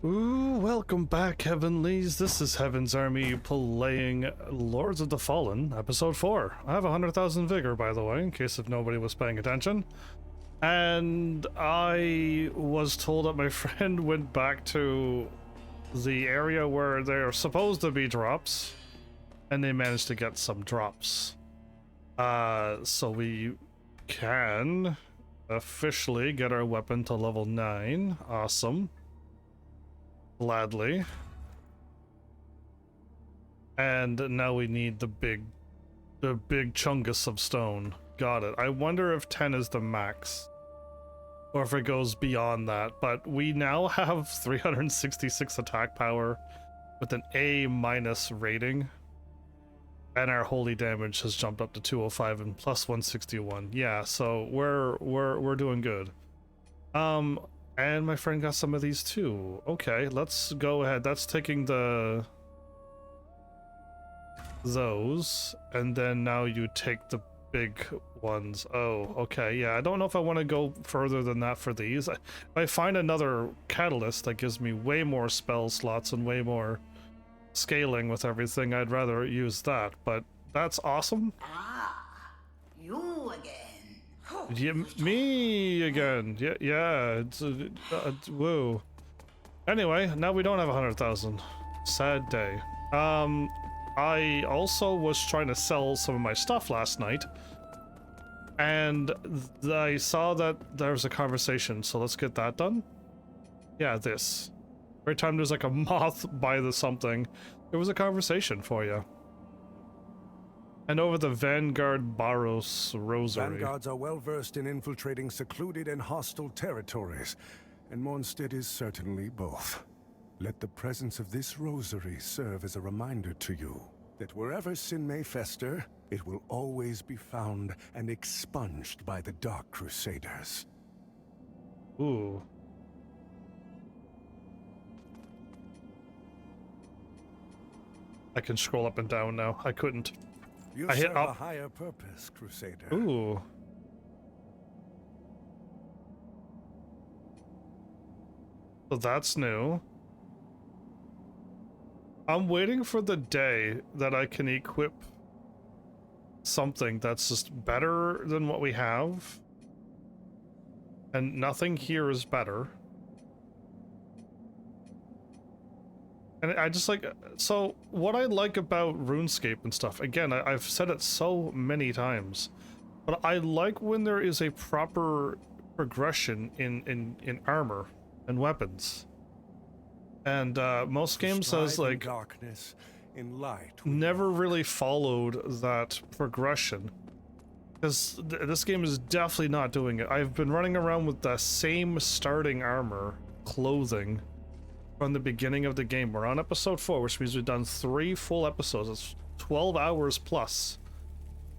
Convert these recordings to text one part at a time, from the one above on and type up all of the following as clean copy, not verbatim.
Ooh, welcome back, Heavenlies. This is Heaven's Army playing Lords of the Fallen, Episode 4. I have 100,000 vigor, by the way, in case if nobody was paying attention. And I was told that my friend went back to the area where there are supposed to be drops, and they managed to get some drops. So we can officially get our weapon to level 9. Awesome. Gladly. And now we need the big chungus of stone. Got it. I wonder if 10 is the max, or if it goes beyond that. But we now have 366 attack power with an A- rating, and our holy damage has jumped up to 205 and plus 161. Yeah, so we're doing good. And my friend got some of these too. Okay, let's go ahead. That's taking those, and then now you take the big ones. Oh, okay, yeah. I don't know if I want to go further than that for these. If I find another catalyst that gives me way more spell slots and way more scaling with everything, I'd rather use that. But that's awesome. Ah, you again. Yeah, me again. Yeah. It's woo. Anyway, now we don't have 100,000. Sad day. I also was trying to sell some of my stuff last night, and I saw that there's a conversation. So let's get that done. Yeah, this. Every time there's like a moth by the something, there was a conversation for you. And over the Vanguard Barros Rosary. Vanguards are well versed in infiltrating secluded and hostile territories, and Mondstadt is certainly both. Let the presence of this rosary serve as a reminder to you that wherever sin may fester, it will always be found and expunged by the Dark Crusaders. Ooh. I can scroll up and down now. I couldn't. You I hit serve up. a higher purpose, Crusader. Ooh. So that's new. I'm waiting for the day that I can equip something that's just better than what we have. And nothing here is better. And I just like, so what I like about RuneScape and stuff, again, I've said it so many times, but I like when there is a proper progression in armor and weapons. And most games has like darkness, in light never really followed that progression. Because this game is definitely not doing it. I've been running around with the same starting armor, clothing, from the beginning of the game. We're on episode 4, which means we've done 3 full episodes. It's 12 hours plus,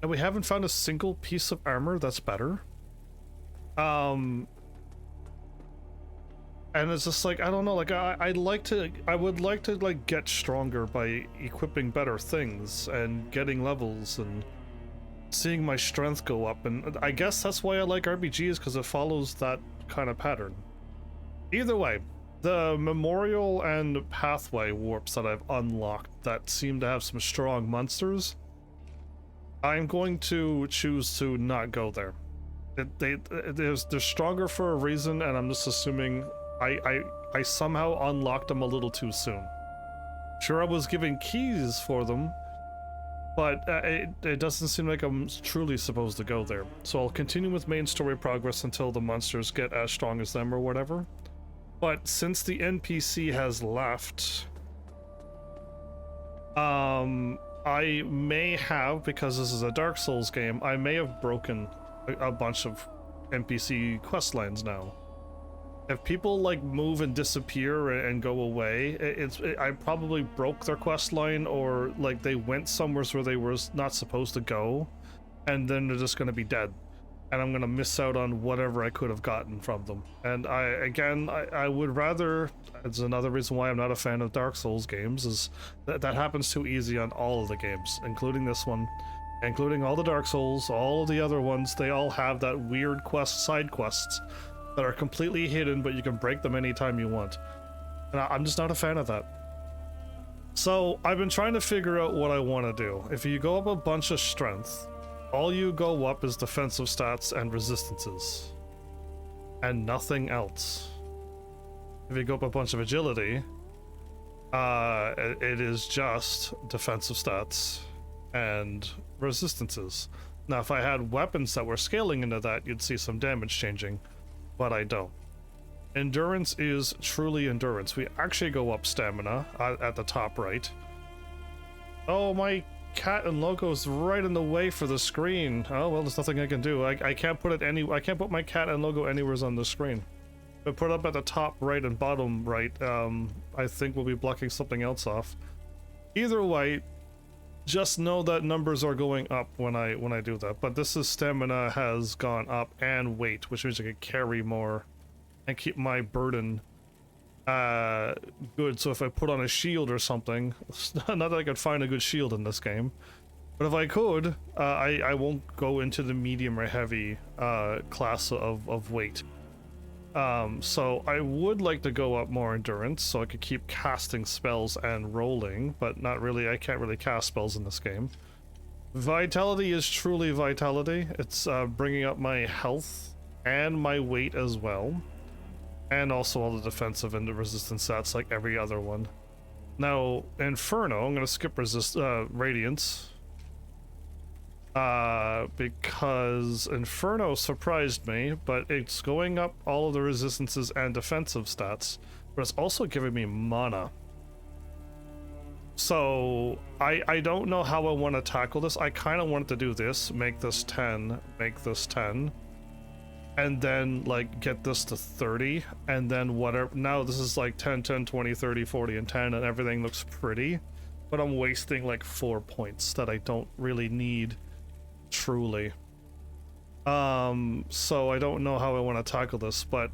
and we haven't found a single piece of armor that's better. And it's just like, I don't know, like I would like to like get stronger by equipping better things and getting levels and seeing my strength go up. And I guess that's why I like RPGs, because it follows that kind of pattern. Either way, the memorial and pathway warps that I've unlocked that seem to have some strong monsters, I'm going to choose to not go there. They're stronger for a reason, and I'm just assuming I somehow unlocked them a little too soon. Sure, I was given keys for them, but it doesn't seem like I'm truly supposed to go there. So I'll continue with main story progress until the monsters get as strong as them or whatever. But since the NPC has left, I may have, because this is a Dark Souls game, I may have broken a bunch of NPC quest lines now. If people like move and disappear and go away, I probably broke their quest line, or like they went somewhere where they were not supposed to go, and then they're just going to be dead. And I'm gonna miss out on whatever I could have gotten from them. And I would rather, it's another reason why I'm not a fan of Dark Souls games, is that happens too easy on all of the games, including this one, including all the Dark Souls, all of the other ones. They all have that weird side quests that are completely hidden, but you can break them anytime you want. And I'm just not a fan of that. So I've been trying to figure out what I want to do. If you go up a bunch of strength, all you go up is defensive stats and resistances. And nothing else. If you go up a bunch of agility, it is just defensive stats and resistances. Now, if I had weapons that were scaling into that, you'd see some damage changing, but I don't. Endurance is truly endurance. We actually go up stamina at the top right. Oh, my cat and logo's right in the way for the screen. Oh, well, there's nothing I can do. I can't put it I can't put my cat and logo anywhere on the screen. But put it up at the top right and bottom right, I think we'll be blocking something else off. Either way, just know that numbers are going up when I do that. But this is stamina has gone up and weight, which means I can carry more and keep my burden good. So if I put on a shield or something, not that I could find a good shield in this game, but if I could, I won't go into the medium or heavy class of weight. So I would like to go up more endurance so I could keep casting spells and rolling, but not really. I can't really cast spells in this game. Vitality is truly vitality. It's bringing up my health and my weight as well. And also all the defensive and the resistance stats like every other one. Now, Inferno, I'm going to skip Radiance. Because Inferno surprised me, but it's going up all of the resistances and defensive stats, but it's also giving me mana. So, I don't know how I want to tackle this. I kind of wanted to do this, make this 10, make this 10. And then, like, get this to 30, and then whatever. Now this is like 10, 10, 20, 30, 40, and 10, and everything looks pretty. But I'm wasting like 4 points that I don't really need, truly. So I don't know how I want to tackle this, but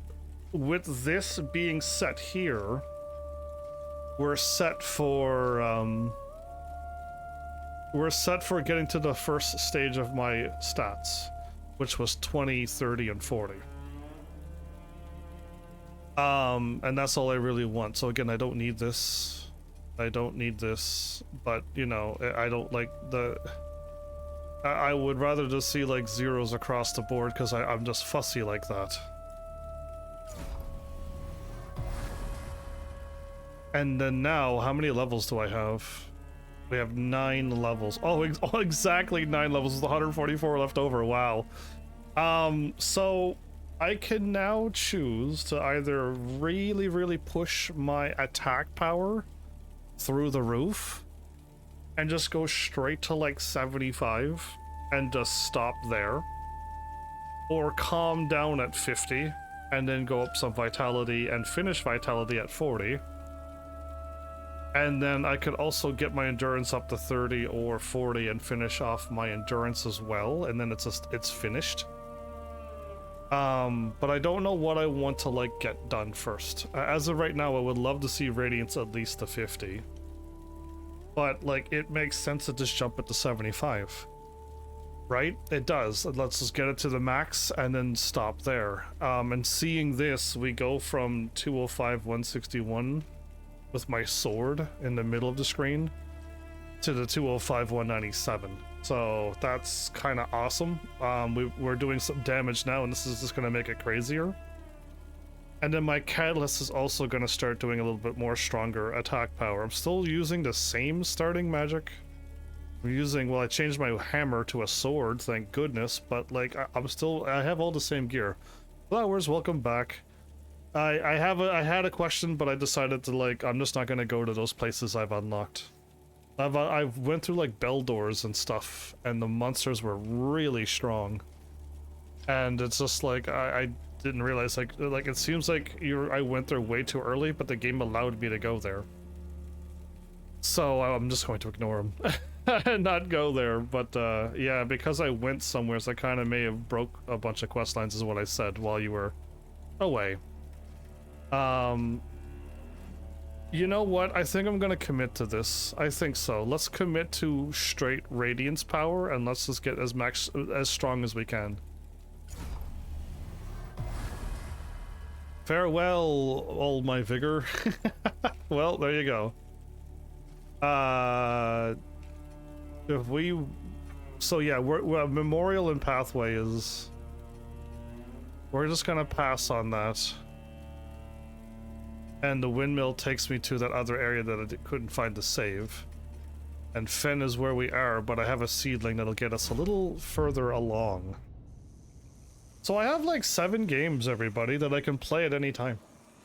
with this being set here, we're set for getting to the first stage of my stats, which was 20, 30, and 40. And that's all I really want. So again, I don't need this. I don't need this, but you know, I don't like the... I would rather just see like zeros across the board because I'm just fussy like that. And then now, how many levels do I have? We have 9 levels. Oh, exactly 9 levels. With 144 left over. Wow. So I can now choose to either really push my attack power through the roof and just go straight to like 75 and just stop there, or calm down at 50 and then go up some vitality and finish vitality at 40. And then I could also get my endurance up to 30 or 40 and finish off my endurance as well, and then it's finished. But I don't know what I want to like get done first. As of right now, I would love to see Radiance at least to 50. But like, it makes sense to just jump it to 75. Right? It does. Let's just get it to the max and then stop there. And seeing this, we go from 205, 161 with my sword in the middle of the screen to the 205, 197. So that's kind of awesome. We're doing some damage now, and this is just going to make it crazier. And then my catalyst is also going to start doing a little bit more stronger attack power. I'm still using the same starting magic. I'm using, well, I changed my hammer to a sword, thank goodness, but like I have all the same gear. Flowers, welcome back. I had a question, but I decided to like, I'm just not going to go to those places I've unlocked. I've went through like bell doors and stuff, and the monsters were really strong. And it's just like, I didn't realize, like it seems like I went there way too early, but the game allowed me to go there. So I'm just going to ignore them and not go there. But yeah, because I went somewhere, so I kind of may have broke a bunch of quest lines, is what I said while you were away. You know what? I think I'm gonna commit to this. I think so. Let's commit to straight Radiance power, and let's just get as strong as we can. Farewell, all my vigor. Well, there you go. If we... So yeah, we're Memorial and Pathway is... We're just gonna pass on that. And the windmill takes me to that other area that I couldn't find the save. And Fen is where we are, but I have a seedling that'll get us a little further along. So I have like 7 games, everybody, that I can play at any time.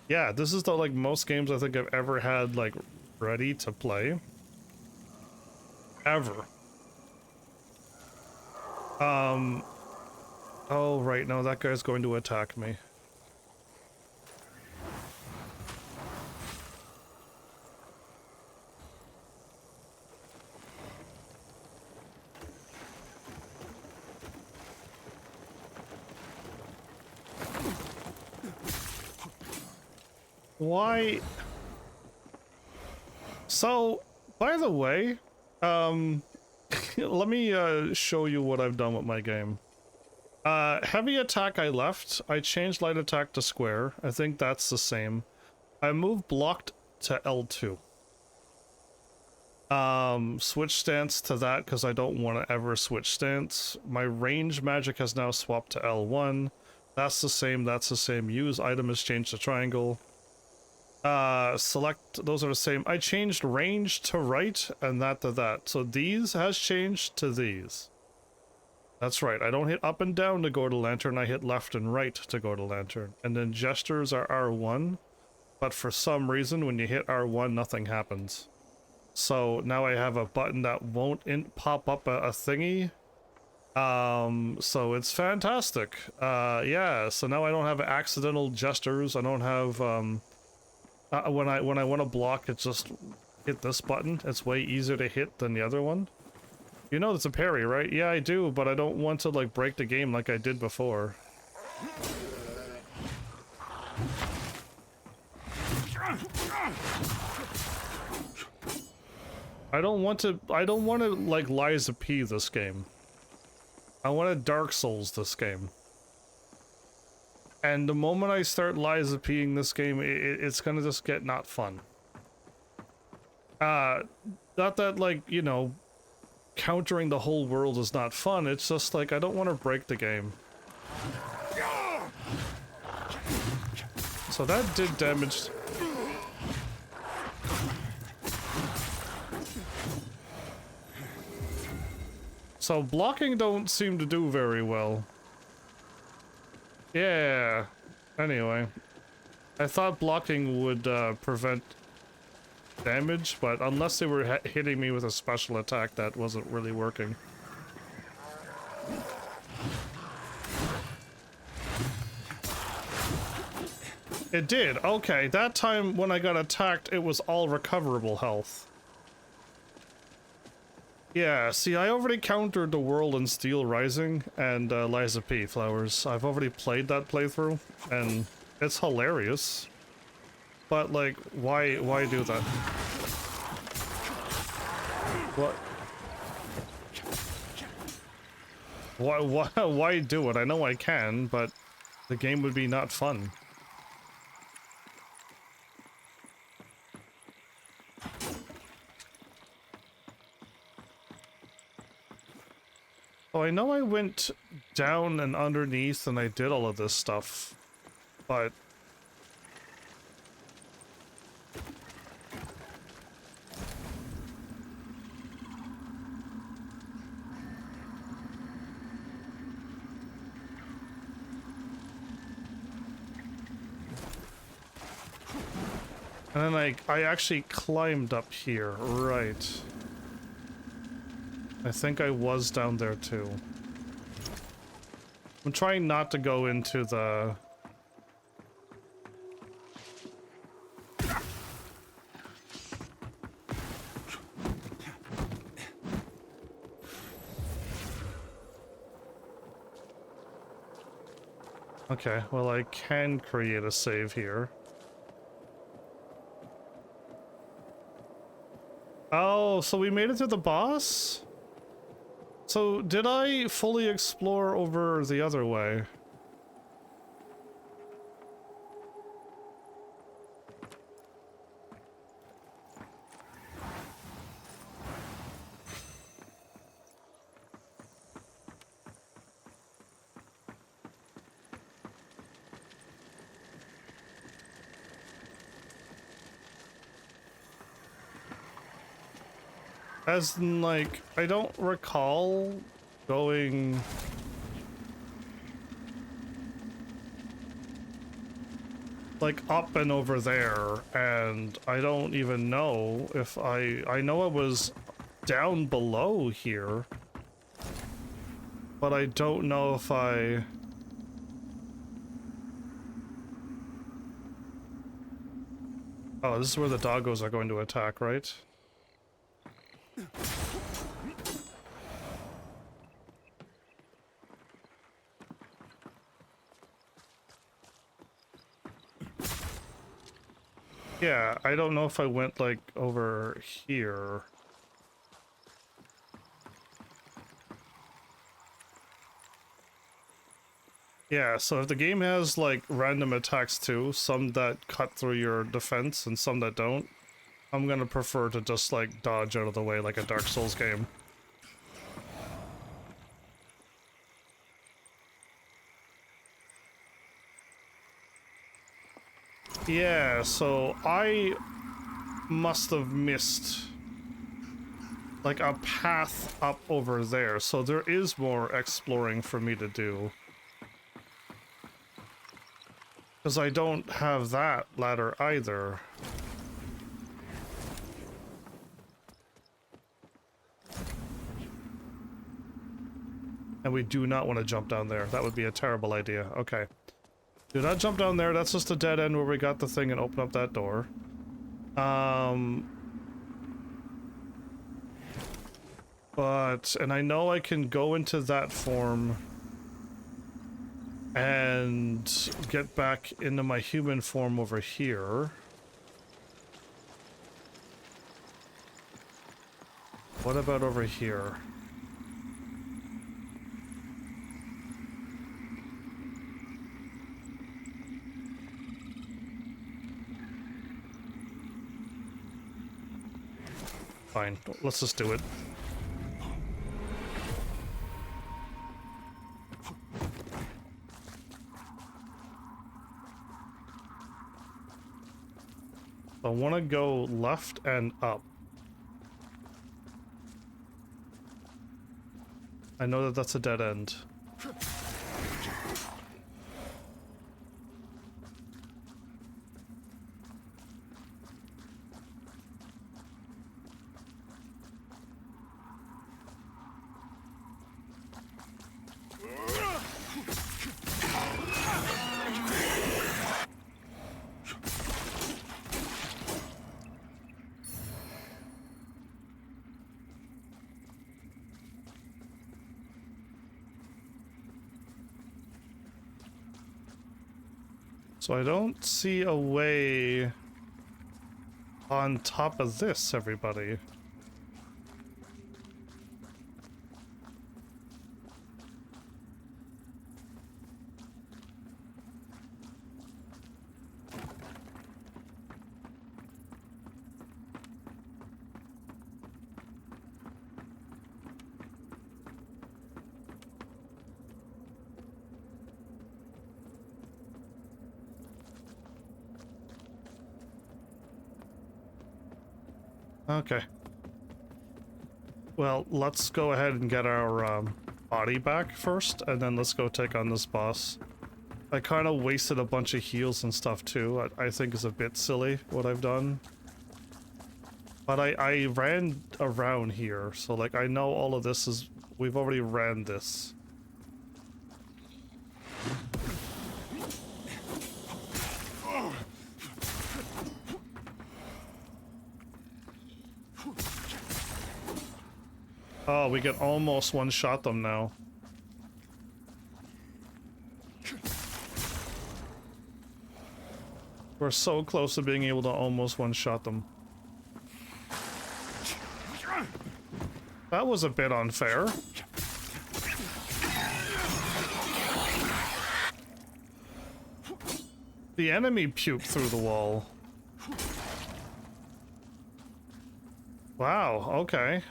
Yeah, this is the like most games I think I've ever had like ready to play. Ever. Oh right, no, that guy's going to attack me. Why? So, by the way, let me show you what I've done with my game. Heavy attack I left. I changed light attack to square. I think that's the same. I moved blocked to L2. Switch stance to that because I don't want to ever switch stance. My range magic has now swapped to L1. That's the same, that's the same. Use item has changed to triangle. Select, those are the same. I changed range to right and that to that. So these has changed to these. That's right, I don't hit up and down to go to lantern, I hit left and right to go to lantern. And then gestures are R1, but for some reason when you hit R1 nothing happens. So now I have a button that won't pop up a thingy. So it's fantastic. Yeah, so now I don't have accidental gestures, I don't have, when I want to block, it just hit this button. It's way easier to hit than the other one. You know it's a parry, right? Yeah, I do, but I don't want to like break the game like I did before. I don't want to like Liza P this game. I want to Dark Souls this game. And the moment I start Liza P-ing this game, it's gonna just get not fun. Not that, like, you know, countering the whole world is not fun, it's just like, I don't want to break the game. So that did damage. So blocking don't seem to do very well. Yeah, anyway. I thought blocking would prevent damage, but unless they were hitting me with a special attack, that wasn't really working. It did, okay. That time when I got attacked, it was all recoverable health. Yeah, see, I already countered the World and Steel Rising and Liza P. Flowers. I've already played that playthrough, and it's hilarious. But, like, why do that? What? Why do it? I know I can, but the game would be not fun. Oh, I know I went down and underneath and I did all of this stuff, but... And then I actually climbed up here, right. I think I was down there too. I'm trying not to go into the... Okay, well I can create a save here. Oh, so we made it to the boss? So, did I fully explore over the other way? As in, like, I don't recall going... like, up and over there, and I don't even know if I know it was down below here, but I don't know if I... Oh, this is where the doggos are going to attack, right? Yeah, I don't know if I went, like, over here. Yeah, so if the game has, like, random attacks too, some that cut through your defense and some that don't, I'm gonna prefer to just, like, dodge out of the way like a Dark Souls game. Yeah, so I must have missed, like, a path up over there, so there is more exploring for me to do. Because I don't have that ladder either. And we do not want to jump down there. That would be a terrible idea. Okay. Do not jump down there. That's just a dead end where we got the thing and open up that door. But, and I know I can go into that form and get back into my human form over here. What about over here? Fine, let's just do it. I want to go left and up. I know that that's a dead end. So I don't see a way on top of this, everybody. Okay. Well, let's go ahead and get our body back first, and then let's go take on this boss. I kind of wasted a bunch of heals and stuff too. I think is a bit silly what I've done. But I ran around here, so like I know all of this is... We've already ran this. Oh, we can almost one-shot them now. We're so close to being able to almost one-shot them. That was a bit unfair. The enemy puked through the wall. Wow, okay.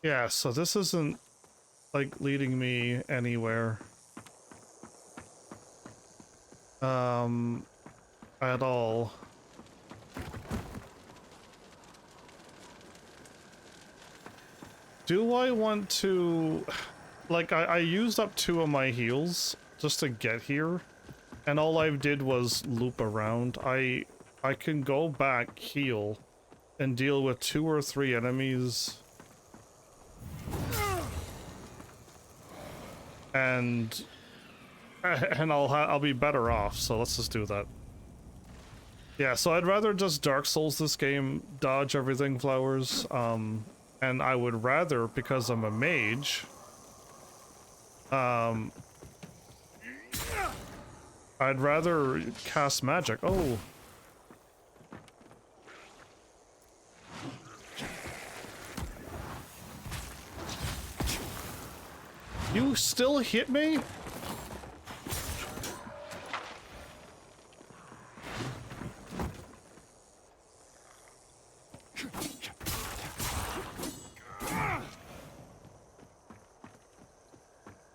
Yeah, so this isn't like leading me anywhere. At all. Do I want to... Like, I used up 2 of my heals just to get here, and all I did was loop around. I can go back, heal, and deal with 2 or 3 enemies. And I'll be better off, so let's just do that. Yeah, so I'd rather just Dark Souls this game, dodge everything flowers, and I would rather, because I'm a mage, I'd rather cast magic. Oh. You still hit me?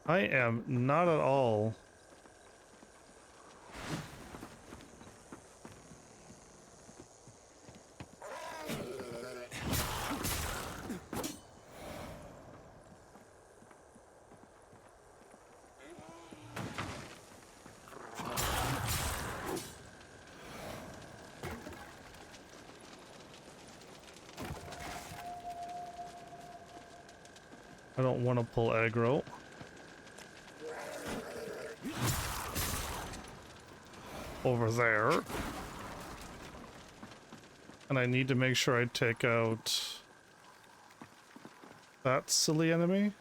I am not at all. I don't want to pull aggro. Over there. And I need to make sure I take out that silly enemy.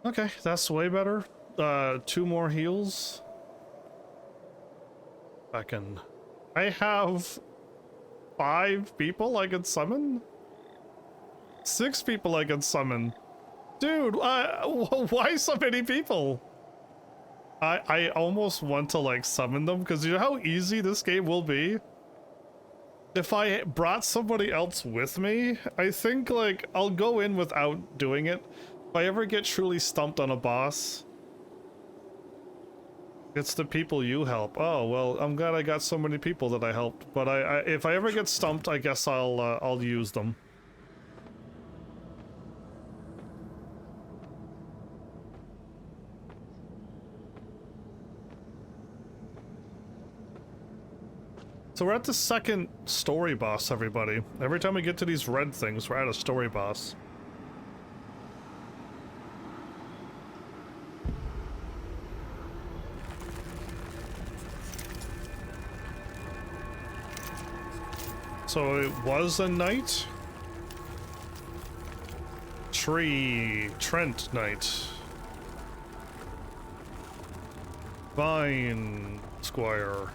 Okay, that's way better. 2 more heals. I have 5 people I can summon? 6 people I can summon. Dude, why so many people? I almost want to like summon them because you know how easy this game will be? If I brought somebody else with me, I think like I'll go in without doing it. If I ever get truly stumped on a boss, it's the people you help. Oh, well, I'm glad I got so many people that I helped, but if I ever get stumped, I guess I'll use them. So we're at the 2nd story boss, everybody. Every time we get to these red things, we're at a story boss. So it was a knight? Trent Knight. Vine Squire.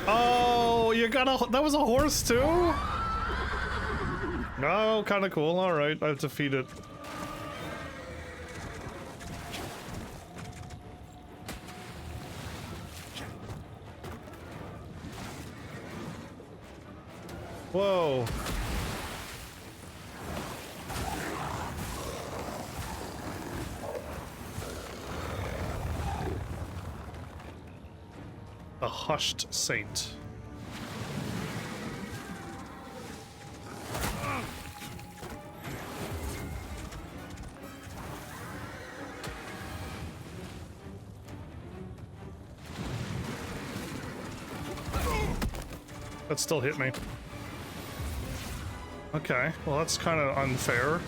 Oh, you got that was a horse too? Oh, kind of cool. All right, I've defeated. Whoa. A hushed saint. That still hit me. Okay, well that's kind of unfair.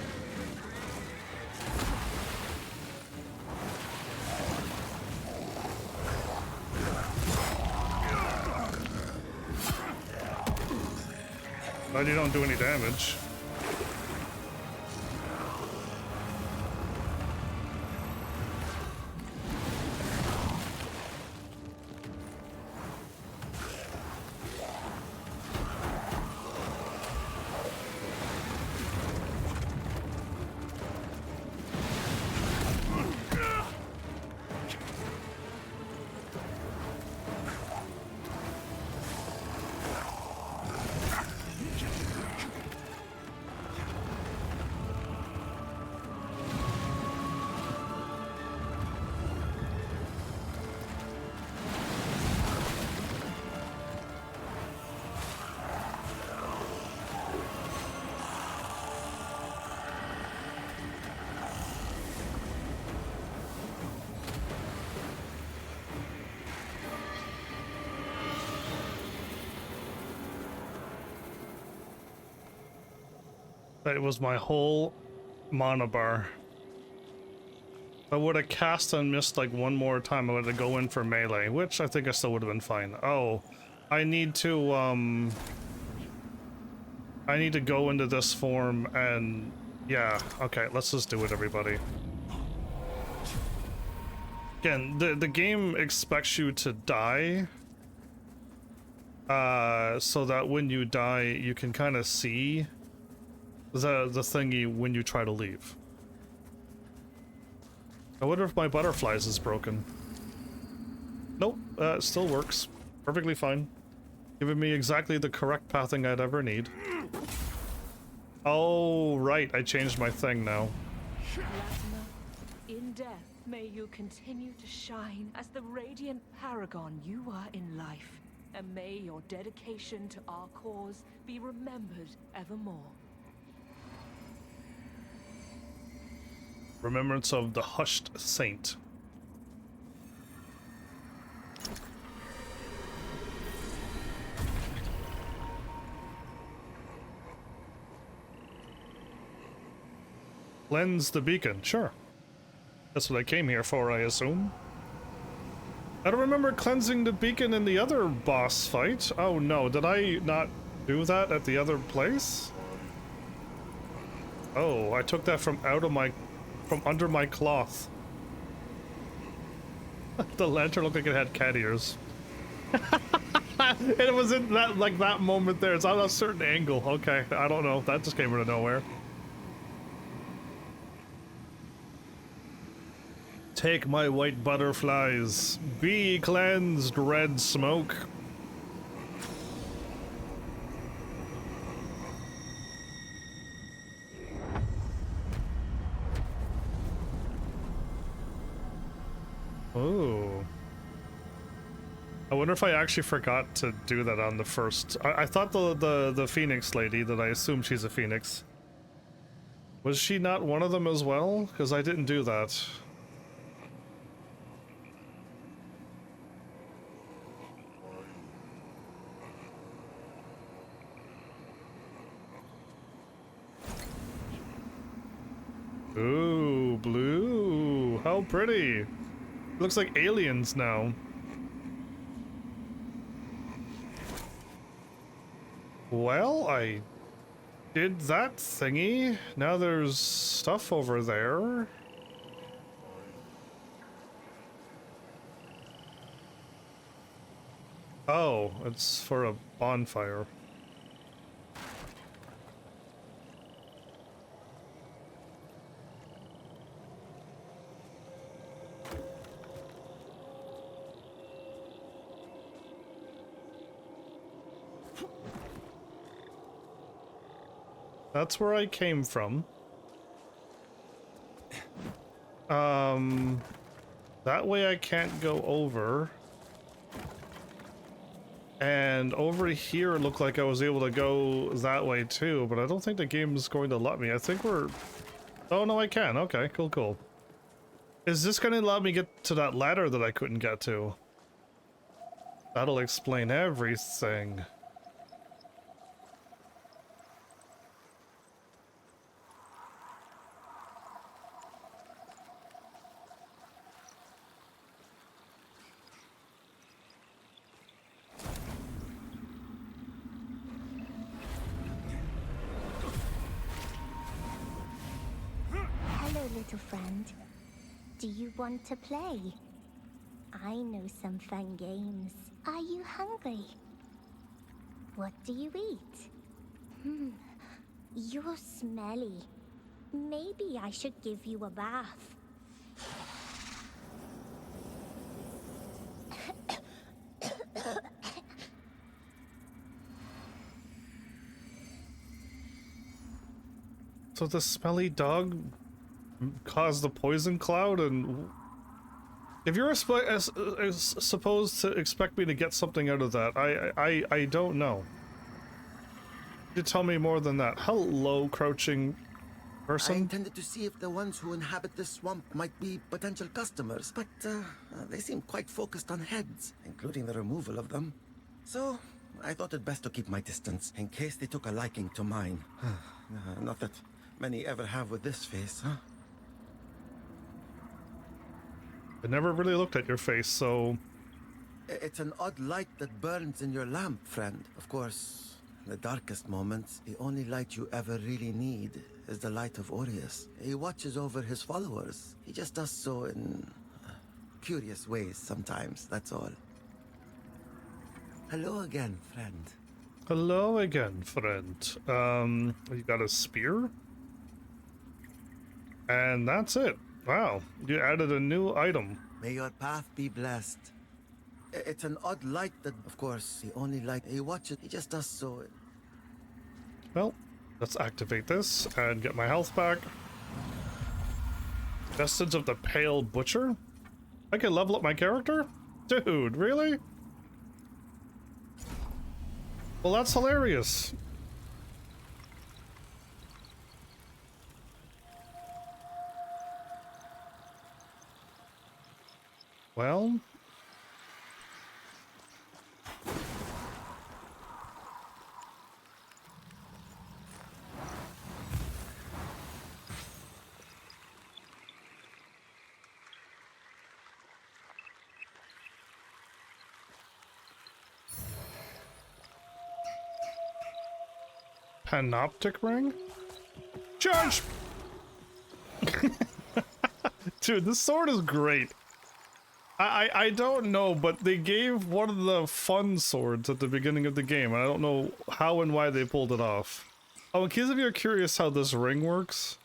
Glad you don't do any damage. It was my whole mana bar. I would have cast and missed like one more time. I would have go in for melee, which I think I still would have been fine. Oh, I need to go into this form and yeah, okay, let's just do it, everybody. Again, the game expects you to die, so that when you die, you can kind of see the thingy when you try to leave. I wonder if my butterflies is broken. Nope, it still works. Perfectly fine. Giving me exactly the correct pathing I'd ever need. Oh, right, I changed my thing now. Latimer, in death, may you continue to shine as the radiant paragon you are in life. And may your dedication to our cause be remembered evermore. Remembrance of the Hushed Saint. Cleanse the beacon, sure. That's what I came here for, I assume. I don't remember cleansing the beacon in the other boss fight. Oh no, did I not do that at the other place? Oh, I took that from under my cloth. The lantern looked like it had cat ears. And it was in that, like, that moment there. It's on a certain angle. Okay, I don't know. That just came out of nowhere. Take my white butterflies. Be cleansed, red smoke. Oh. I wonder if I actually forgot to do that on the first. I thought the Phoenix lady, that I assume she's a Phoenix. Was she not one of them as well? Because I didn't do that. Ooh, blue. How pretty. Looks like aliens now. Well, I did that thingy. Now there's stuff over there. Oh, it's for a bonfire. That's where I came from. That way I can't go over. And over here it looked like I was able to go that way too, but I don't think the game is going to let me. I think we're... Oh no, I can. Okay, cool, cool. Is this going to allow me to get to that ladder that I couldn't get to? That'll explain everything. Little friend, do you want to play? I know some fun games. Are you hungry? What do you eat? You're smelly. Maybe I should give you a bath. So the smelly dog caused the poison cloud, and if you're supposed to expect me to get something out of that, I don't know. You tell me more than that. Hello, crouching person. I intended to see if the ones who inhabit this swamp might be potential customers, but they seem quite focused on heads, including the removal of them. So I thought it best to keep my distance, in case they took a liking to mine. Not that many ever have with this face, huh? I never really looked at your face, so... It's an odd light that burns in your lamp, friend. Of course, in the darkest moments, the only light you ever really need is the light of Aureus. He watches over his followers. He just does so in curious ways sometimes, that's all. Hello again, friend. Hello again, friend. You got a spear? And that's it. Wow, you added a new item. May your path be blessed. It's an odd light that, of course, the only light he watches. He just does so. Well, let's activate this and get my health back. Vestige of the Pale Butcher? I can level up my character? Dude, really? Well, that's hilarious. Well... Panoptic ring? Charge! Dude, this sword is great. I don't know, but they gave one of the fun swords at the beginning of the game. I don't know how and why they pulled it off. Oh, in case of you're curious how this ring works.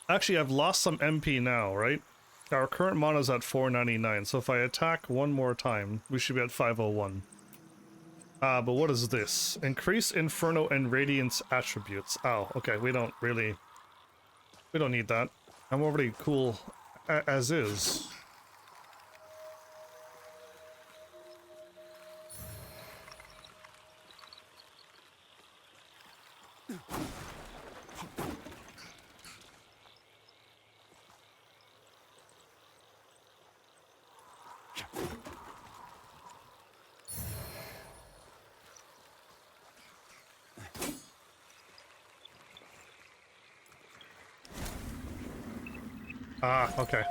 Actually, I've lost some MP now, right? Our current mana is at 499, so if I attack one more time, we should be at 501. But what is this? Increase Inferno and Radiance attributes. Oh, okay, we don't need that. I'm already cool as is. Ah, okay.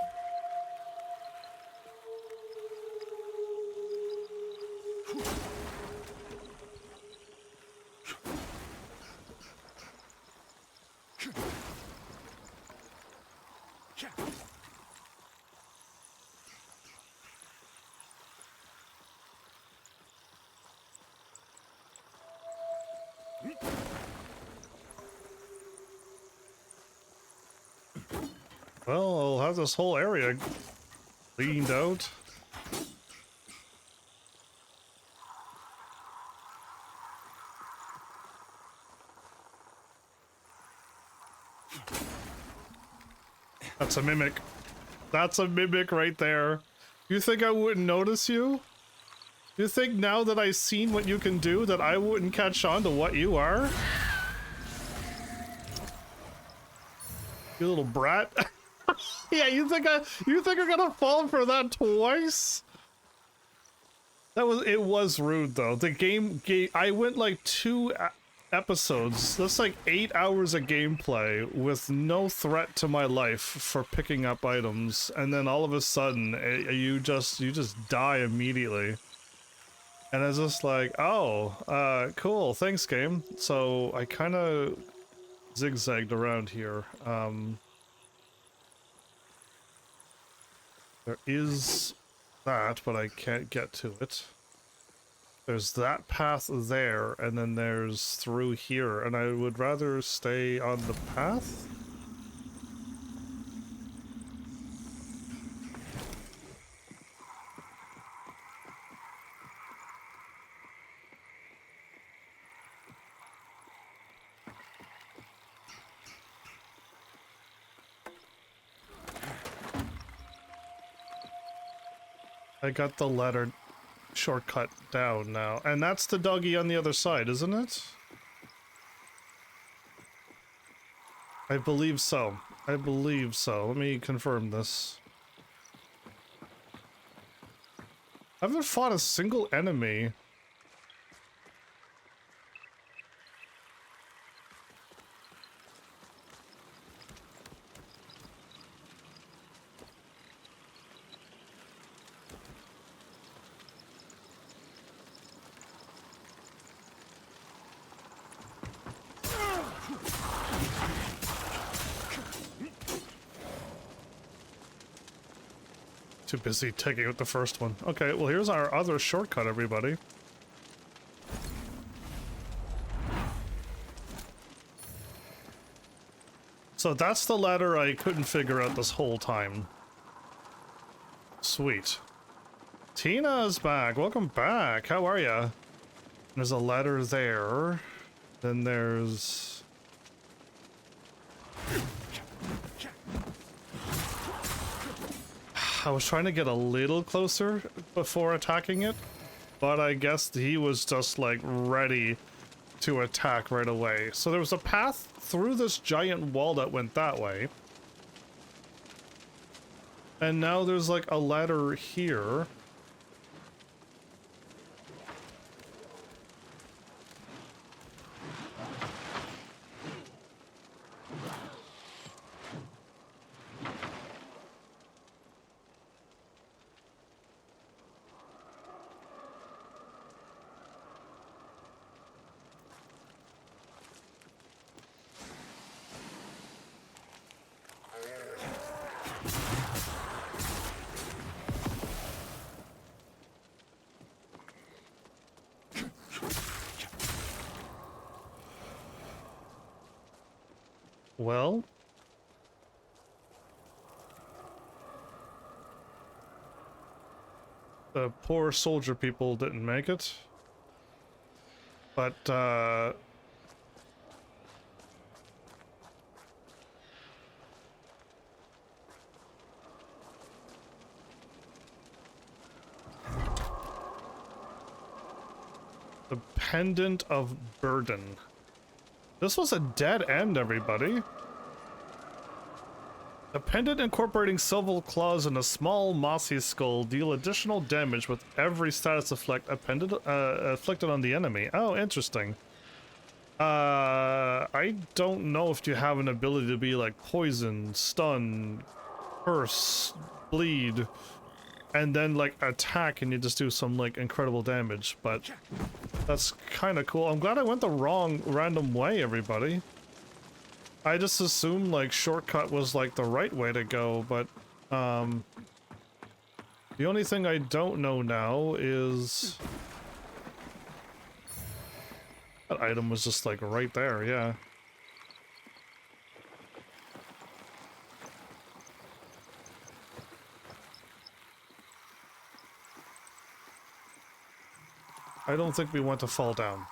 Well, I'll have this whole area cleaned out. That's a mimic. That's a mimic right there. You think I wouldn't notice you? You think now that I've seen what you can do that I wouldn't catch on to what you are? You little brat. Yeah, you think I'm gonna fall for that twice? It was rude though. The game I went like 2 episodes. That's like 8 hours of gameplay with no threat to my life for picking up items, and then all of a sudden you just die immediately. And it's just like, oh, cool, thanks game. So I kind of zigzagged around here. There is that, but I can't get to it. There's that path there, and then there's through here, and I would rather stay on the path. I got the ladder shortcut down now. And that's the doggy on the other side, isn't it? I believe so. I believe so. Let me confirm this. I haven't fought a single enemy Too busy taking out the first one. Okay, well here's our other shortcut, everybody. So that's the ladder I couldn't figure out this whole time. Sweet. Tina's back. Welcome back. How are ya? There's a ladder there. Then there's... I was trying to get a little closer before attacking it, but I guess he was just like ready to attack right away. So there was a path through this giant wall that went that way. And now there's like a ladder here. Well, the poor soldier people didn't make it, but the Pendant of Burden. This was a dead end, everybody. A pendant incorporating silver claws and a small mossy skull deal additional damage with every status effect afflicted on the enemy. Oh, interesting. I don't know if you have an ability to be like poison, stun, curse, bleed, and then like attack and you just do some like incredible damage, but that's kind of cool. I'm glad I went the wrong random way, everybody. I just assumed like shortcut was like the right way to go, but the only thing I don't know now is that item was just like right there, yeah. I don't think we want to fall down.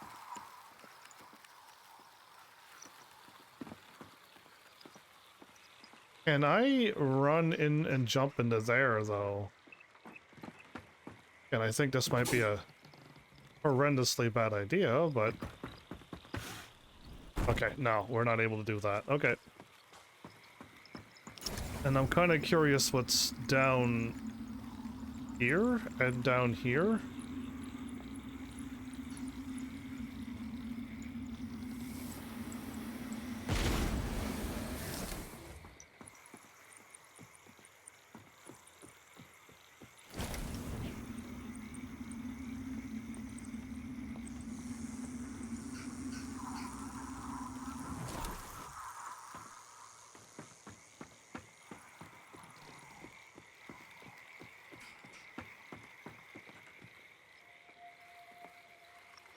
Can I run in and jump into there, though? And I think this might be a horrendously bad idea, but... Okay, no, we're not able to do that. Okay. And I'm kind of curious what's down here and down here.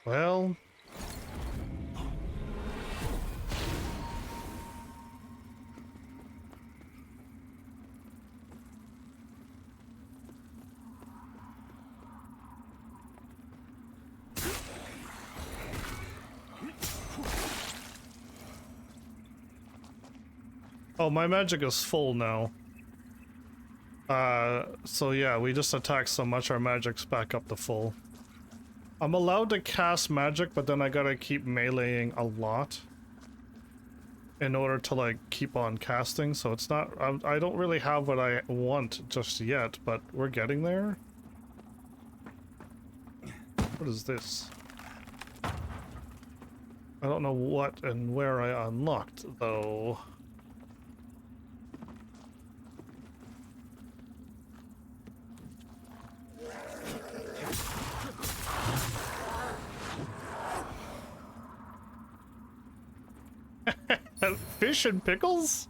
Well... Oh, my magic is full now. So yeah, we just attacked so much our magic's back up to full. I'm allowed to cast magic, but then I gotta keep meleeing a lot in order to like keep on casting, so it's not, I don't really have what I want just yet, but we're getting there. What is this? I don't know what and where I unlocked, though. Fish and pickles?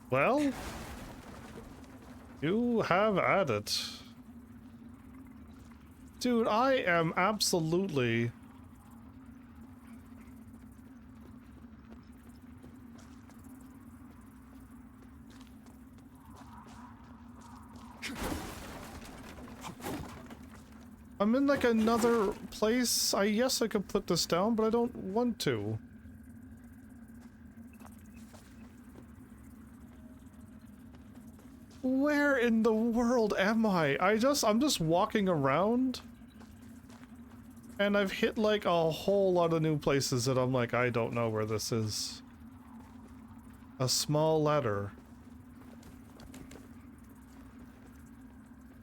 Well... You have at it. Dude, I am absolutely... I'm in like another place. Yes, I could put this down, but I don't want to. Where in the world am I? I'm just walking around. And I've hit like a whole lot of new places that I'm like, I don't know where this is. A small ladder.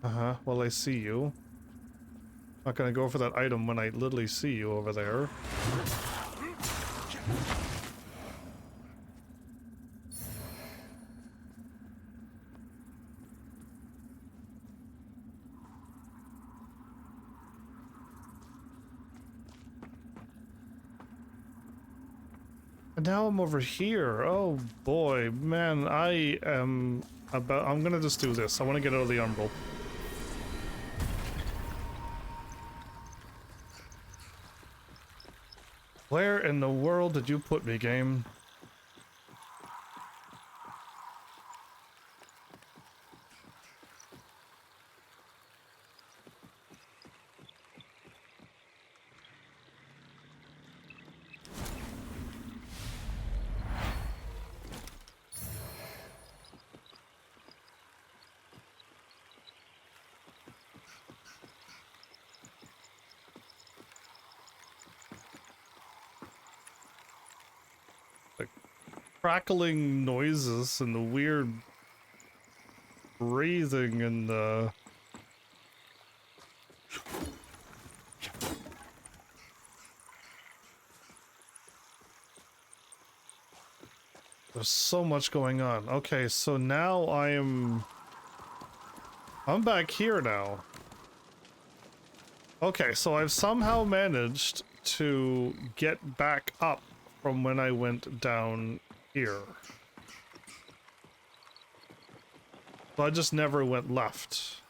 Uh-huh, well I see you. Not gonna go for that item when I literally see you over there. And now I'm over here. Oh boy, man, I'm gonna just do this. I want to get out of the umbral. Where in the world did you put me, game? Crackling noises and the weird breathing and the... There's so much going on. Okay, so now I'm back here now. Okay, so I've somehow managed to get back up from when I went down here. So I just never went left.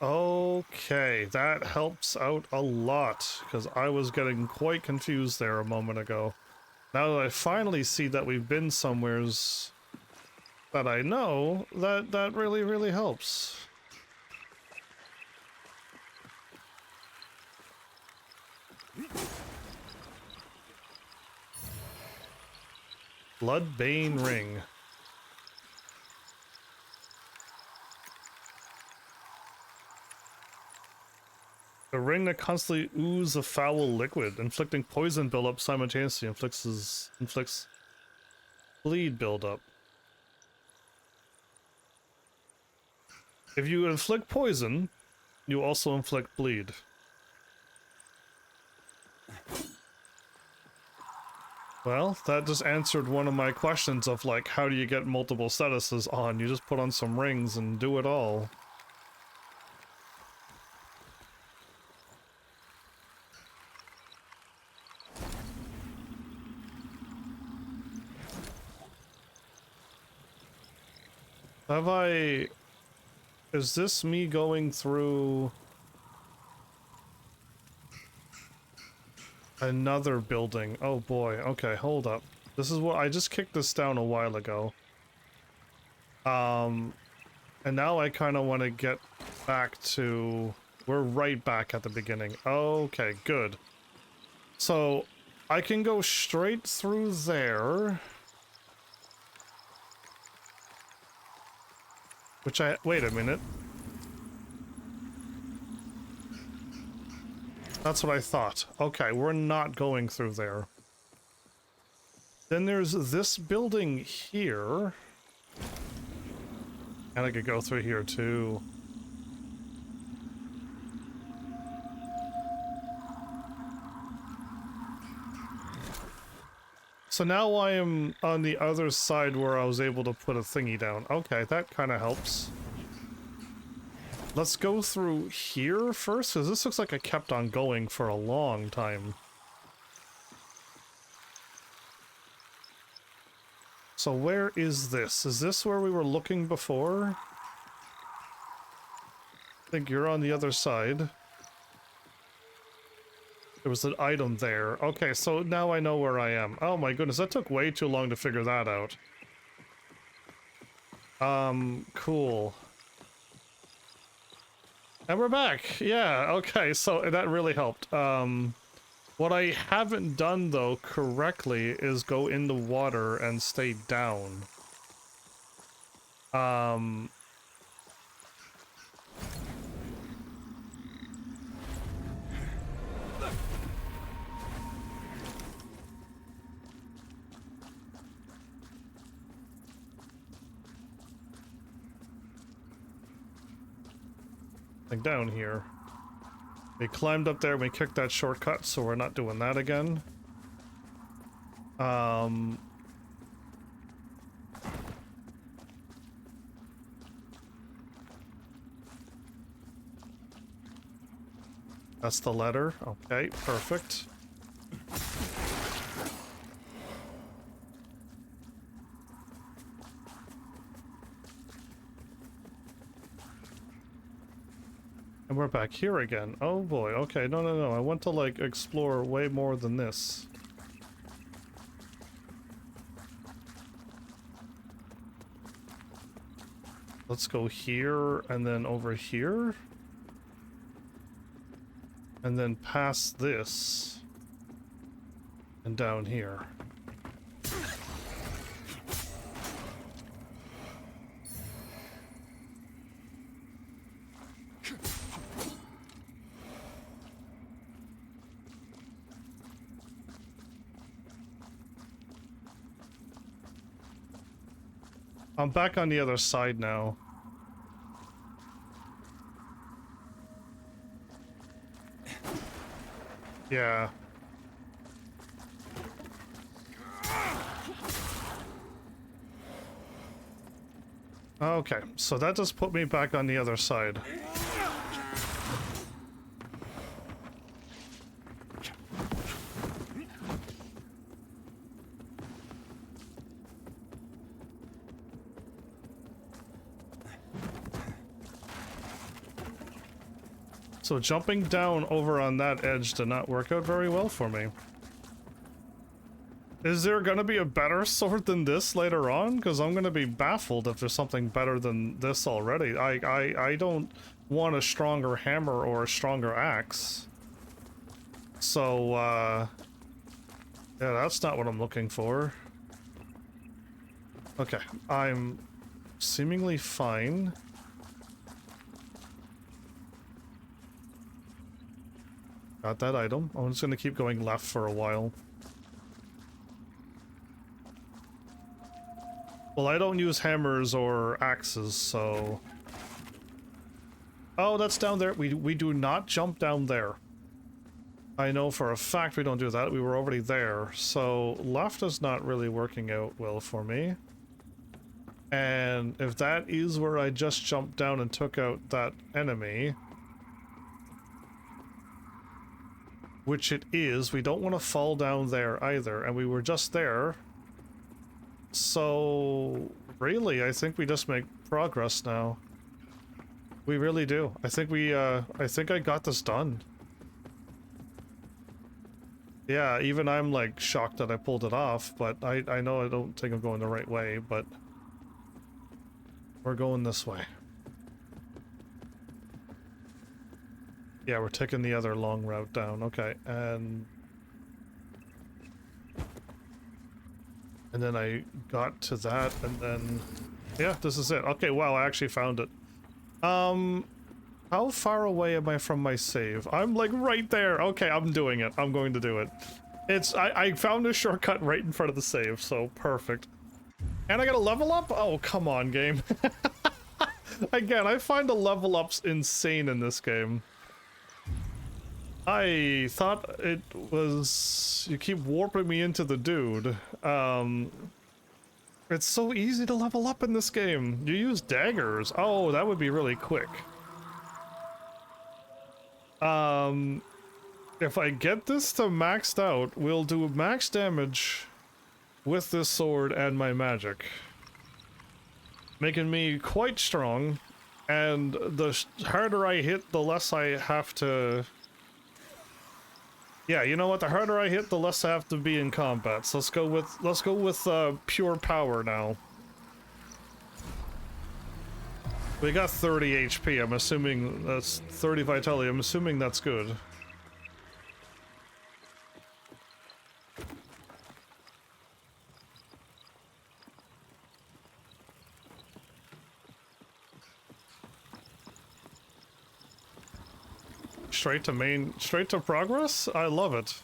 Okay, that helps out a lot, because I was getting quite confused there a moment ago. Now that I finally see that we've been somewheres that I know, that really, really helps. Bloodbane ring. A ring that constantly oozes a foul liquid, inflicting poison buildup simultaneously, inflicts bleed buildup. If you inflict poison, you also inflict bleed. Well, that just answered one of my questions of like, how do you get multiple statuses on? You just put on some rings and do it all. Have I... Is this me going through... another building? Oh boy, okay, hold up. This is what... I just kicked this down a while ago. And now I kind of want to get back to... We're right back at the beginning. Okay, good. So, I can go straight through there. Which I... Wait a minute. That's what I thought. Okay, we're not going through there. Then there's this building here. And I could go through here too. So now I am on the other side where I was able to put a thingy down. Okay, that kind of helps. Let's go through here first, because this looks like I kept on going for a long time. So where is this? Is this where we were looking before? I think you're on the other side. There was an item there. Okay, so now I know where I am. Oh my goodness, that took way too long to figure that out. Cool. And we're back. Yeah, okay, so that really helped. What I haven't done, though, correctly is go in the water and stay down. Like down here. We climbed up there and we kicked that shortcut, so we're not doing that again. That's the letter. Okay, perfect. And we're back here again. Oh boy, okay, no. I want to, like, explore way more than this. Let's go here, and then over here. And then past this. And down here. I'm back on the other side now. Yeah. Okay, so that just put me back on the other side. So jumping down over on that edge did not work out very well for me. Is there gonna be a better sword than this later on? Because I'm gonna be baffled if there's something better than this already. I don't want a stronger hammer or a stronger axe. So, yeah, that's not what I'm looking for. Okay, I'm seemingly fine. Got that item. I'm just gonna keep going left for a while. Well, I don't use hammers or axes, so... Oh, that's down there. We do not jump down there. I know for a fact we don't do that. We were already there. So, left is not really working out well for me. And if that is where I just jumped down and took out that enemy... Which it is, we don't want to fall down there either, and we were just there. So, really, I think we just make progress now. We really do. I think I got this done. Yeah, even I'm, like, shocked that I pulled it off, but I know I don't think I'm going the right way, but... We're going this way. Yeah, we're taking the other long route down. Okay, and then I got to that, and then... Yeah, this is it. Okay, wow, I actually found it. How far away am I from my save? I'm, like, right there. Okay, I'm doing it. I'm going to do it. I found a shortcut right in front of the save, so perfect. And I got a level up? Oh, come on, game. Again, I find the level ups insane in this game. I thought it was... You keep warping me into the dude. It's so easy to level up in this game. You use daggers. Oh, that would be really quick. If I get this to maxed out, we'll do max damage with this sword and my magic, making me quite strong, and the harder I hit, the less I have to... Yeah, you know what? The harder I hit, the less I have to be in combat. So let's go with pure power now. We got 30 HP. I'm assuming that's 30 vitality. I'm assuming that's good. Straight to progress? I love it.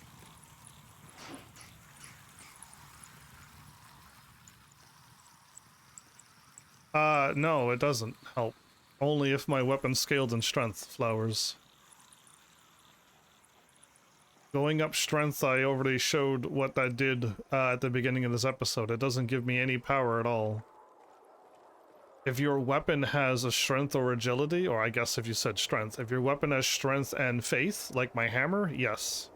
No, it doesn't help. Only if my weapon's scaled in strength, flowers. Going up strength, I already showed what that did at the beginning of this episode. It doesn't give me any power at all. If your weapon has a strength or agility, or I guess if you said strength, if your weapon has strength and faith, like my hammer, yes.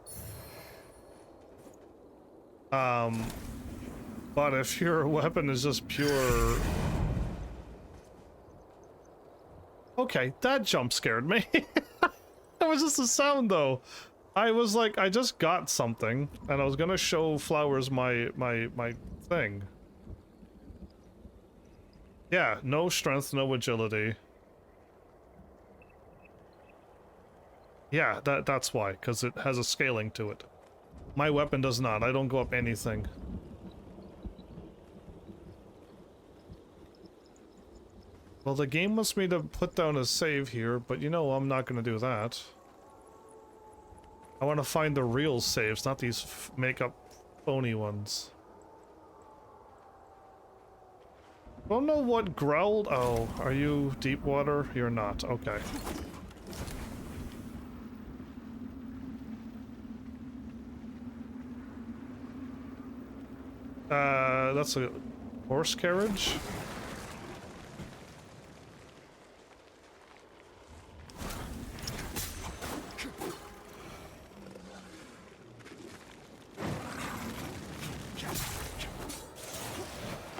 But if your weapon is just pure... Okay, that jump scared me. That was just a sound though. I was like, I just got something, and I was gonna show Flowers my thing. Yeah, no strength, no agility. Yeah, that's why, because it has a scaling to it. My weapon does not. I don't go up anything. Well, the game wants me to put down a save here, but you know I'm not going to do that. I want to find the real saves, not these make-up phony ones. Don't know what growled. Oh, are you deep water? You're not. Okay. That's a horse carriage.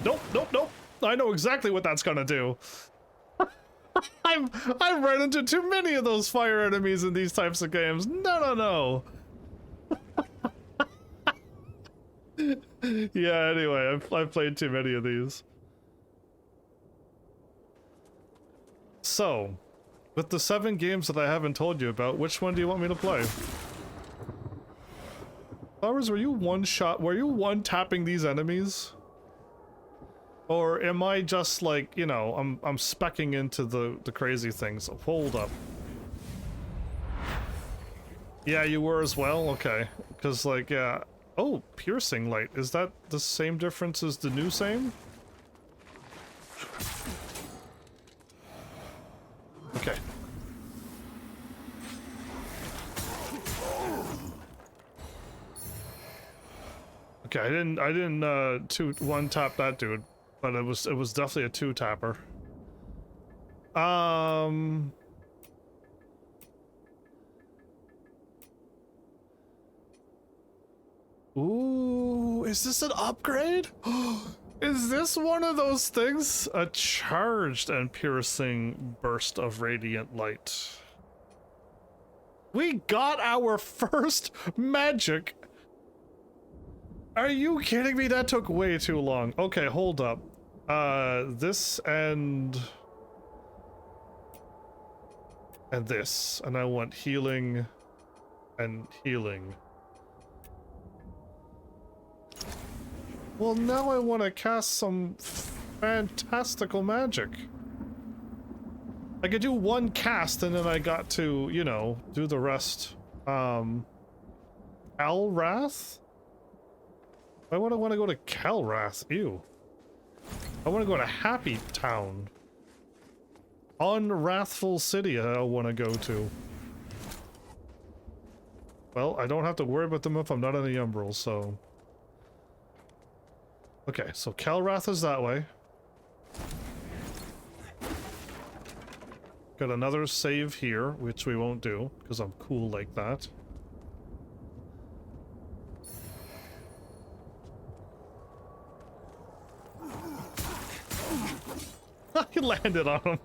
Nope. I know exactly what that's gonna do. I've run into too many of those fire enemies in these types of games. No. Yeah, anyway, I've played too many of these. So, with the 7 games that I haven't told you about, which one do you want me to play? Flowers, were you one-tapping these enemies? Or am I just like, you know, I'm speccing into the crazy things. Hold up. Yeah, you were as well? Okay. Because, like, yeah. Oh, piercing light. Is that the same difference as the new same? Okay. Okay, I didn't one-tap that dude, but it was definitely a 2-tapper. Ooh, is this an upgrade? Is this one of those things? A charged and piercing burst of radiant light. We got our first magic. Are you kidding me? That took way too long. Okay, hold up. This and this. And I want healing and healing. Well, now I want to cast some fantastical magic. I could do one cast and then I got to, you know, do the rest. Alrath? Why would I want to go to Calrath? Ew. I want to go to Happy Town. Unwrathful City I want to go to. Well, I don't have to worry about them if I'm not in the Umbral, so... Okay, so Calrath is that way. Got another save here, which we won't do, because I'm cool like that. He landed on him.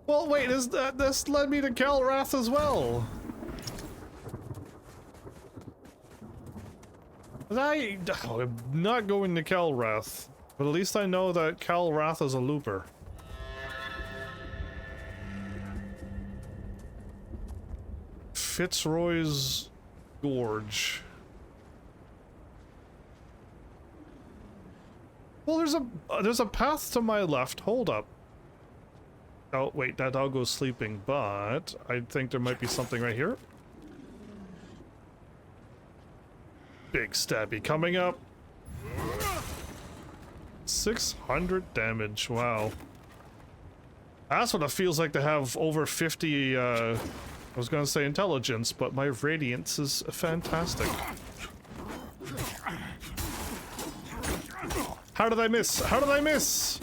Well, wait, this led me to Calrath as well. I'm not going to Calrath, but at least I know that Calrath is a looper. Fitzroy's Gorge. Well, there's a path to my left. Hold up. Oh, wait, that doggo's sleeping, but I think there might be something right here. Big stabby coming up. 600 damage, wow. That's what it feels like to have over 50, I was gonna say intelligence, but my radiance is fantastic. How did I miss? How did I miss?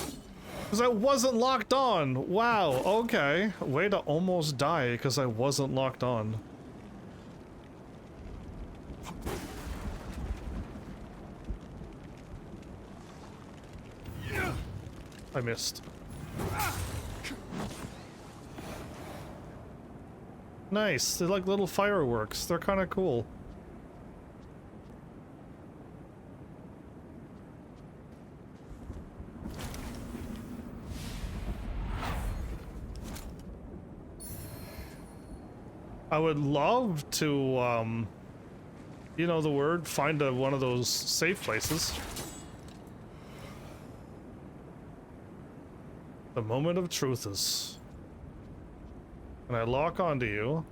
Because I wasn't locked on. Wow, okay. Way to almost die because I wasn't locked on. I missed. Nice. They're like little fireworks. They're kind of cool. I would love to, you know the word, find one of those safe places. The moment of truth is. And I lock onto you.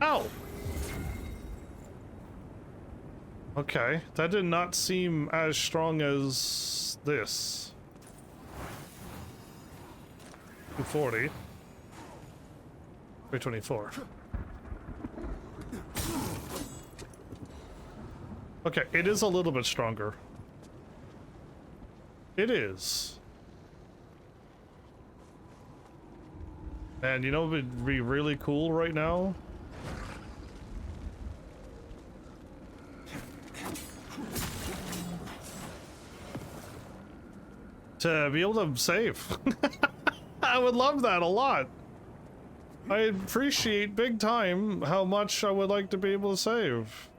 Ow! Okay, that did not seem as strong as this. 240. 324. Okay, it is a little bit stronger. It is. And you know what would be really cool right now? To be able to save. I would love that a lot. I appreciate big time how much I would like to be able to save.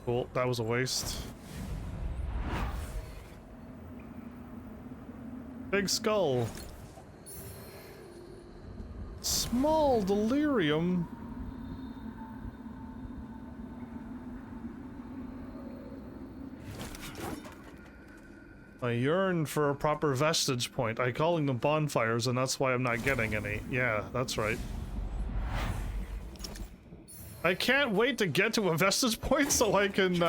Cool, that was a waste. Big skull. Small delirium. I yearn for a proper vestige point. I'm calling them bonfires, and that's why I'm not getting any. Yeah, that's right. I can't wait to get to a vestige point so I can,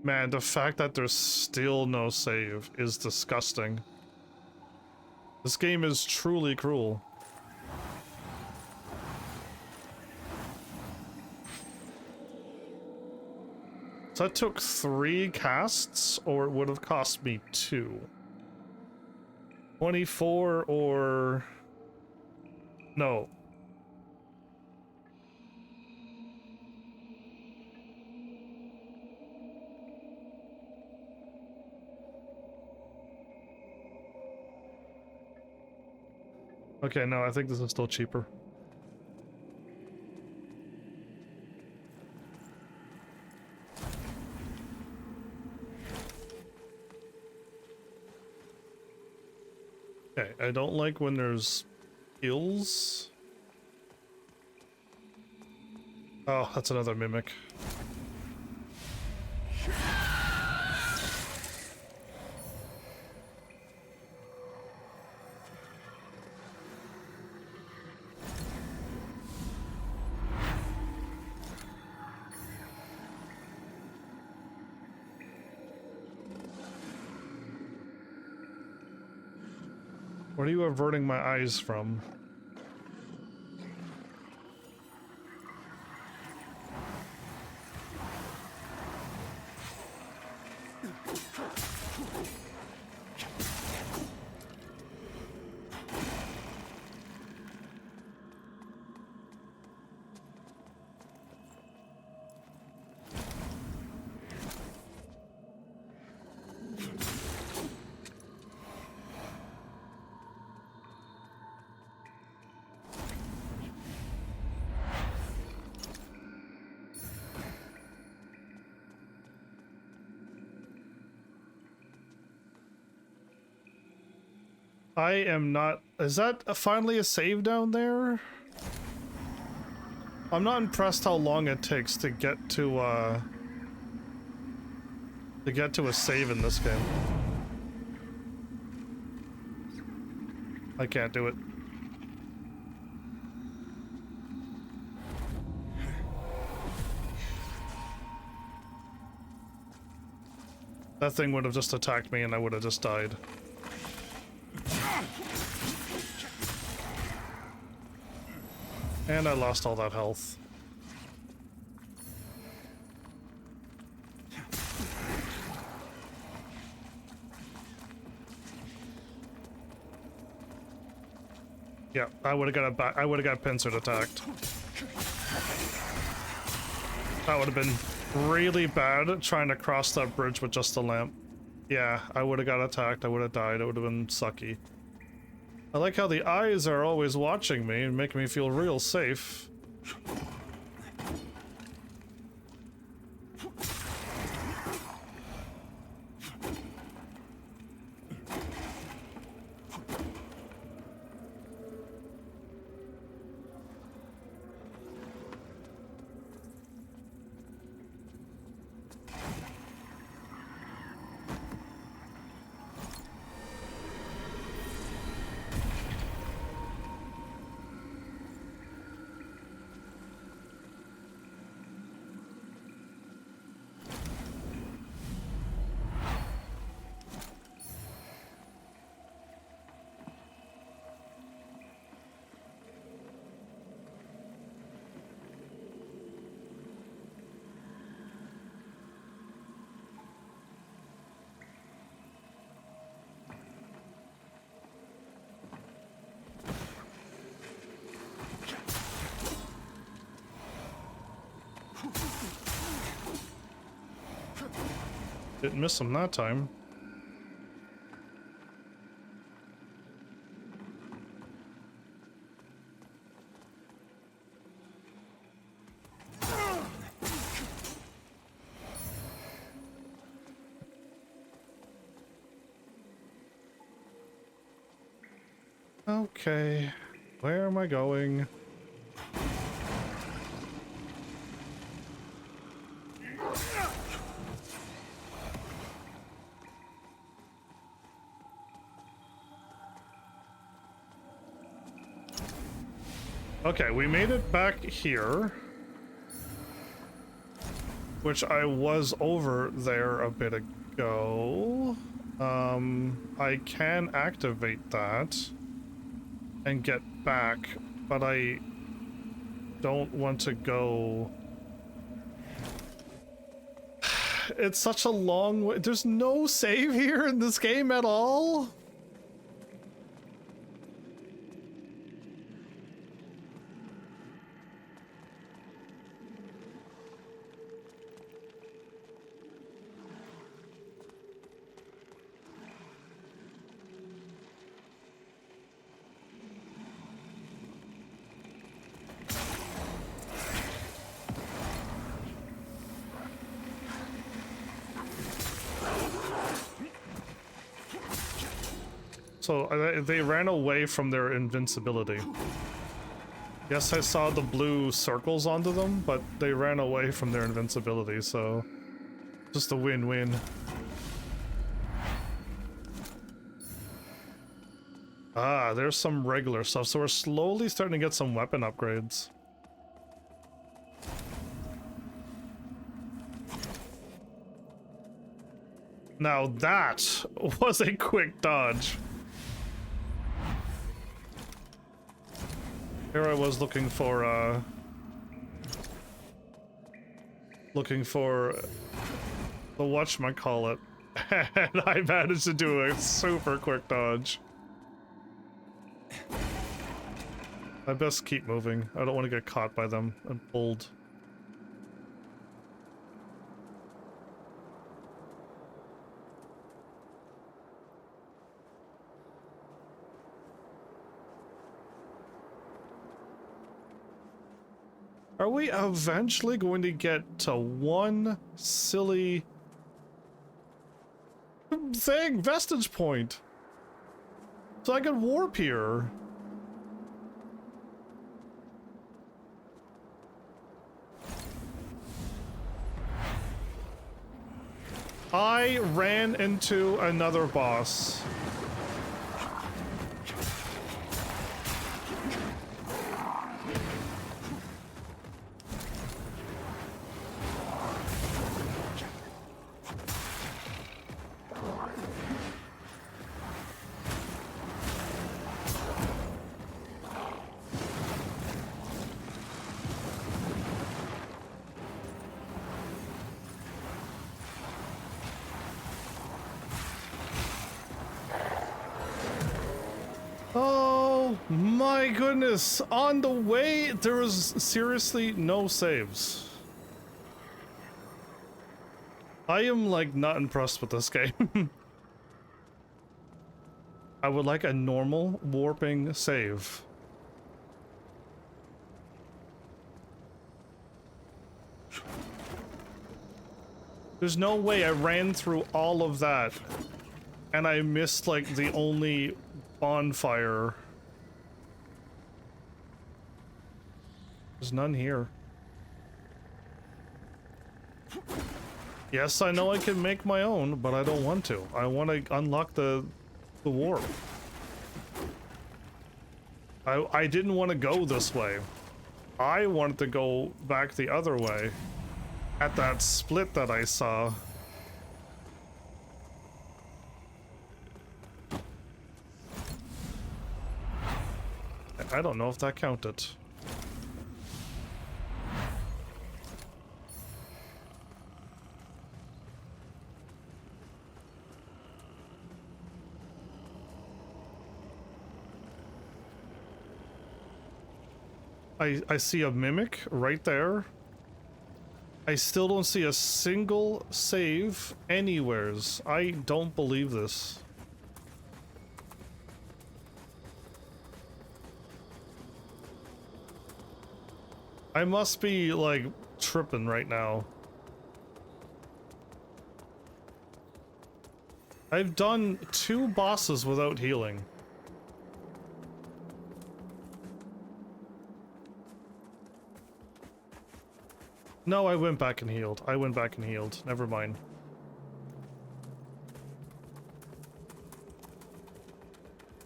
Man, the fact that there's still no save is disgusting. This game is truly cruel. So that took 3 casts, or it would have cost me 2. 24 or... No. Okay, no, I think this is still cheaper. Okay, I don't like when there's hills. Oh, that's another mimic. What are you averting my eyes from? I am not... Is that finally a save down there? I'm not impressed how long it takes to get to a save in this game. I can't do it. That thing would have just attacked me and I would have just died. And I lost all that health. Yeah, I would have got I would have got pincered attacked. That would have been really bad trying to cross that bridge with just the lamp. Yeah, I would have got attacked, I would have died, it would have been sucky. I like how the eyes are always watching me and making me feel real safe. Didn't miss him that time. Okay, where am I going? Okay, we made it back here, which I was over there a bit ago. I can activate that and get back, but I don't want to go. It's such a long way. There's no save here in this game at all. So they ran away from their invincibility. Yes, I saw the blue circles onto them, but they ran away from their invincibility, so just a win-win. Ah, there's some regular stuff, so we're slowly starting to get some weapon upgrades. Now that was a quick dodge. Here I was looking for the whatchamacallit, and I managed to do a super quick dodge. I best keep moving. I don't want to get caught by them and pulled. Are we eventually going to get to one silly thing, vestige point, so I can warp here? I ran into another boss. Oh my goodness, on the way there was seriously no saves. I am like not impressed with this game. I would like a normal warping save. There's no way I ran through all of that and I missed like the only bonfire. There's none here. Yes, I know I can make my own, but I don't want to. I want to unlock the warp. I didn't want to go this way. I wanted to go back the other way at that split that I saw. I don't know if that counted. I see a mimic right there. I still don't see a single save anywheres. I don't believe this. I must be like tripping right now. I've done 2 bosses without healing. No, I went back and healed. I went back and healed. Never mind.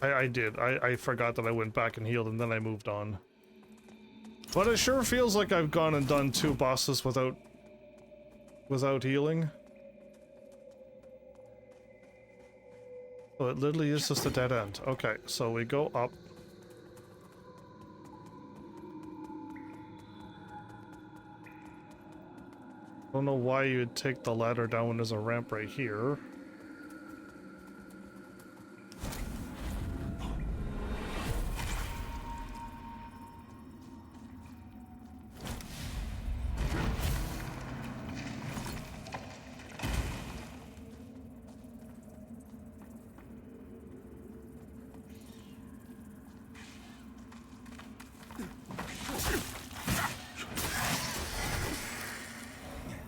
I did. I forgot that I went back and healed and then I moved on. But it sure feels like I've gone and done 2 bosses without healing. So it literally is just a dead end. Okay, so we go up. Don't know why you'd take the ladder down when there's a ramp right here.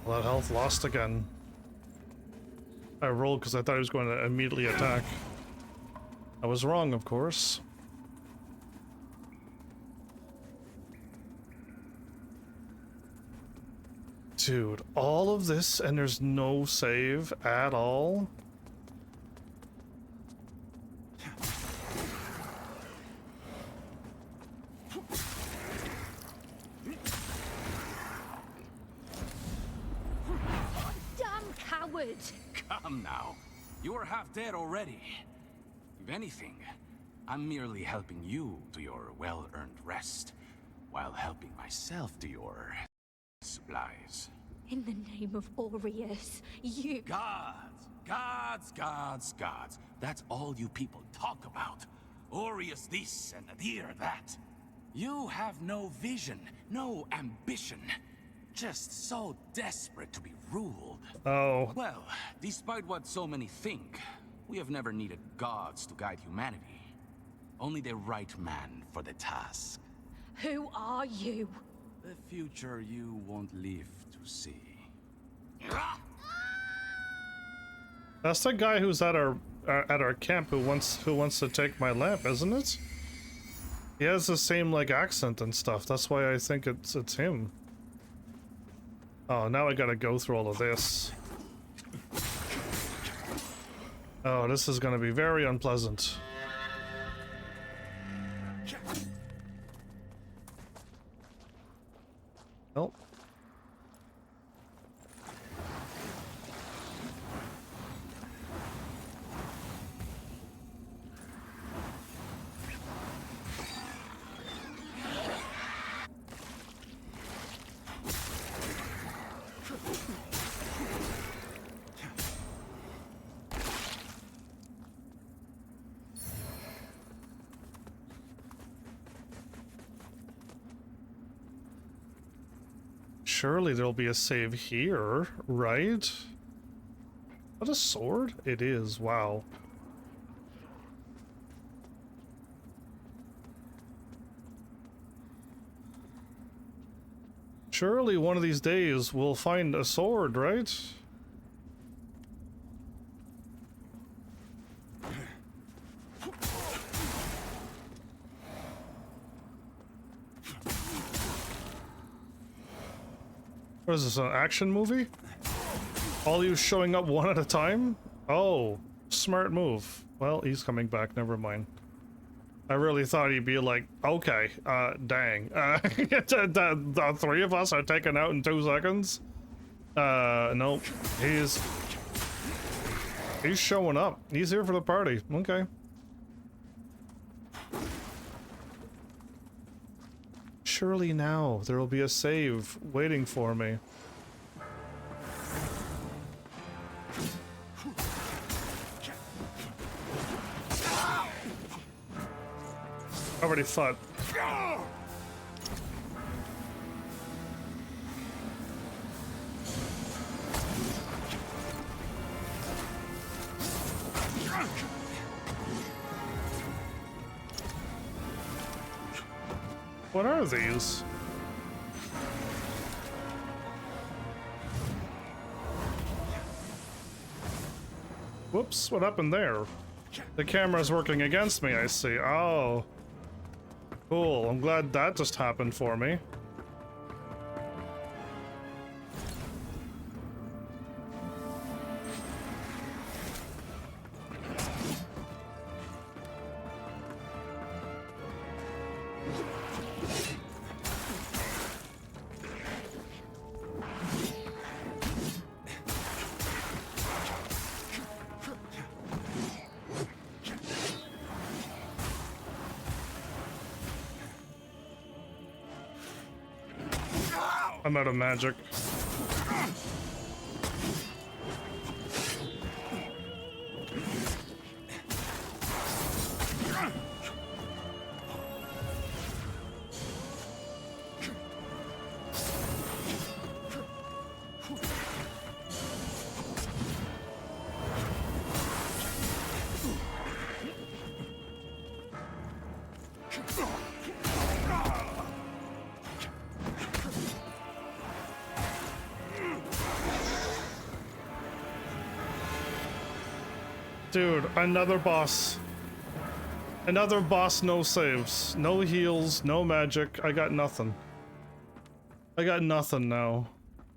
Well, that health lost again. I rolled because I thought he was going to immediately attack. I was wrong, of course. Dude, all of this and there's no save at all? Come now. You are half dead already. If anything, I'm merely helping you to your well-earned rest, while helping myself to your supplies. In the name of Aureus, you... Gods! Gods, gods, gods. That's all you people talk about. Aureus this and Adir that. You have no vision, no ambition. Just so desperate to be ruled. Oh. Well, despite what so many think, we have never needed gods to guide humanity. Only the right man for the task. Who are you? The future you won't live to see. That's the guy who's at our camp who wants to take my lamp, isn't it? He has the same like accent and stuff. That's why I think it's him. Oh, now I gotta go through all of this. Oh, this is gonna be very unpleasant. Oh. Surely there'll be a save here, right? Is that a sword? It is, wow. Surely one of these days we'll find a sword, right? What is this, an action movie? All you showing up one at a time? Oh, smart move. Well, he's coming back, never mind. I really thought he'd be like, okay, dang. The three of us are taken out in 2 seconds? Nope. He's showing up. He's here for the party. Okay. Surely now there will be a save waiting for me. Already fought. What are these? Whoops, what happened there? The camera's working against me, I see. Oh. Cool, I'm glad that just happened for me. I'm out of magic. Dude, another boss. Another boss, no saves. No heals, no magic. I got nothing. I got nothing now.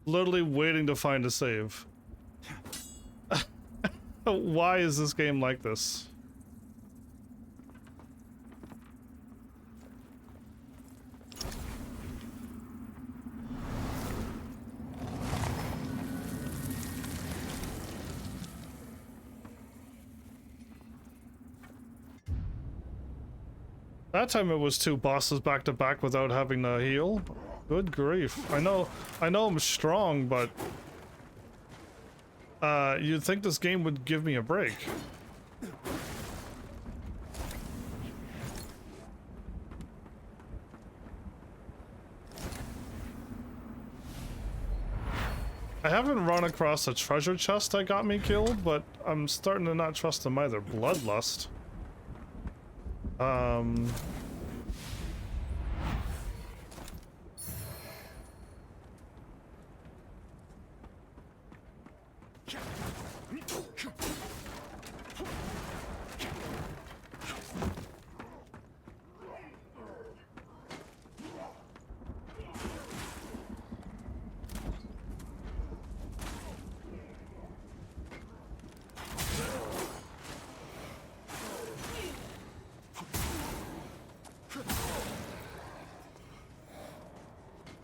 Literally waiting to find a save. Why is this game like this? That time it was 2 bosses back to back without having to heal. Good grief. I know I'm strong, but you'd think this game would give me a break. I haven't run across a treasure chest that got me killed, but I'm starting to not trust them either. Bloodlust.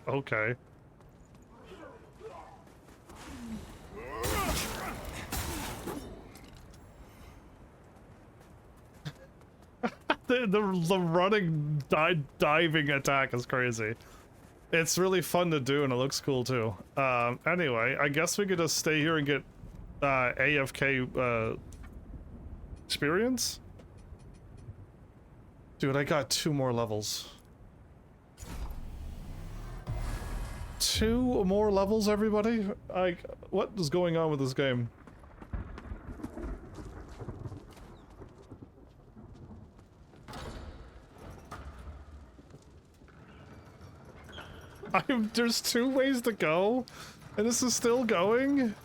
Okay. the running diving attack is crazy. It's really fun to do and it looks cool too. Anyway, I guess we could just stay here and get AFK experience. Dude, I got 2 more levels. 2 more levels, everybody? What is going on with this game? There's 2 ways to go, and this is still going?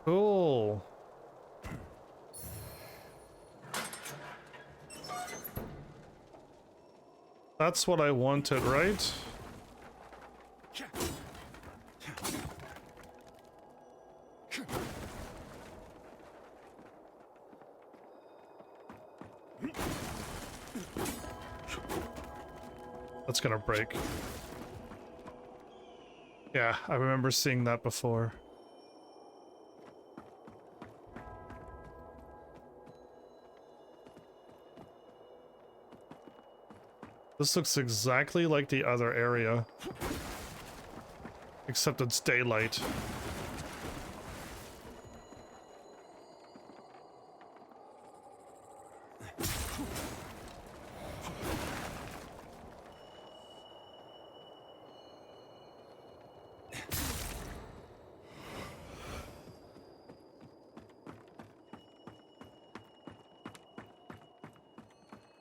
Cool. That's what I wanted, right? That's gonna break. Yeah, I remember seeing that before. This looks exactly like the other area. Except it's daylight.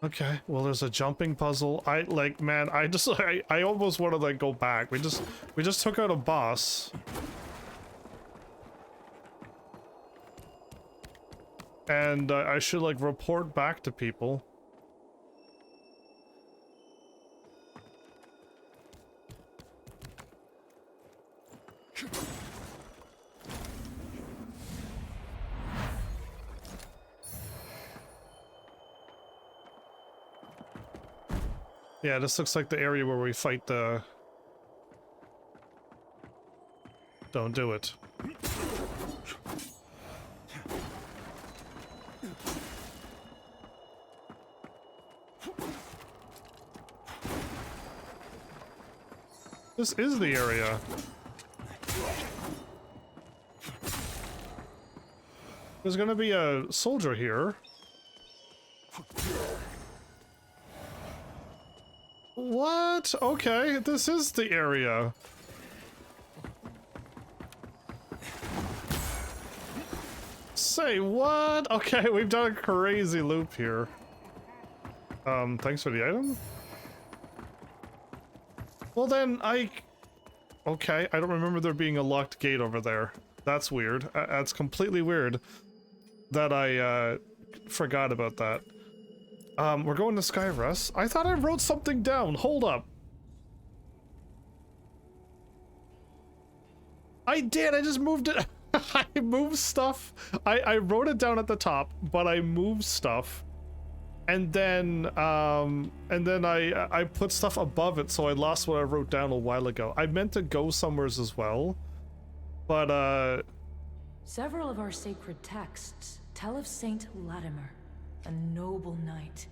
Okay, well there's a jumping puzzle. Man, I almost want to like go back. We just took out a boss. And I should like report back to people. Yeah, this looks like the area where we fight the... Don't do it. This is the area. There's gonna be a soldier here. What? Okay, this is the area. Say what? Okay, we've done a crazy loop here. Thanks for the item? Well then, okay, I don't remember there being a locked gate over there. That's weird. That's completely weird that I, forgot about that. We're going to Skyrest. I thought I wrote something down. Hold up. I did. I just moved it. I moved stuff. I wrote it down at the top, but I moved stuff. And then I put stuff above it, so I lost what I wrote down a while ago. I meant to go somewheres as well, but Several of our sacred texts tell of Saint Latimer, a noble knight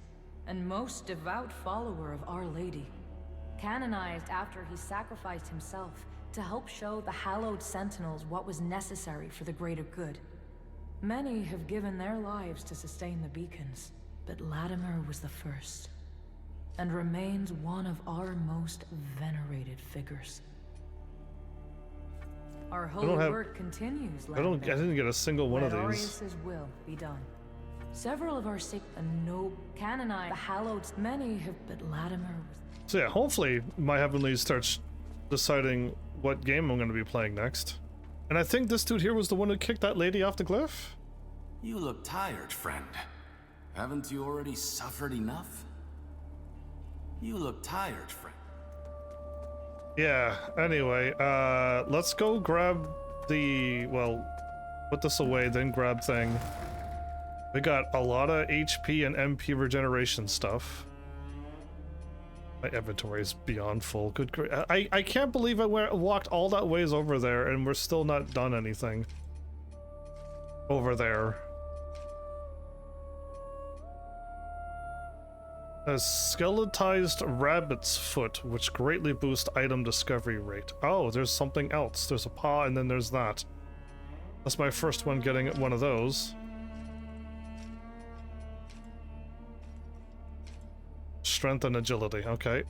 and most devout follower of Our Lady, canonized after he sacrificed himself to help show the hallowed sentinels what was necessary for the greater good. Many have given their lives to sustain the beacons, but Latimer was the first, and remains one of our most venerated figures. Our holy work continues, I didn't get a single one of these. Aureus's will be done. Several of our canonized the hallowed, many have, but Latimer was. So yeah, hopefully my Heavenly starts deciding what game I'm going to be playing next. And I think this dude here was the one who kicked that lady off the cliff. You look tired, friend. Haven't you already suffered enough? You look tired, friend. Yeah, anyway, let's go grab the, well, put this away, then grab thing. We got a lot of HP and MP regeneration stuff. My inventory is beyond full. Good I can't believe I walked all that ways over there and we're still not done anything over there. A skeletized rabbit's foot, which greatly boosts item discovery rate. Oh, there's something else. There's a paw and then there's that. That's my first one getting one of those. Strength and agility, okay.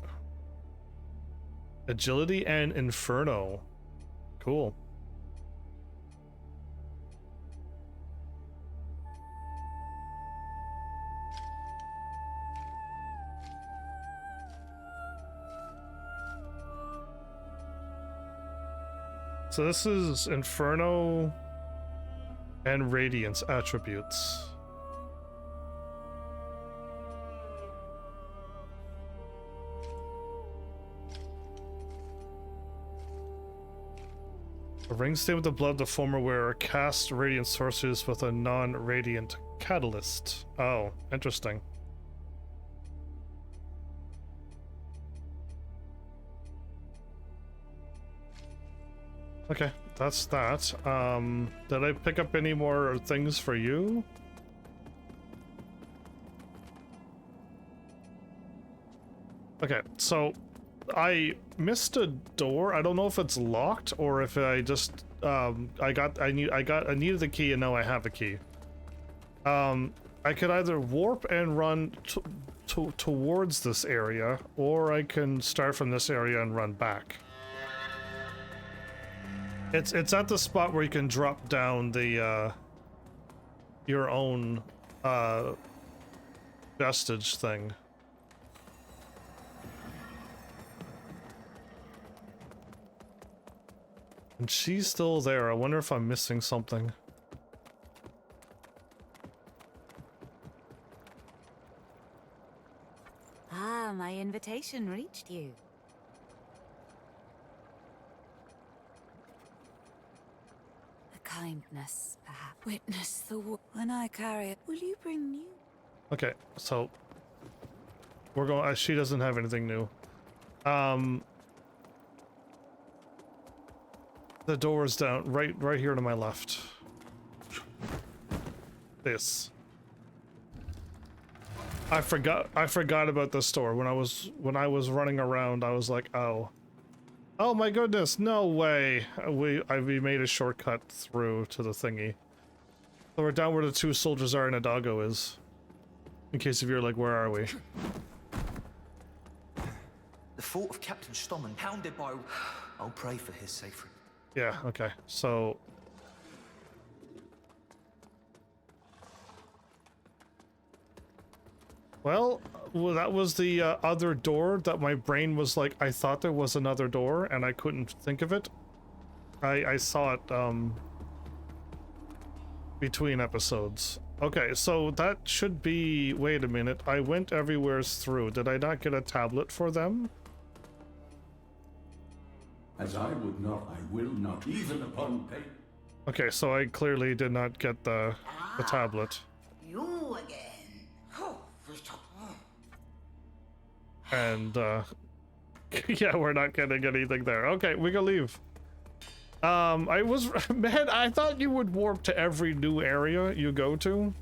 Agility and Inferno. Cool. So this is Inferno and Radiance attributes. A ring stained with the blood of the former wearer casts radiant sorceries with a non-radiant catalyst. Oh, interesting. Okay, that's that. Did I pick up any more things for you? Okay, so I missed a door. I don't know if it's locked or if I just I needed the key and now I have a key. I could either warp and run towards this area, or I can start from this area and run back. It's at the spot where you can drop down the your own vestige thing. And she's still there. I wonder if I'm missing something. Ah, my invitation reached you. A kindness, perhaps. Witness the when I carry it. Will you bring new? Okay, so we're going. She doesn't have anything new. The door is down right here to my left. This. I forgot about this door when I was running around. I was like, oh my goodness, no way. We made a shortcut through to the thingy. So we're down where the two soldiers are and a doggo is. In case if you're like, where are we? The thought of Captain Stommen hounded by... I'll pray for his safety. Yeah, okay, so... Well, that was the other door that my brain was like, I thought there was another door and I couldn't think of it. I saw it between episodes. Okay, so that should be... Wait a minute, I went everywhere through. Did I not get a tablet for them? As I would not, I will not, even upon pain. Okay, so I clearly did not get the tablet. You again. And, yeah, we're not getting anything there. Okay, we can leave. I was... Man, I thought you would warp to every new area you go to.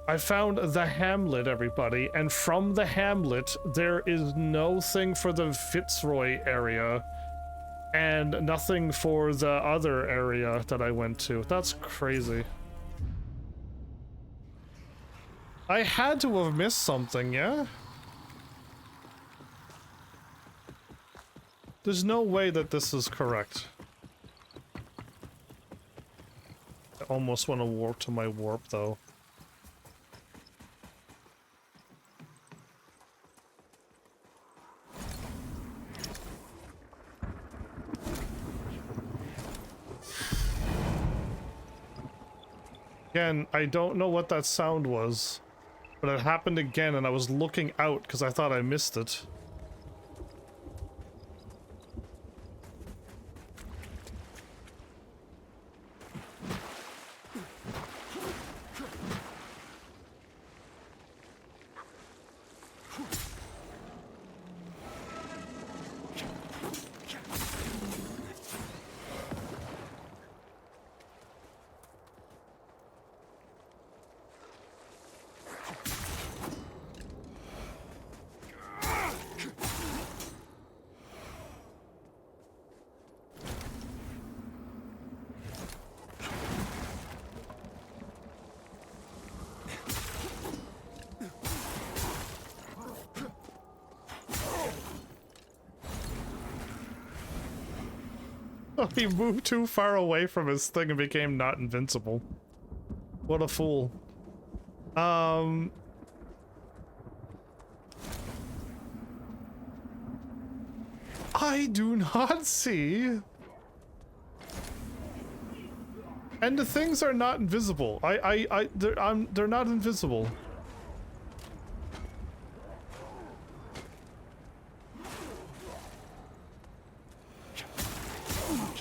I found the Hamlet, everybody, and from the Hamlet, there is no thing for the Fitzroy area, and nothing for the other area that I went to. That's crazy. I had to have missed something, yeah? There's no way that this is correct. I almost want to warp to my warp, though. Again, I don't know what that sound was, but it happened again and I was looking out because I thought I missed it. He moved too far away from his thing and became not invincible. What a fool. I do not see. And the things are not invisible. They're not invisible.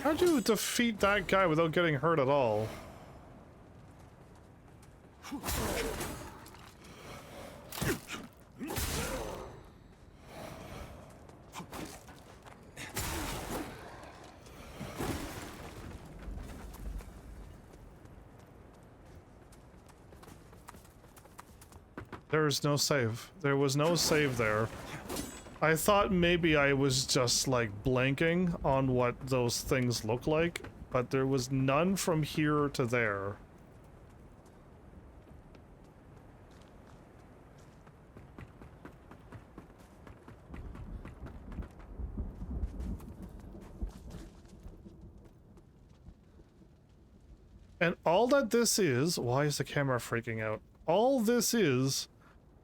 How do you defeat that guy without getting hurt at all? There is no save. There was no save there. I thought maybe I was just like blanking on what those things look like, but there was none from here to there. And all that this is, why is the camera freaking out? All this is,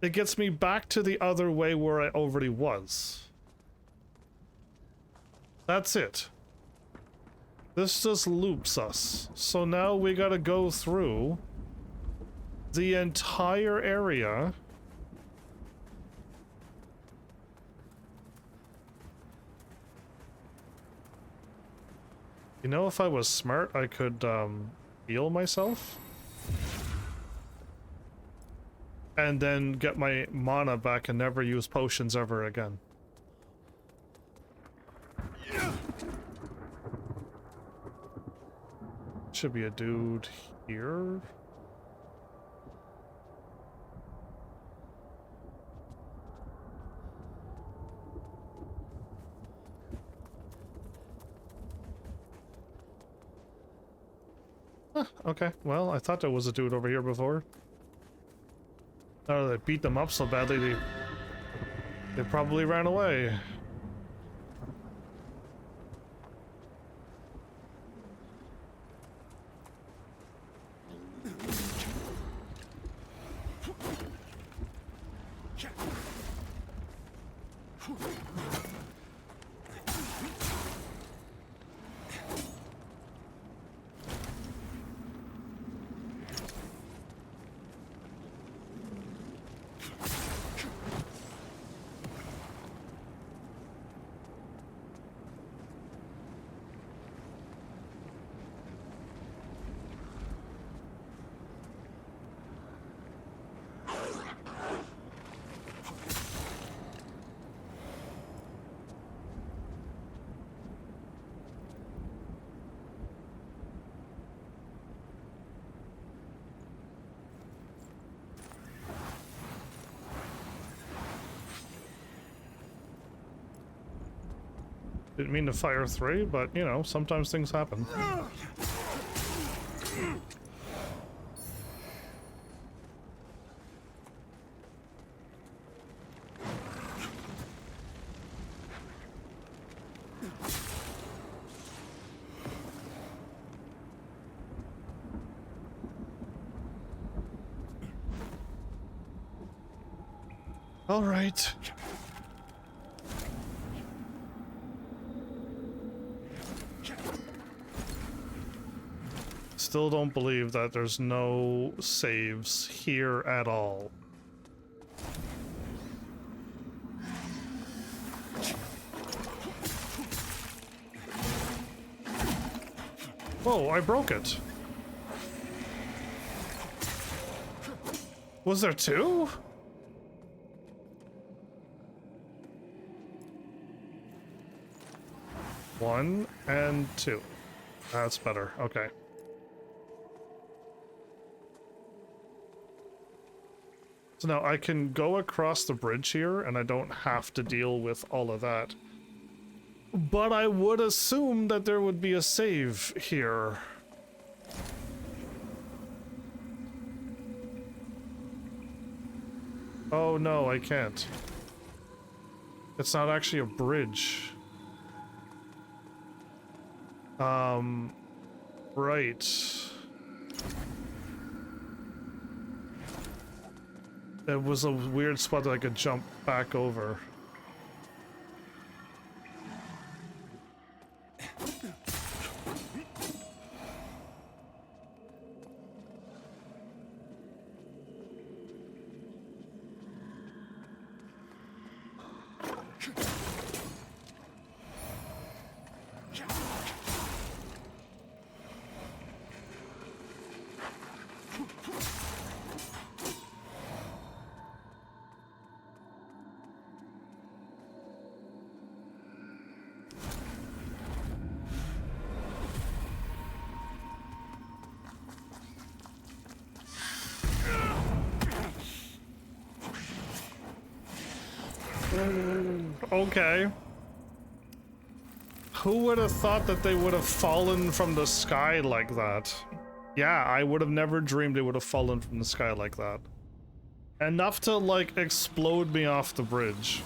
it gets me back to the other way where I already was. That's it. This just loops us. So now we gotta go through the entire area. You know, if I was smart, I could, heal myself. And then get my mana back and never use potions ever again. Should be a dude here. Huh, okay, well, I thought there was a dude over here before. Oh, they beat them up so badly they probably ran away. Didn't mean to fire 3, but, you know, sometimes things happen. All right. Still don't believe that there's no saves here at all. Whoa, I broke it. Was there 2? One and 2. That's better. Okay. So now I can go across the bridge here and I don't have to deal with all of that. But I would assume that there would be a save here. Oh no, I can't. It's not actually a bridge. Right. It was a weird spot that I could jump back over. Okay. Who would have thought that they would have fallen from the sky like that? Yeah, I would have never dreamed they would have fallen from the sky like that. Enough to, like, explode me off the bridge.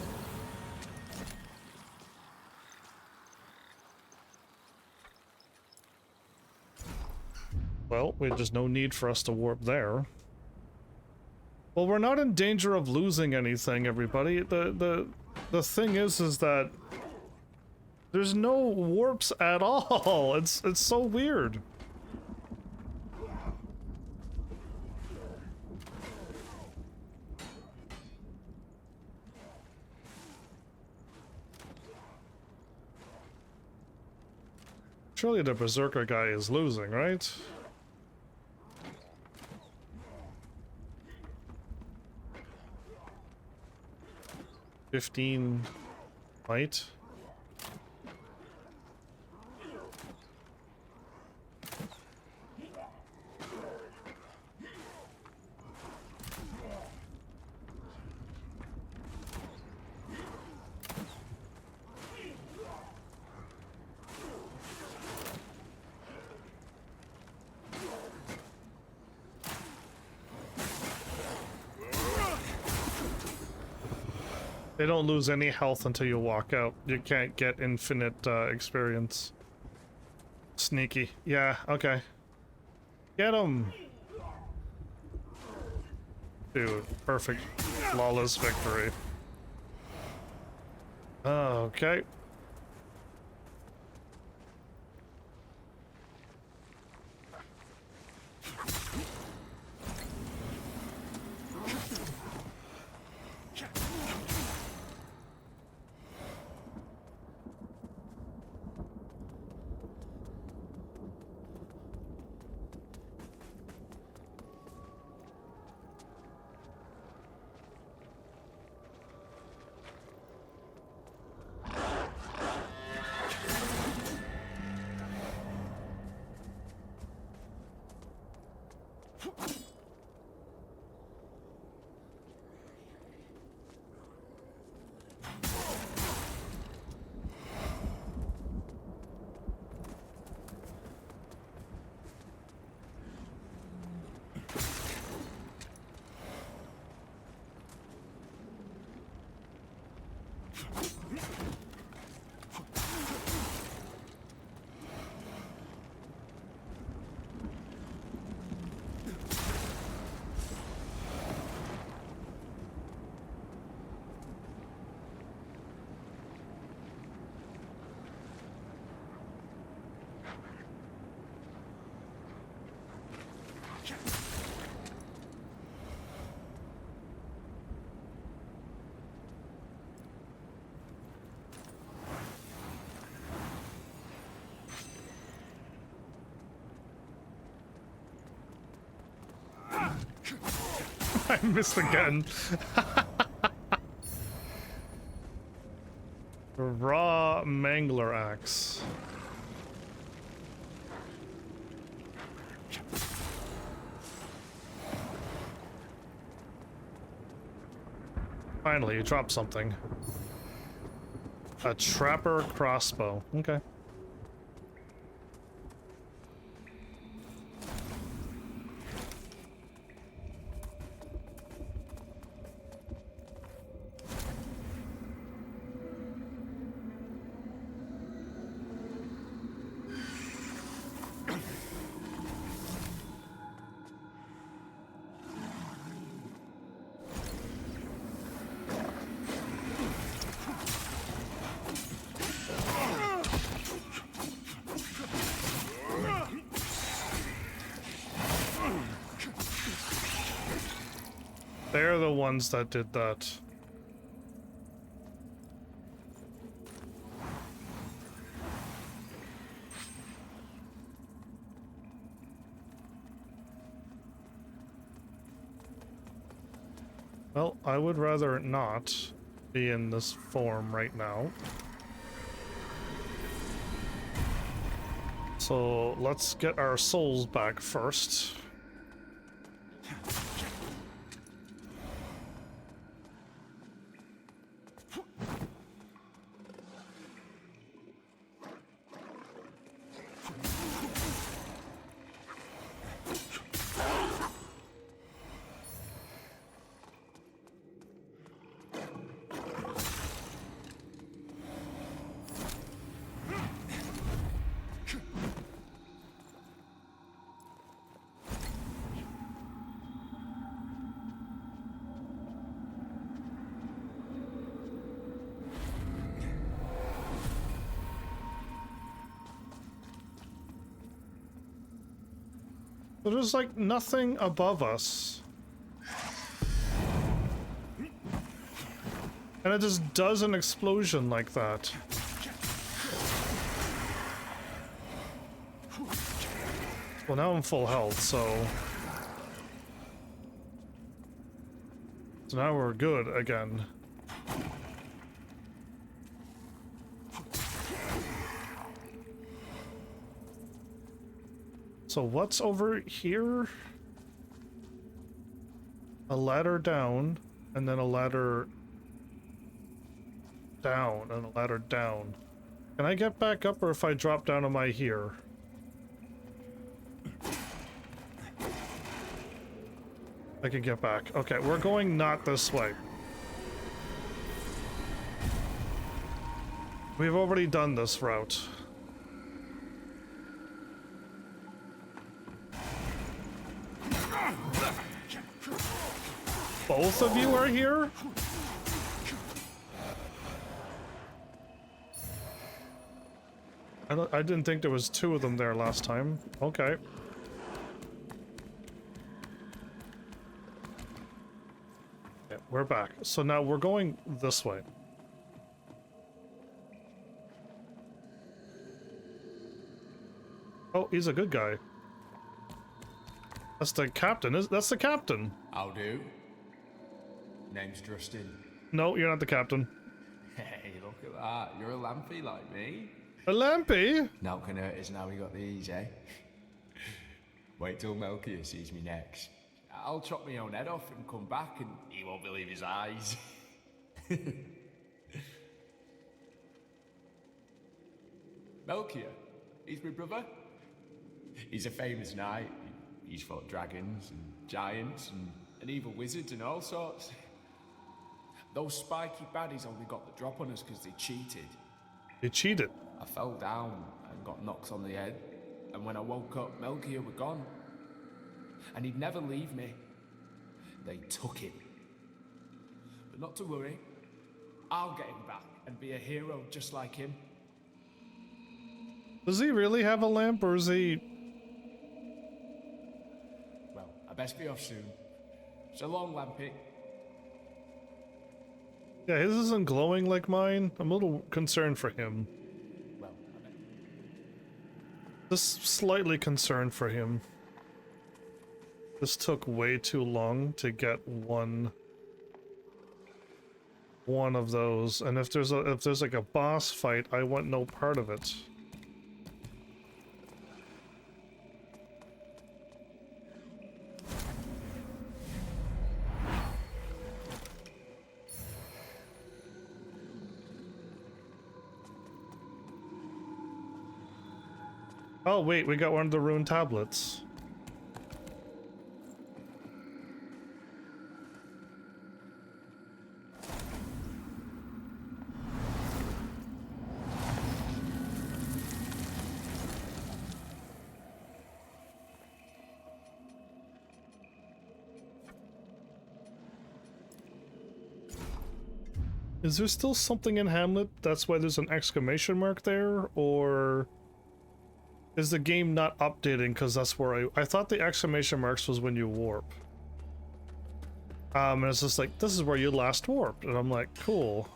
Well, there's no need for us to warp there. Well, we're not in danger of losing anything, everybody. The thing is that there's no warps at all. It's so weird. Surely the Berserker guy is losing, right? $15 might. They don't lose any health until you walk out. You can't get infinite experience. Sneaky. Yeah, okay. Get him! Dude, perfect. Flawless victory. Okay. I missed again. Raw Mangler Axe. Finally, you dropped something. A trapper crossbow. Okay. They're the ones that did that. Well, I would rather not be in this form right now. So let's get our souls back first. So there's like nothing above us. And it just does an explosion like that. Well, now I'm full health, so now we're good again. So what's over here? A ladder down, and then a ladder down, and a ladder down. Can I get back up, or if I drop down, am I here? I can get back. Okay, we're going not this way. We've already done this route. Both of you are here? I didn't think there was two of them there last time. Okay. Yeah, we're back. So now we're going this way. Oh, he's a good guy. That's the captain. That's the captain. I'll do. Name's Justin. No, you're not the captain. Hey, look at that. You're a lampy like me. A lampy? Not gonna hurt us now we got these, eh? Wait till Melchior sees me next. I'll chop my own head off and come back and he won't believe his eyes. Melchior, he's my brother. He's a famous knight. He's fought dragons and giants and evil wizards and all sorts. Those spiky baddies only got the drop on us because they cheated. They cheated. I fell down and got knocked on the head, and when I woke up, Melchior were gone. And he'd never leave me. They took him. But not to worry, I'll get him back and be a hero just like him. Does he really have a lamp, or is he... Well, I best be off soon. So long, Lampy. Yeah, his isn't glowing like mine. I'm a little concerned for him. Well, I bet. Just slightly concerned for him. This took way too long to get one of those, and if there's like a boss fight, I want no part of it. Oh wait, we got one of the rune tablets. Is there still something in Hamlet? That's why there's an exclamation mark there? Or is the game not updating because that's where I thought the exclamation marks was when you warp. And it's just like, this is where you last warped. And I'm like, cool.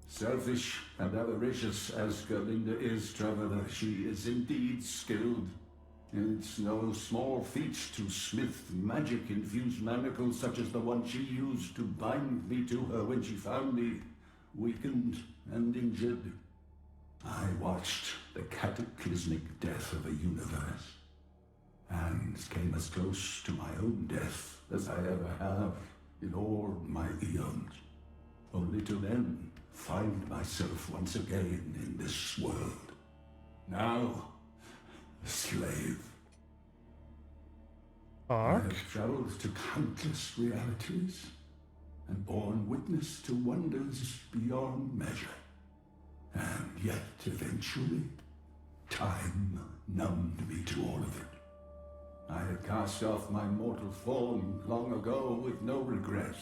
Selfish and avaricious as Gerlinda is, traveler, she is indeed skilled. It's no small feat to smith magic-infused manacles such as the one she used to bind me to her when she found me, weakened and injured. I watched the cataclysmic death of a universe, and came as close to my own death as I ever have in all my eons, only to then find myself once again in this world. Now, a slave. I have traveled to countless realities and borne witness to wonders beyond measure. And yet, eventually, time numbed me to all of it. I had cast off my mortal form long ago with no regret,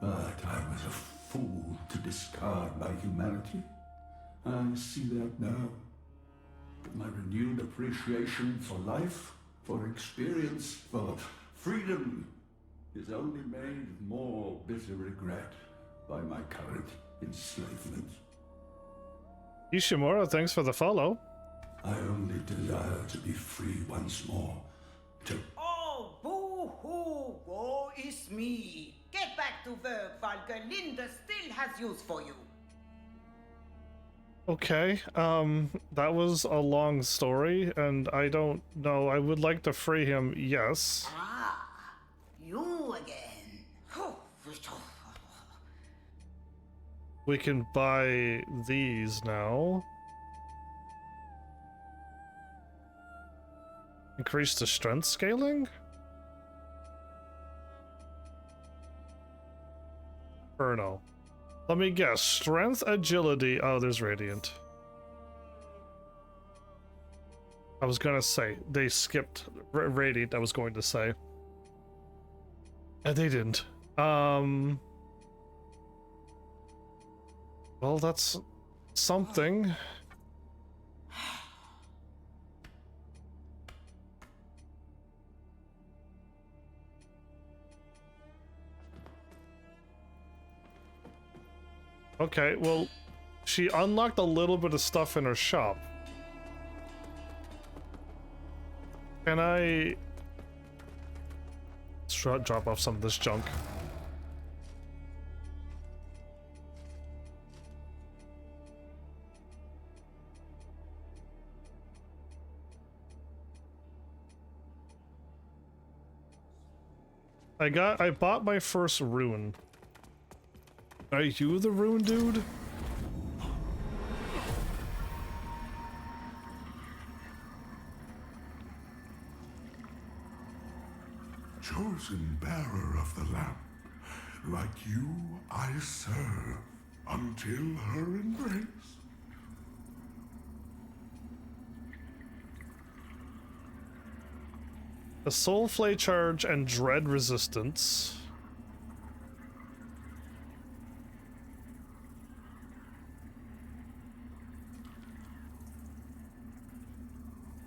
but I was a fool to discard my humanity. I see that now. But my renewed appreciation for life, for experience, for freedom, is only made more bitter regret by my current enslavement. Ishimura, thanks for the follow. I only desire to be free once more, to... Oh, boo-hoo, woe is me. Get back to work while Gerlinda still has use for you. Okay, that was a long story, and I don't know. I would like to free him, yes. Ah, you again. We can buy these now. Increase the strength scaling? Or no? Let me guess. Strength, agility. Oh, there's radiant. I was gonna say they skipped radiant. I was going to say, and they didn't. Well, that's something. Okay, well, she unlocked a little bit of stuff in her shop. Can I... Let's drop off some of this junk. I bought my first rune. Are you the rune dude? chosen bearer of the lamp. Like you, I serve until her embrace. The Soul Flay charge and Dread resistance.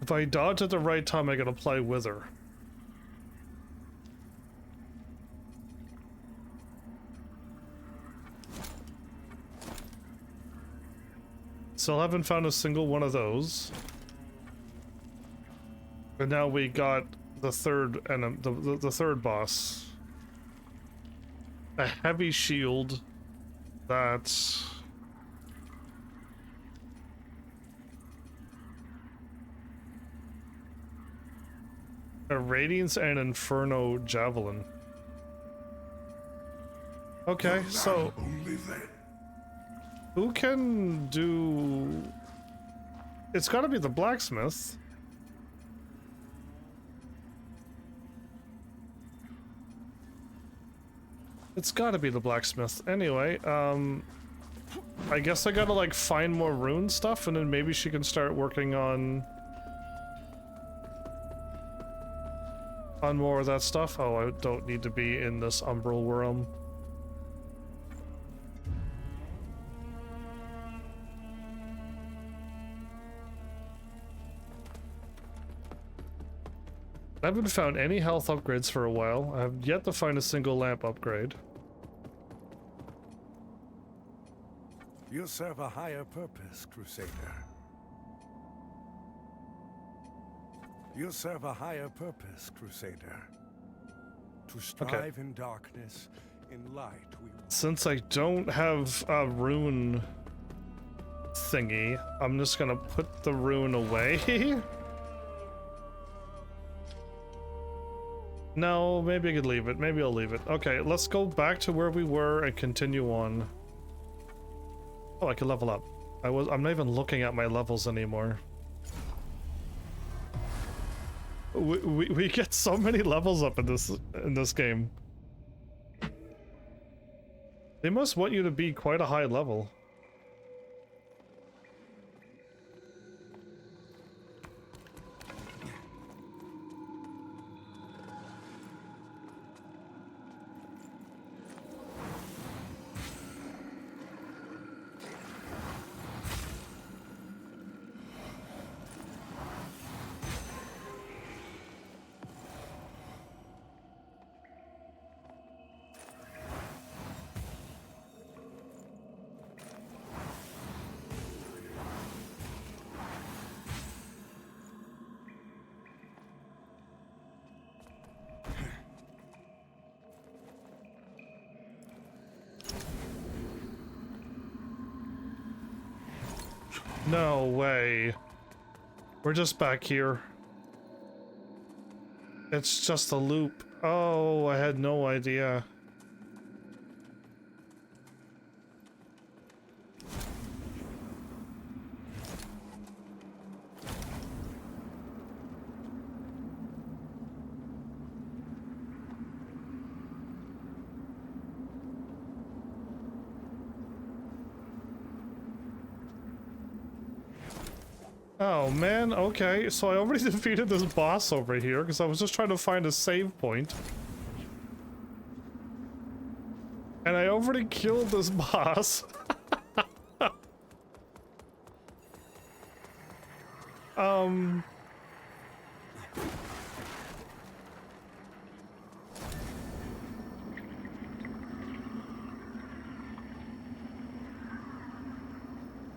If I dodge at the right time, I can apply Wither. Still haven't found a single one of those. And now we got the third the third boss. A heavy shield that's a Radiance and Inferno Javelin. Okay, so who can do... It's gotta be the blacksmith. It's gotta be the blacksmith. Anyway, I guess I gotta like find more rune stuff and then maybe she can start working on more of that stuff. Oh, I don't need to be in this umbral realm. I haven't found any health upgrades for a while. I have yet to find a single lamp upgrade. You serve a higher purpose, Crusader. You serve a higher purpose, Crusader. To strive in darkness, in light we... Since I don't have a rune thingy, I'm just gonna put the rune away. No, maybe I could leave it. Maybe I'll leave it. Okay, let's go back to where we were and continue on. Oh, I can level up. I'm not even looking at my levels anymore. We get so many levels up in this game. They must want you to be quite a high level. No way. We're just back here. It's just a loop. Oh, I had no idea. Oh man, okay, so I already defeated this boss over here because I was just trying to find a save point. And I already killed this boss.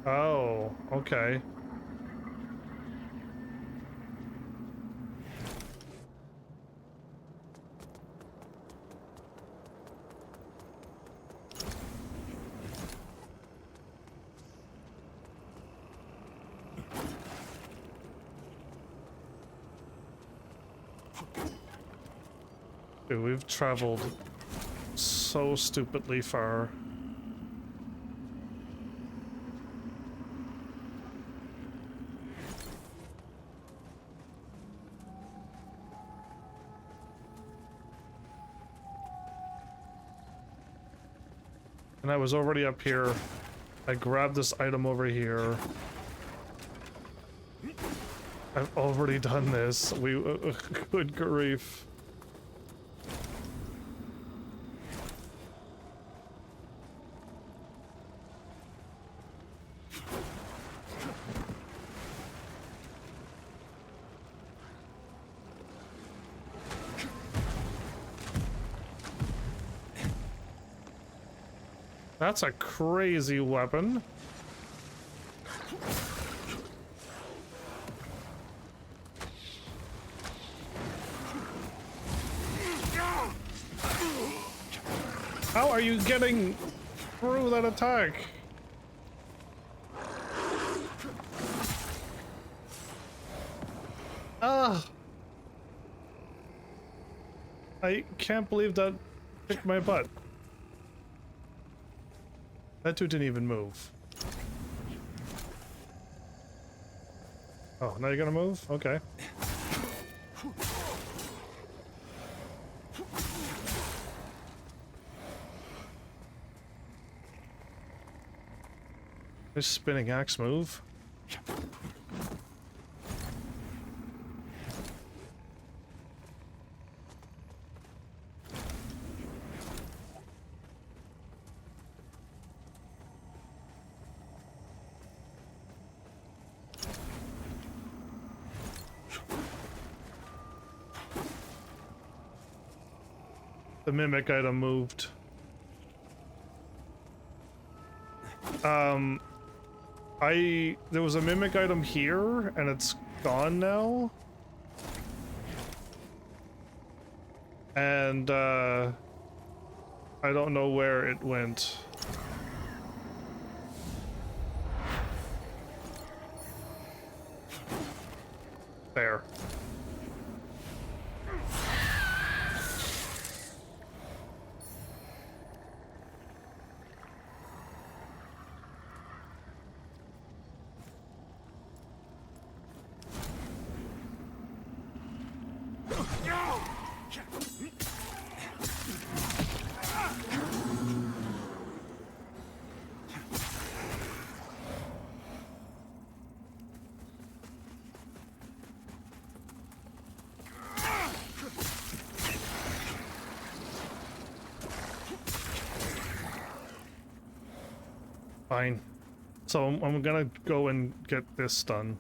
Oh, okay. Dude, we've traveled so stupidly far. And I was already up here. I grabbed this item over here. I've already done this. Good grief. That's a crazy weapon. How are you getting through that attack? Ah! I can't believe that kicked my butt. That dude didn't even move. Oh, now you're gonna move? Okay. This spinning axe move. The mimic item moved. There was a mimic item here, and it's gone now. And, I don't know where it went. There. Fine. So I'm gonna go and get this done.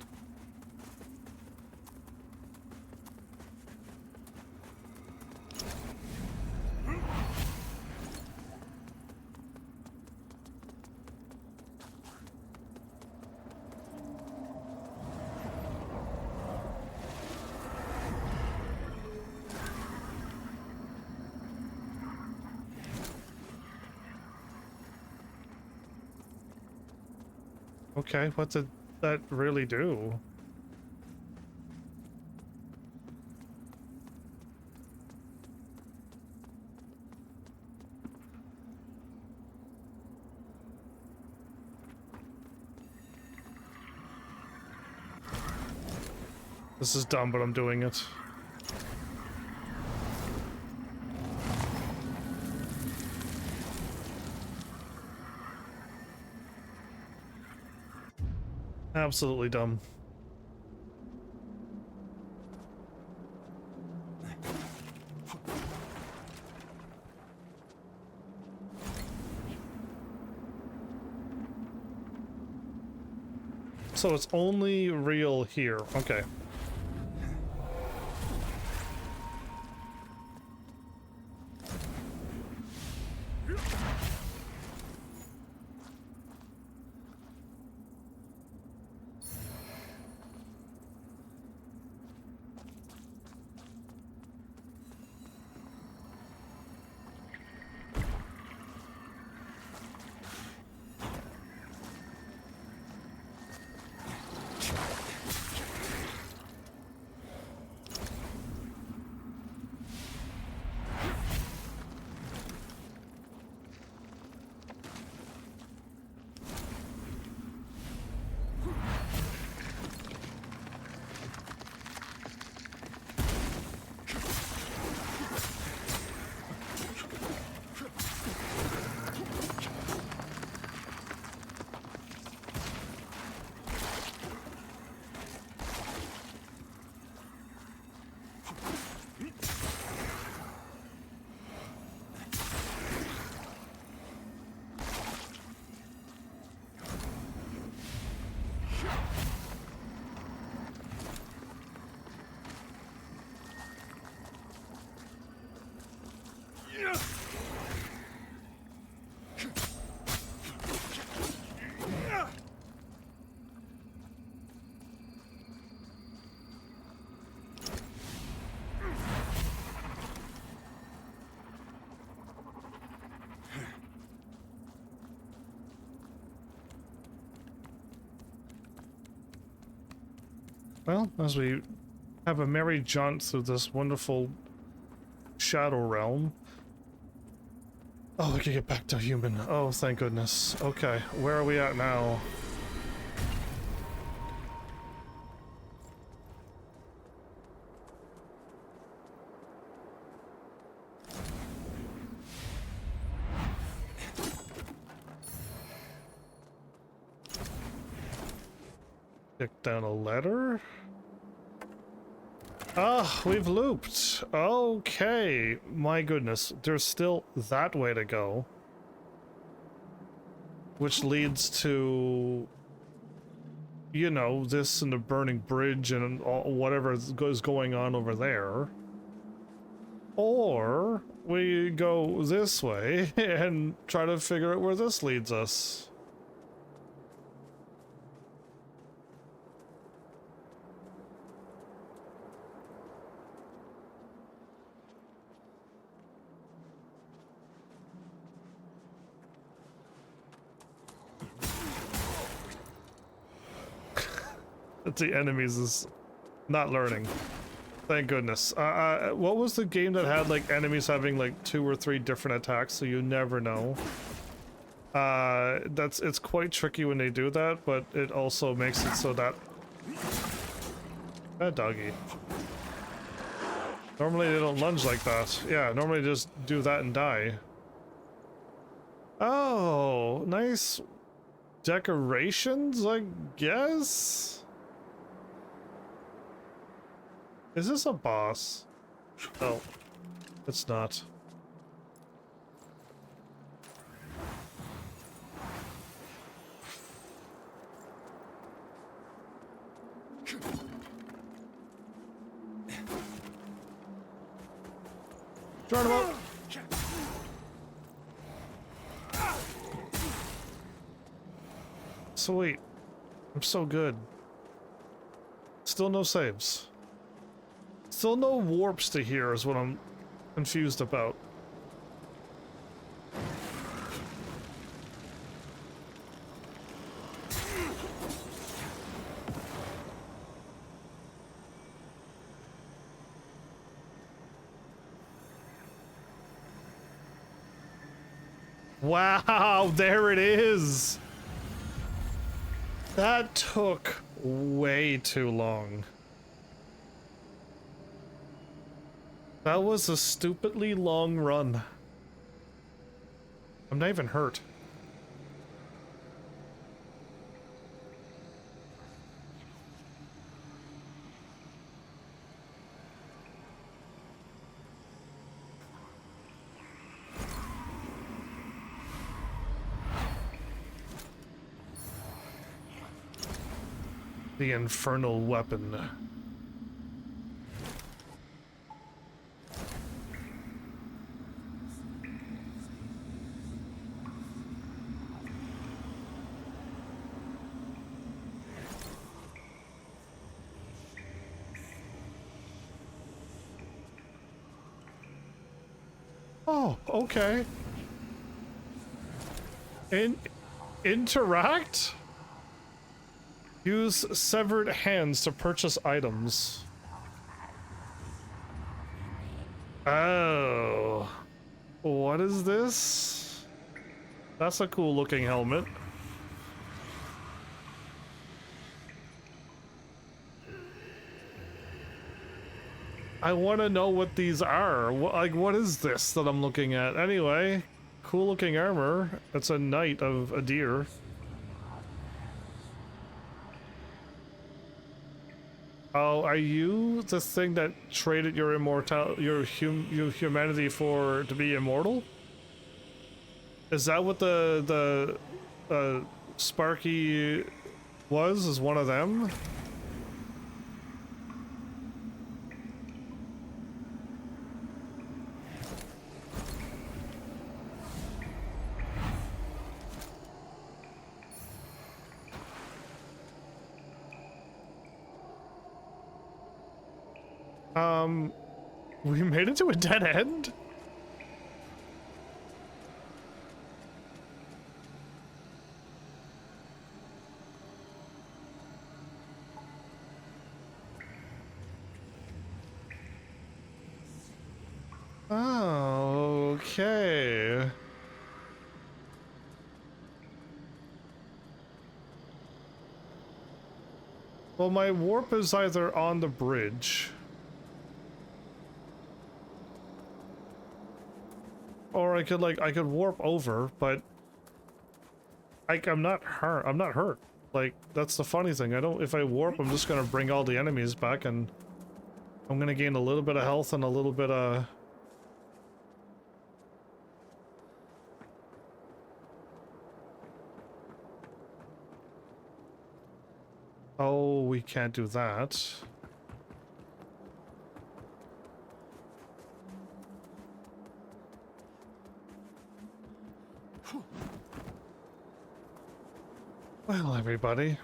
Okay, what did that really do? This is dumb, but I'm doing it. Absolutely dumb. So it's only real here. Okay. Well, as we have a merry jaunt through this wonderful shadow realm. Oh, we can get back to human. Oh, thank goodness. Okay, where are we at now? Pick down a letter? Ah, we've looped. Okay, my goodness. There's still that way to go. Which leads to, you know, this and the burning bridge and all, whatever is going on over there. Or we go this way and try to figure out where this leads us. The enemies is not learning. Thank goodness. What was the game that had like enemies having like 2 or 3 different attacks, so you never know? It's quite tricky when they do that, but it also makes it so that doggy. Normally they don't lunge like that. Yeah, normally they just do that and die. Oh, nice decorations, I guess? Is this a boss? No, it's not. Turn him up. Sweet. I'm so good. Still no saves. Still no warps to here is what I'm confused about. Wow, there it is. That took way too long. That was a stupidly long run. I'm not even hurt. The infernal weapon. Oh, okay. Interact? Use severed hands to purchase items. Oh. What is this? That's a cool looking helmet. I want to know what these are. What is this that I'm looking at? Anyway, cool looking armor. It's a knight of a deer. Oh, are you the thing that traded your your humanity to be immortal? Is that what the Sparky was? Is one of them? We made it to a dead end? Well, my warp is either on the bridge, or I could warp over, but I'm not hurt. I'm not hurt. Like, that's the funny thing. If I warp, I'm just gonna bring all the enemies back, and I'm gonna gain a little bit of health and a little bit of... Oh, we can't do that. Well, everybody.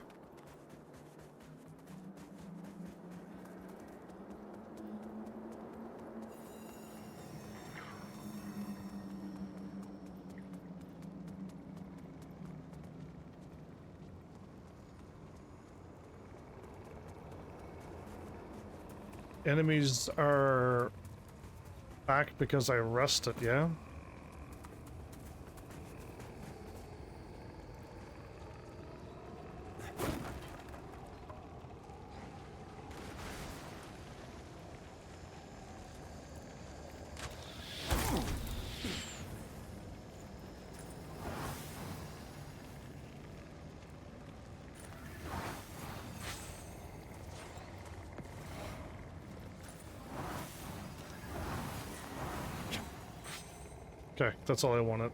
Enemies are back because I rested, yeah? Okay, that's all I wanted.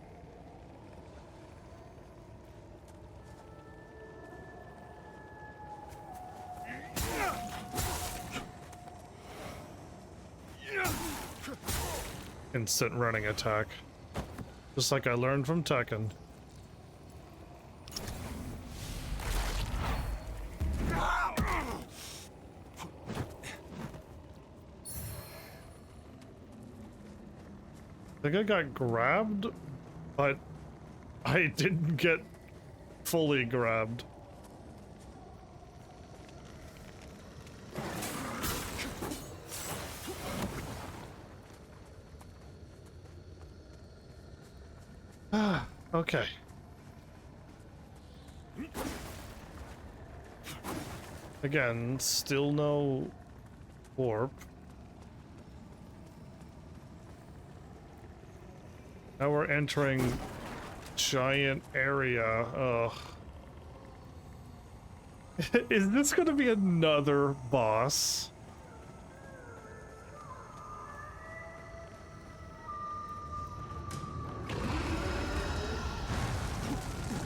Instant running attack. Just like I learned from Tekken. I think I got grabbed, but I didn't get fully grabbed. Okay. Again, still no warp. Now we're entering giant area. Ugh. Is this gonna be another boss?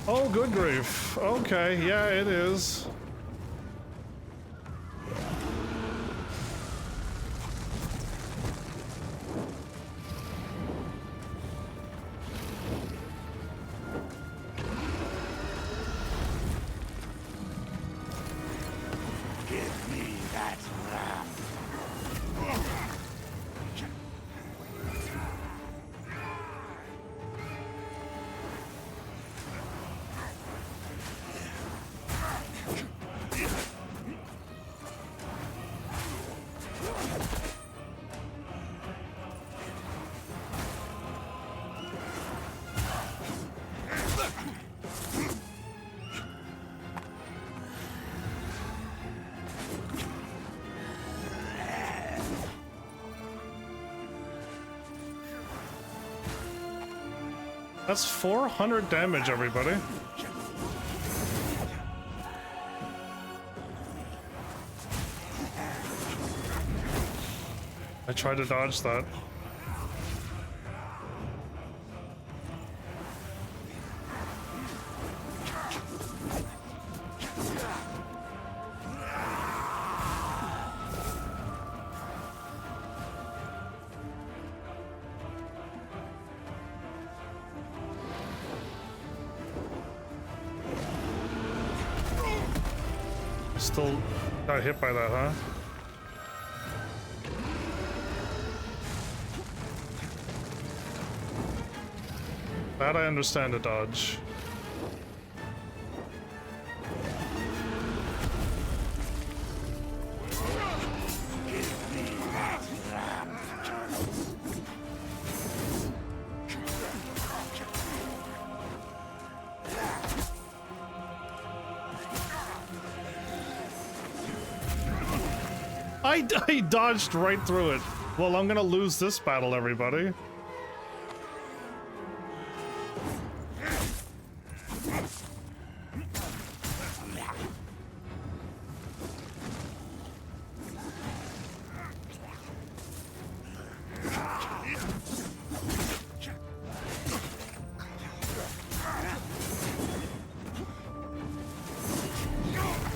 Oh, good grief. Okay, yeah, it is. That's 400 damage, everybody. I tried to dodge that. Still got hit by that, huh? That I understand to dodge. I dodged right through it. Well, I'm gonna lose this battle, everybody.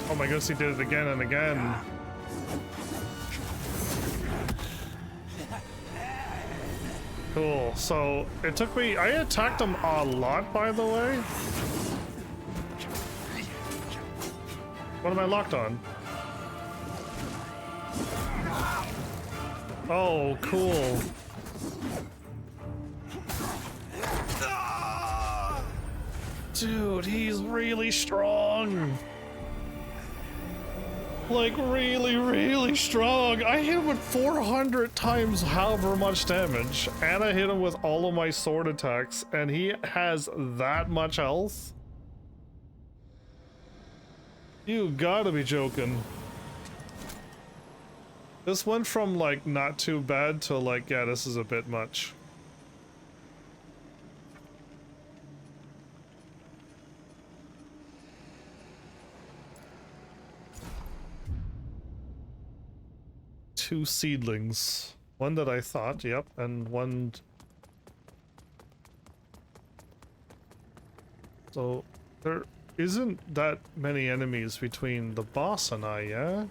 Oh my goodness, he did it again and again. Cool, so it took me, I attacked him a lot, by the way. What am I locked on? Oh, cool. Dude, he's really strong. Like, really, really strong. I hit him with 400 times however much damage, and I hit him with all of my sword attacks, and he has that much health? You gotta be joking. This went from, like, not too bad to, like, yeah, this is a bit much. Two seedlings. One that I thought, yep, and one... So, there isn't that many enemies between the boss and I, yeah?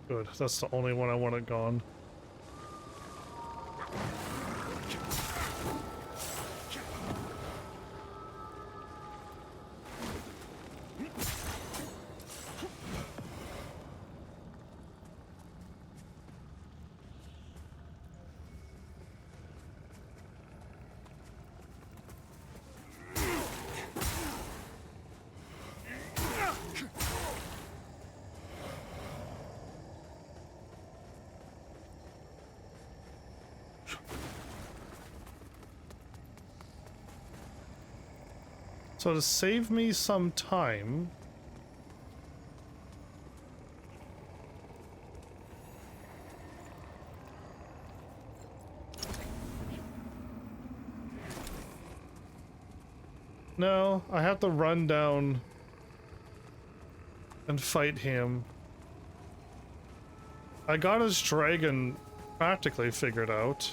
Good, that's the only one I wanted gone. So to save me some time... No, I have to run down and fight him. I got his dragon practically figured out.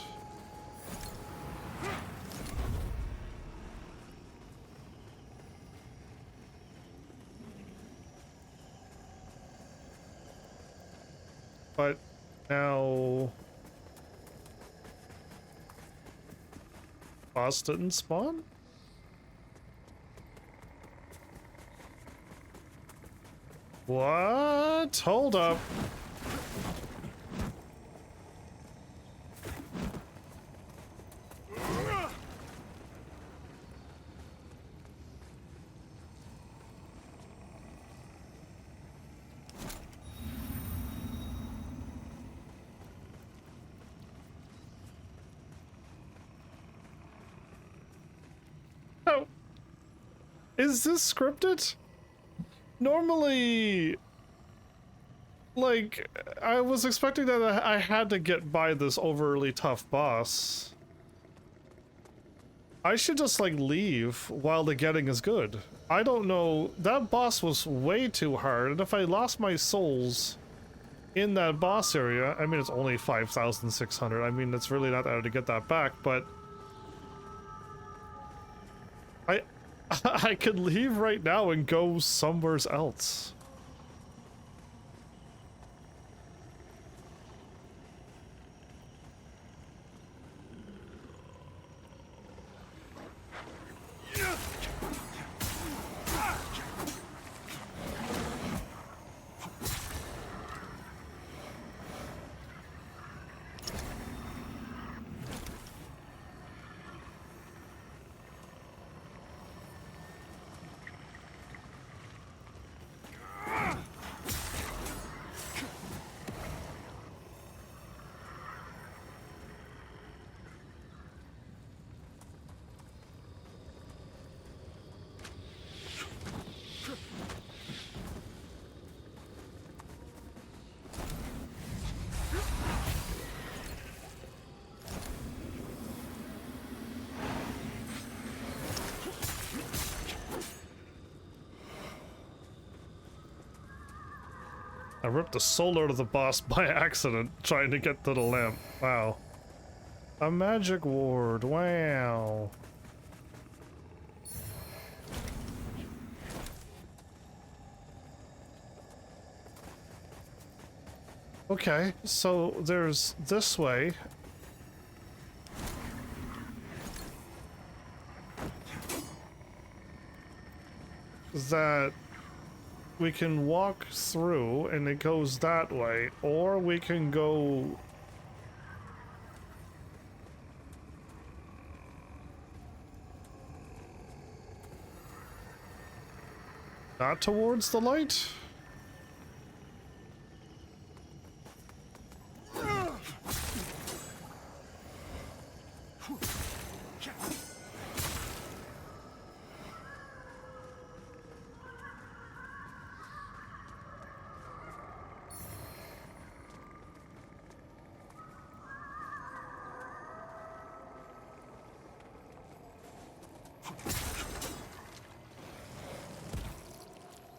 But now... Boss didn't spawn? What? Hold up. Oh. Is this scripted? Normally, like, I was expecting that I had to get by this overly tough boss. I should just, like, leave while the getting is good. I don't know, that boss was way too hard, and if I lost my souls in that boss area, I mean, it's only 5,600, I mean, it's really not hard to get that back, but... I could leave right now and go somewhere else. I ripped the soul out of the boss by accident trying to get to the lamp. Wow. A magic ward. Wow. Okay, so there's this way. That we can walk through and it goes that way, or we can go not towards the light.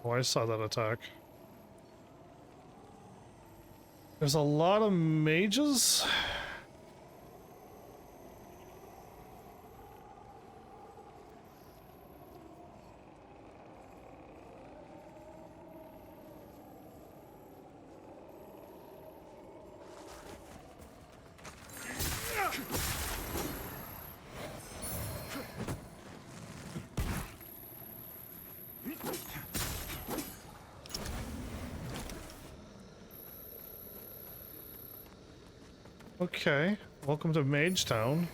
Oh, I saw that attack. There's a lot of mages. Okay, welcome to Mage Town.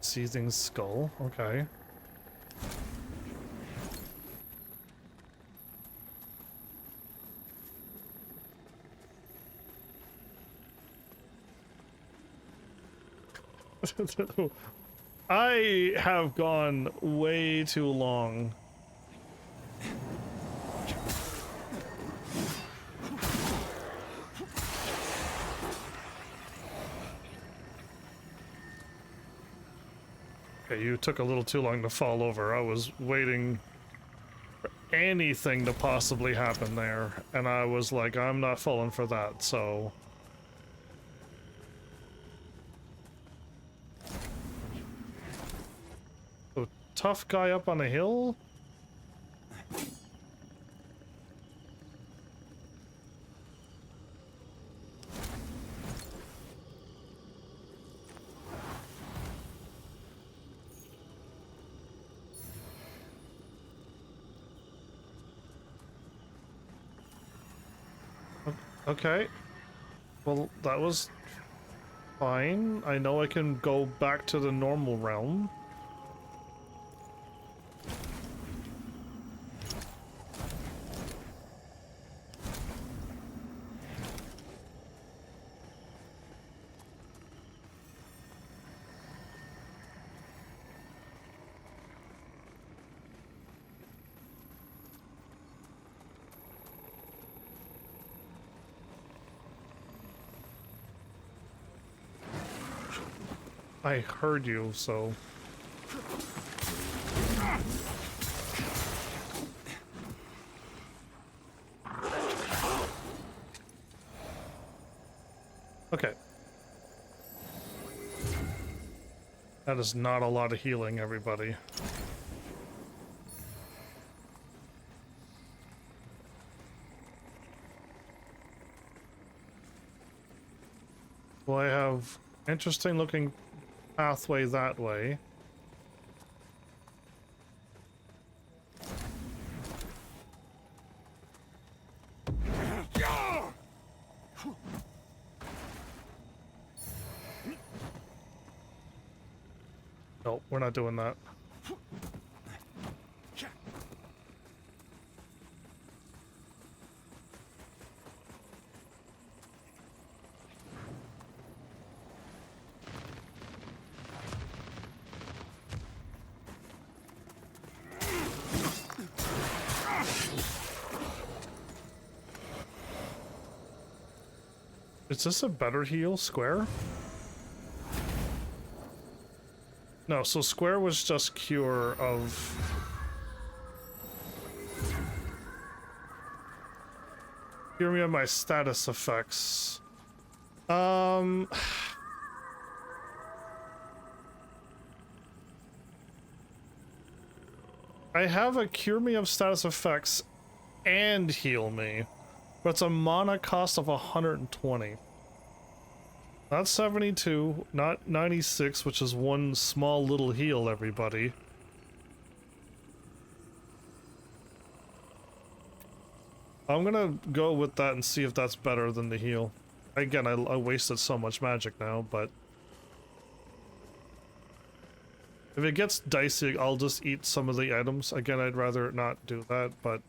Seething Skull, okay. I have gone way too long. Okay, you took a little too long to fall over. I was waiting for anything to possibly happen there, and I was like, I'm not falling for that, so... So, tough guy up on a hill? Okay. Well, that was fine. I know I can go back to the normal realm. I heard you, so... Okay. That is not a lot of healing, everybody. Well, I have interesting looking pathway that way. No, we're not doing that. Is this a better heal square? No, so square was just cure of... Cure me of my status effects. I have a cure me of status effects and heal me, but it's a mana cost of 120. Not 72, not 96, which is one small little heal, everybody. I'm gonna go with that and see if that's better than the heal. Again, I wasted so much magic now, but... if it gets dicey, I'll just eat some of the items. Again, I'd rather not do that, but...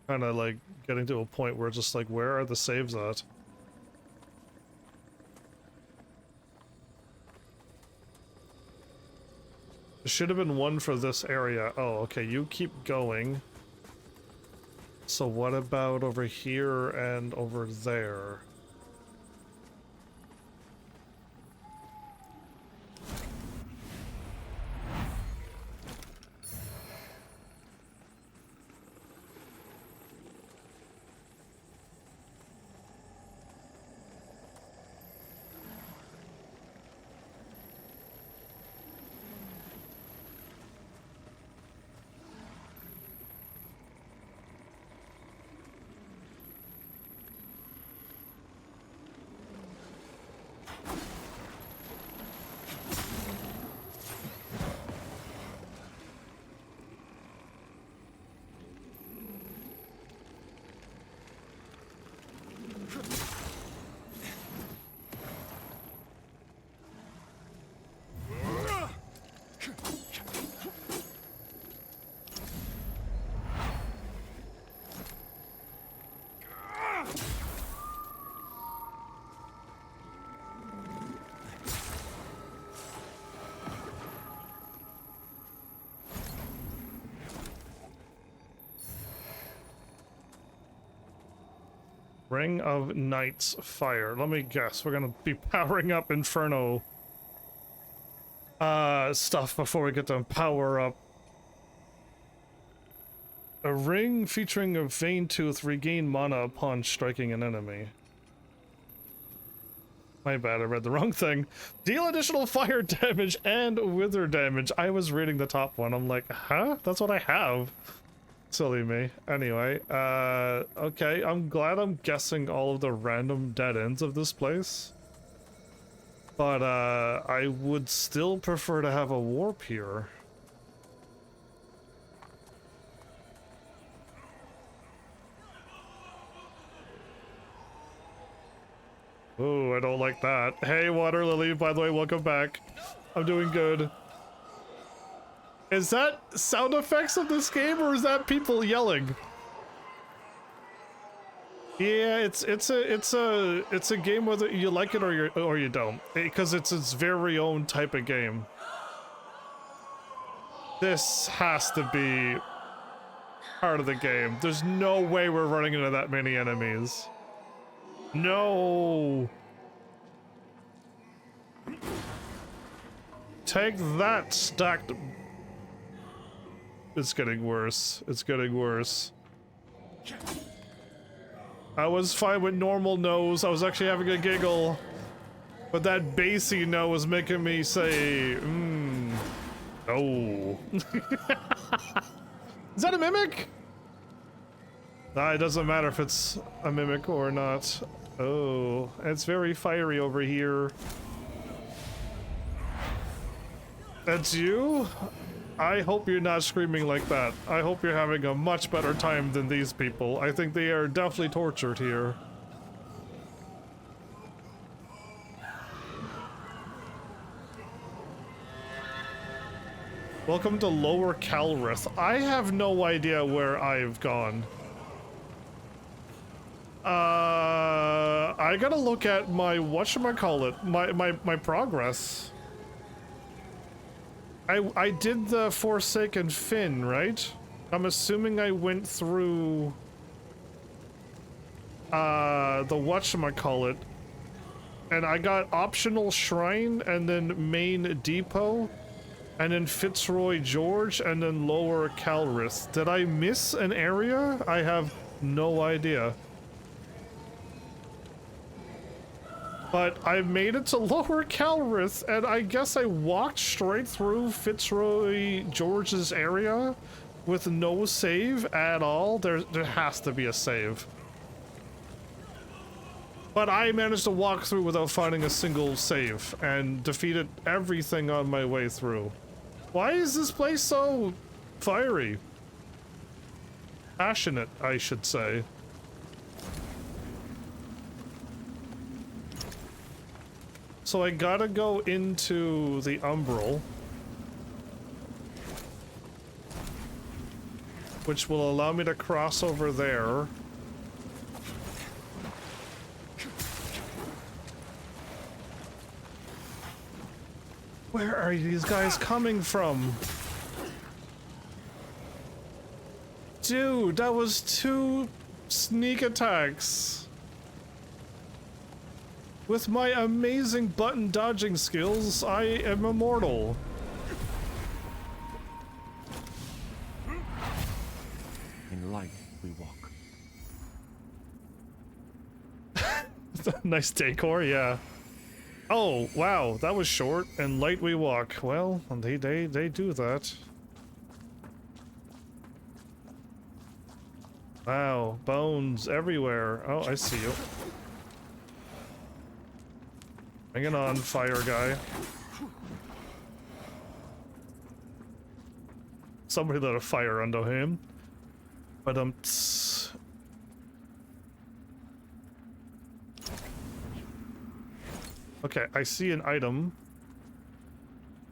kinda like getting to a point where it's just like, where are the saves at? There should have been one for this area. Oh, okay, you keep going. So what about over here and over there? Ring of Knight's Fire. Let me guess, we're gonna be powering up Inferno stuff before we get to power up. A ring featuring a vein tooth, regain mana upon striking an enemy. My bad, I read the wrong thing. Deal additional fire damage and wither damage. I was reading the top one. I'm like, huh? That's what I have. Silly me. Anyway, okay, I'm glad I'm guessing all of the random dead ends of this place. But, I would still prefer to have a warp here. Ooh, I don't like that. Hey, Water Lily, by the way, welcome back. I'm doing good. Is that sound effects of this game, or is that people yelling? Yeah, it's a game whether you like it or you don't, because it's its very own type of game. This has to be part of the game. There's no way we're running into that many enemies. No. Take that, stacked. It's getting worse. It's getting worse. I was fine with normal no's. I was actually having a giggle. But that bassy no was making me say, no. Is that a mimic? Nah, it doesn't matter if it's a mimic or not. Oh, it's very fiery over here. That's you? I hope you're not screaming like that. I hope you're having a much better time than these people. I think they are definitely tortured here. Welcome to Lower Calrith. I have no idea where I've gone. I gotta look at my whatchamacallit, my progress. I did the Forsaken Fin, right? I'm assuming I went through the whatchamacallit, and I got optional shrine and then main depot, And then Fitzroy George, and then Lower Calrith. Did I miss an area? I have no idea. But I made it to Lower Calrith, and I guess I walked straight through Fitzroy George's area with no save at all. There has to be a save. But I managed to walk through without finding a single save, and defeated everything on my way through. Why is this place so fiery? Passionate, I should say. So I gotta go into the Umbral, which will allow me to cross over there. Where are these guys coming from? Dude, that was 2 sneak attacks. With my amazing button dodging skills, I am immortal. In light we walk. Nice decor, yeah. Oh, wow, that was short. And light we walk. Well, they do that. Wow, bones everywhere. Oh, I see you. Bring it on, fire guy. Somebody lit a fire under him. But okay, I see an item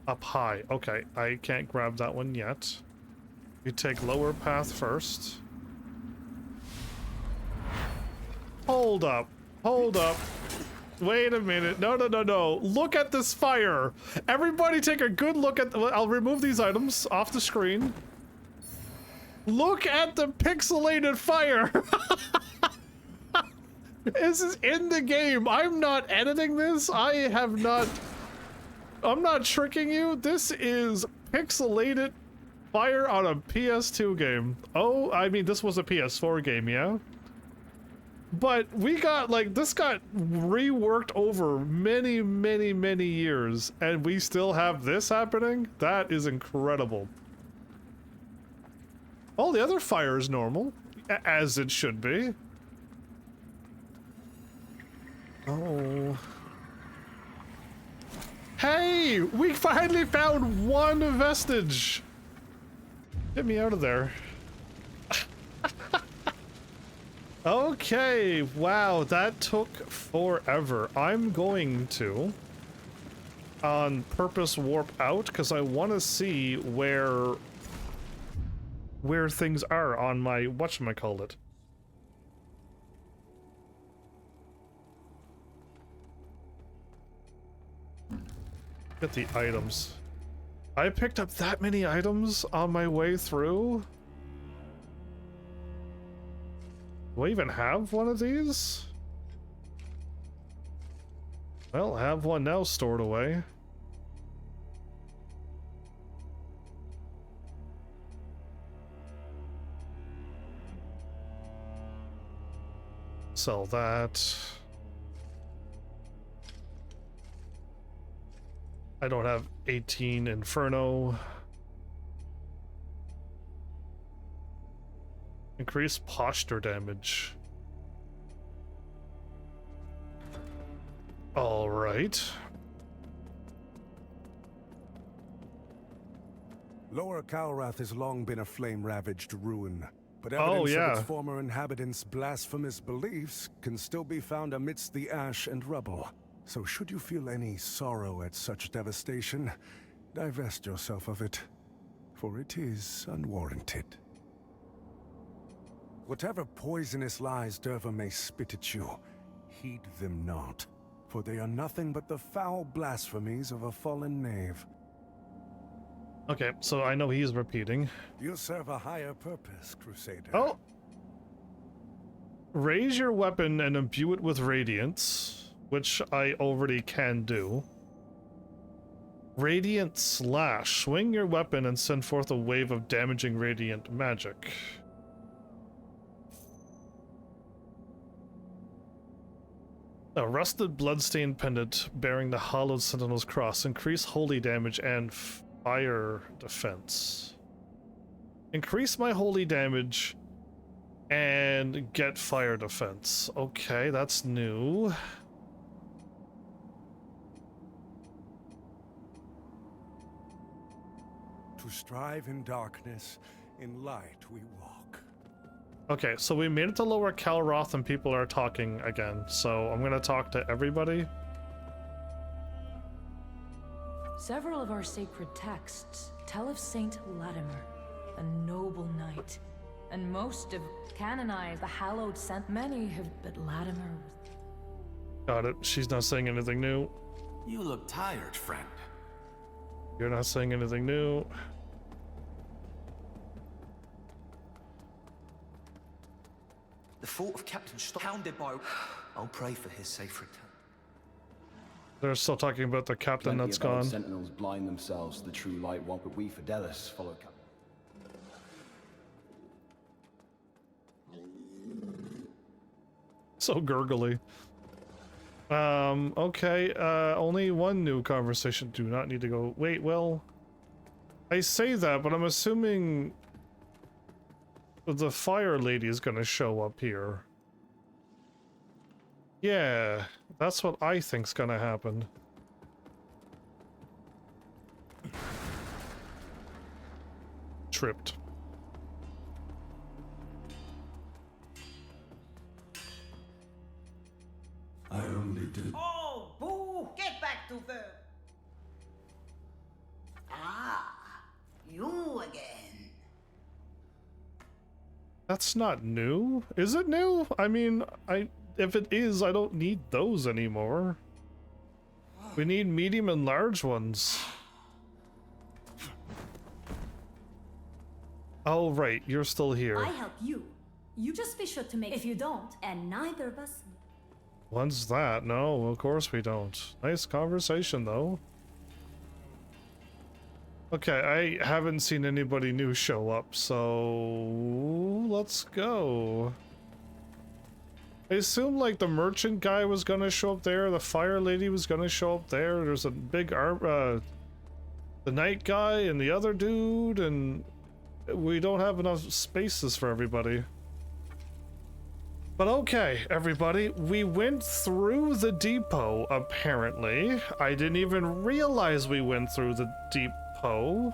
up high. Okay, I can't grab that one yet. You take lower path first. Hold up. Hold up. Wait a minute. No, no, no, no. Look at this fire. Everybody take a good look at I'll remove these items off the screen. Look at the pixelated fire. This is in the game. I'm not editing this. I'm not tricking you. This is pixelated fire on a PS2 game. Oh, I mean, this was a PS4 game, yeah? But we got, like, this got reworked over many, many, many years, and we still have this happening? That is incredible. All the other fire is normal, as it should be. Oh. Hey! We finally found one vestige! Get me out of there. Okay, wow, that took forever. I'm going to, on purpose, warp out, because I want to see where things are on my whatchamacallit. Get the items. I picked up that many items on my way through? Do I even have one of these? Well, I have one now stored away. Sell that. I don't have 18 Inferno. Increase posture damage. All right. Lower Calrath has long been a flame-ravaged ruin, but evidence of its former inhabitants' blasphemous beliefs can still be found amidst the ash and rubble. So should you feel any sorrow at such devastation, divest yourself of it, for it is unwarranted. Whatever poisonous lies Derva may spit at you, heed them not, for they are nothing but the foul blasphemies of a fallen knave. Okay, so I know he's repeating. You serve a higher purpose, Crusader. Oh! Raise your weapon and imbue it with radiance, which I already can do. Radiant Slash. Swing your weapon and send forth a wave of damaging radiant magic. A rusted bloodstained pendant bearing the hollowed sentinel's cross. Increase holy damage and fire defense. Increase my holy damage and get fire defense. Okay, that's new. To strive in darkness, in light we walk. Okay, so we made it to Lower Calroth and people are talking again, so I'm gonna talk to everybody. Several of our sacred texts tell of Saint Latimer, a noble knight, and most have canonized the hallowed saint. Many have, but Latimer was... Got it. She's not saying anything new. You look tired, friend. You're not saying anything new. The thought of Captain Stone hounded by... I'll pray for his safe return. They're still talking about the captain that's gone. Sentinels blind themselves to the true light, one, but we Fidelis follow Captain. So gurgly. Okay, only one new conversation. Do not need to go. Wait, well, I say that, but I'm assuming the fire lady is gonna show up here. Yeah, that's what I think's gonna happen. Tripped. I only did. Oh, boo! Get back to work. Ah, you again. That's not new. Is it new? I mean, if it is, I don't need those anymore. We need medium and large ones. Oh, right, you're still here. I help you. You just be sure to make... If you don't, and neither of us... When's that? No, of course we don't. Nice conversation, though. Okay, I haven't seen anybody new show up, so let's go. I assume like the merchant guy was gonna show up there, the fire lady was gonna show up there, there's a big the night guy and the other dude, and we don't have enough spaces for everybody. But okay, everybody, we went through the depot, apparently. I didn't even realize we went through the depot.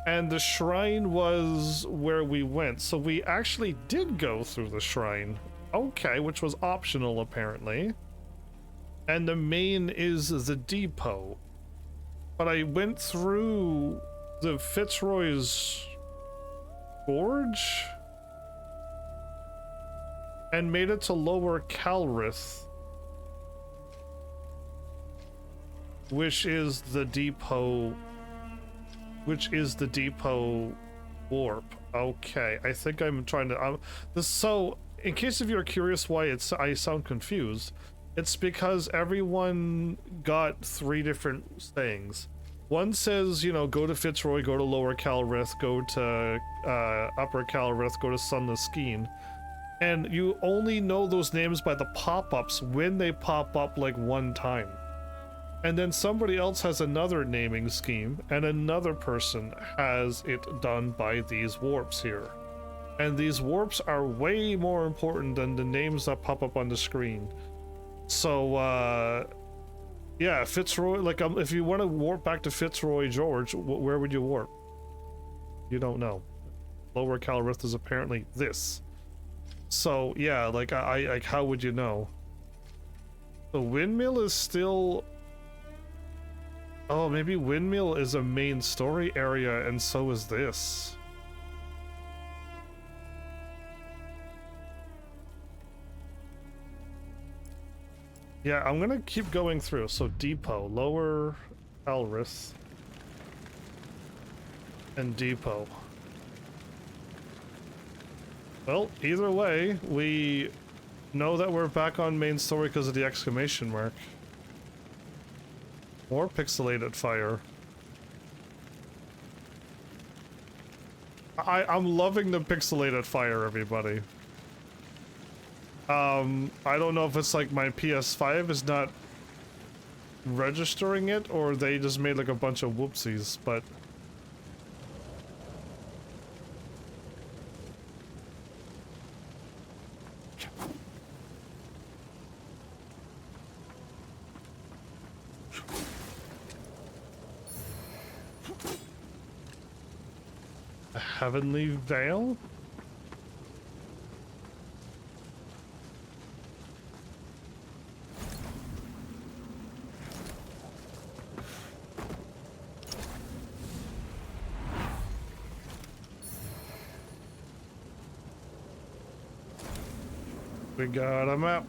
And the shrine was where we went, so we actually did go through the shrine. Okay, which was optional, apparently. And the main is the depot. But I went through the Fitzroy's Gorge? And made it to Lower Calrith, which is the depot warp. Okay, I think I'm trying to so in case if you're curious why I sound confused, it's because everyone got 3 different sayings. One says, you know, go to Fitzroy, go to Lower Calrith, go to Upper Calrith, go to Sunless Skeen. And you only know those names by the pop-ups when they pop up like one time. And then somebody else has another naming scheme, and another person has it done by these warps here. And these warps are way more important than the names that pop up on the screen. So, yeah, Fitzroy, like, if you want to warp back to Fitzroy Gorge, where would you warp? You don't know. Lower Calrith is apparently this. So yeah, like I like, how would you know? The windmill is still... Oh, maybe windmill is a main story area and so is this. Yeah, I'm gonna keep going through. So depot, Lower Calrith, and depot. Well, either way, we know that we're back on main story because of the exclamation mark. More pixelated fire. I'm loving the pixelated fire, everybody. I don't know if it's like my PS5 is not registering it, or they just made like a bunch of whoopsies, but... A heavenly veil? We got a map.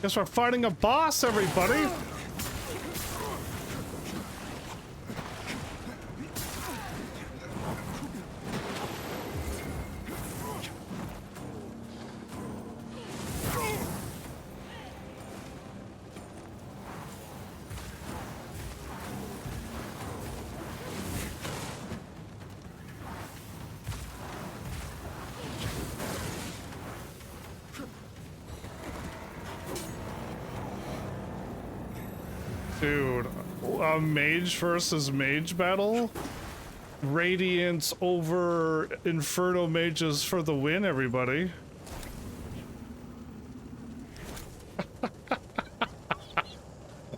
Guess we're fighting a boss, everybody! Dude, a mage versus mage battle? Radiance over Inferno mages for the win, everybody.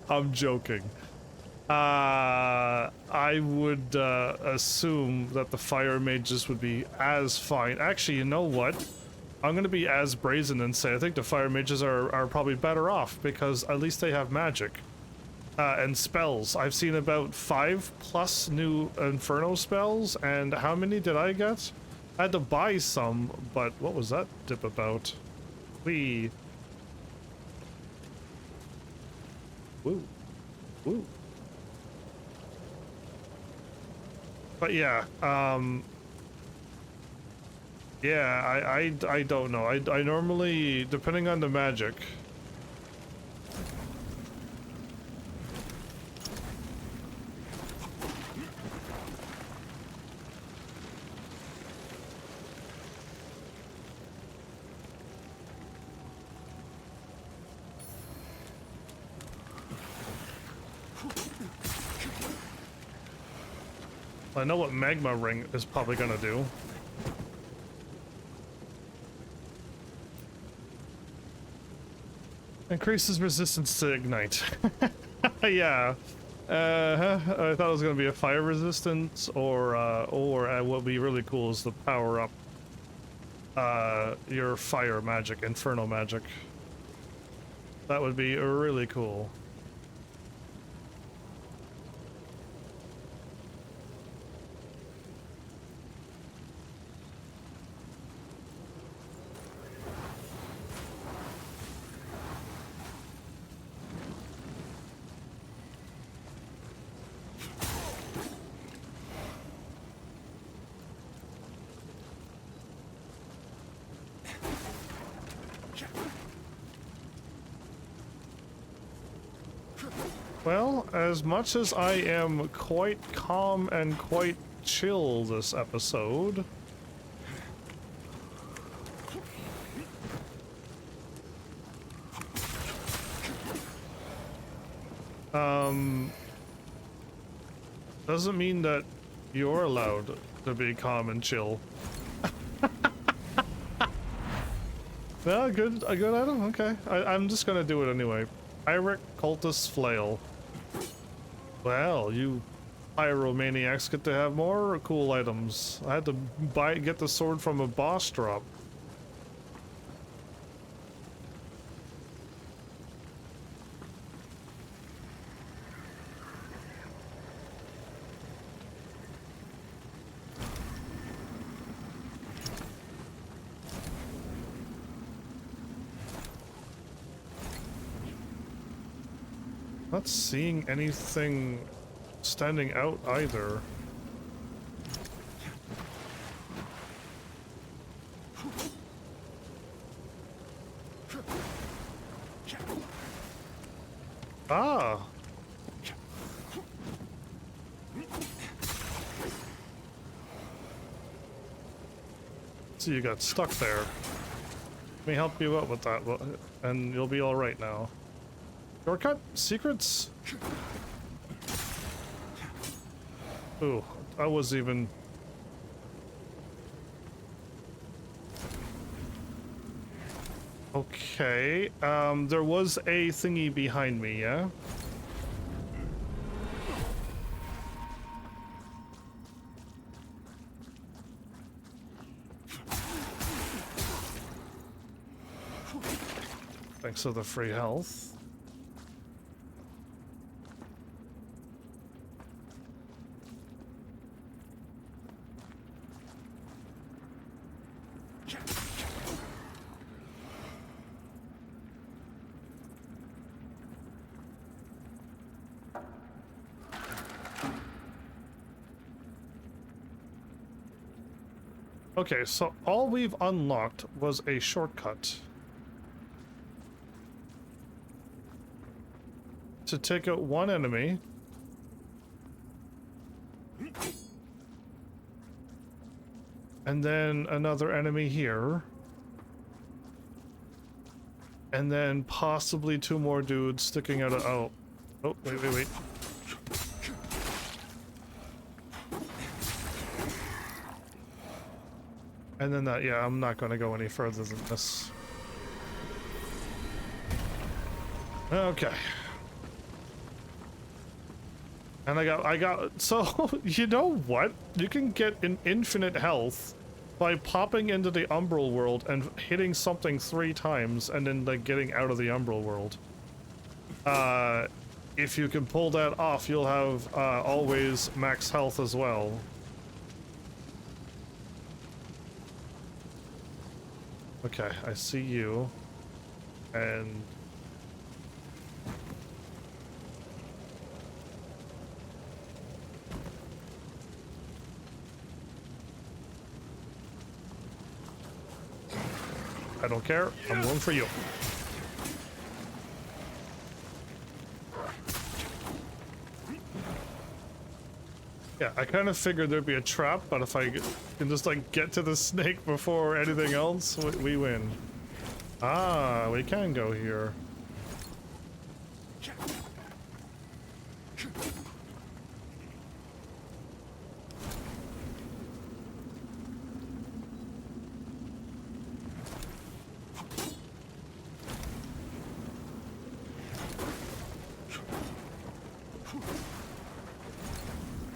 I'm joking. I would assume that the fire mages would be as fine. Actually, you know what? I'm gonna be as brazen and say I think the fire mages are probably better off because at least they have magic. And spells. I've seen about 5+ new Inferno spells, and how many did I get? I had to buy some, but what was that dip about? Woo. Woo. But yeah, yeah, I don't know. I normally, depending on the magic, I know what Magma Ring is probably gonna do. Increases resistance to ignite. Yeah. I thought it was gonna be a fire resistance, or what would be really cool is to power up your fire magic, Inferno magic. That would be really cool. Well, as much as I am quite calm and quite chill this episode, doesn't mean that you're allowed to be calm and chill. Yeah, a good item. Okay, I'm just gonna do it anyway. Pyrrhic Cultist Flail. Well, you pyromaniacs get to have more cool items. I had to get the sword from a boss drop. Not seeing anything standing out either. Ah! So you got stuck there. Let me help you out with that, and you'll be alright now. Shortcut? Secrets? Ooh, I was even... Okay, there was a thingy behind me, yeah? Thanks for the free health. Okay, so all we've unlocked was a shortcut to take out one enemy. And then another enemy here. And then possibly two more dudes sticking out of... Oh, wait. And then that, yeah, I'm not going to go any further than this. Okay. And I got, so, you know what? You can get an infinite health by popping into the Umbral world and hitting something 3 times and then, like, getting out of the Umbral world. If you can pull that off, you'll have, always max health as well. Okay, I see you, and... I don't care, I'm going for you. Yeah, I kind of figured there'd be a trap, but if I can just, like, get to the snake before anything else, we win. Ah, we can go here.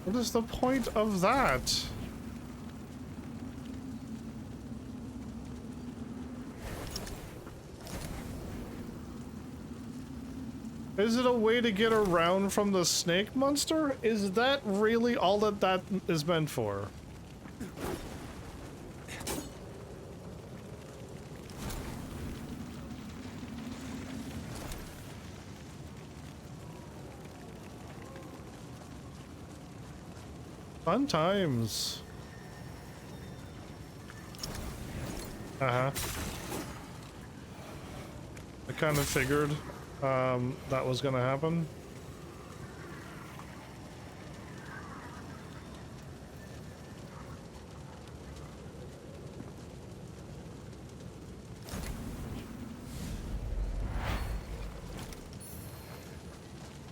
What is the point of that? Is it a way to get around from the snake monster? Is that really all that is meant for? Fun times. Uh-huh. I kind of figured that was gonna happen.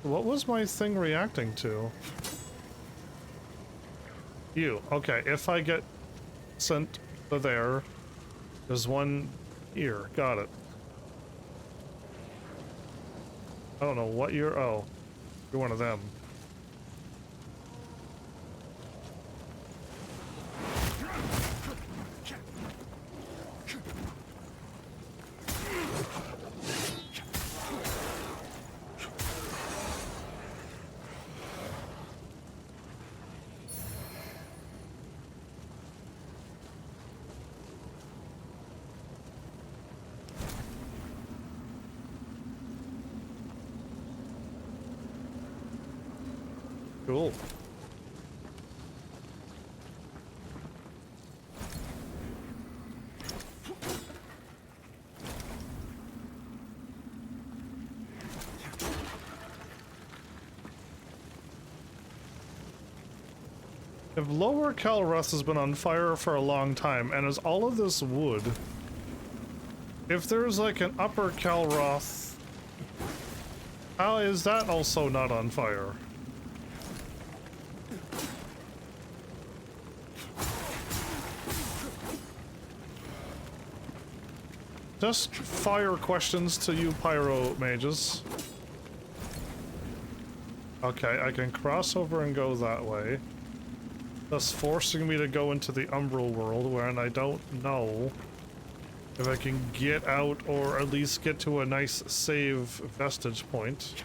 What was my thing reacting to? You. Okay, if I get sent to there, there's one here. Got it. I don't know what you're... Oh, you're one of them. Cool. If Lower Calreth has been on fire for a long time and is all of this wood, if there's like an Upper Calreth, how is that also not on fire? Just fire questions to you pyro mages. Okay, I can cross over and go that way. Thus forcing me to go into the Umbral world, where I don't know if I can get out or at least get to a nice save vestige point.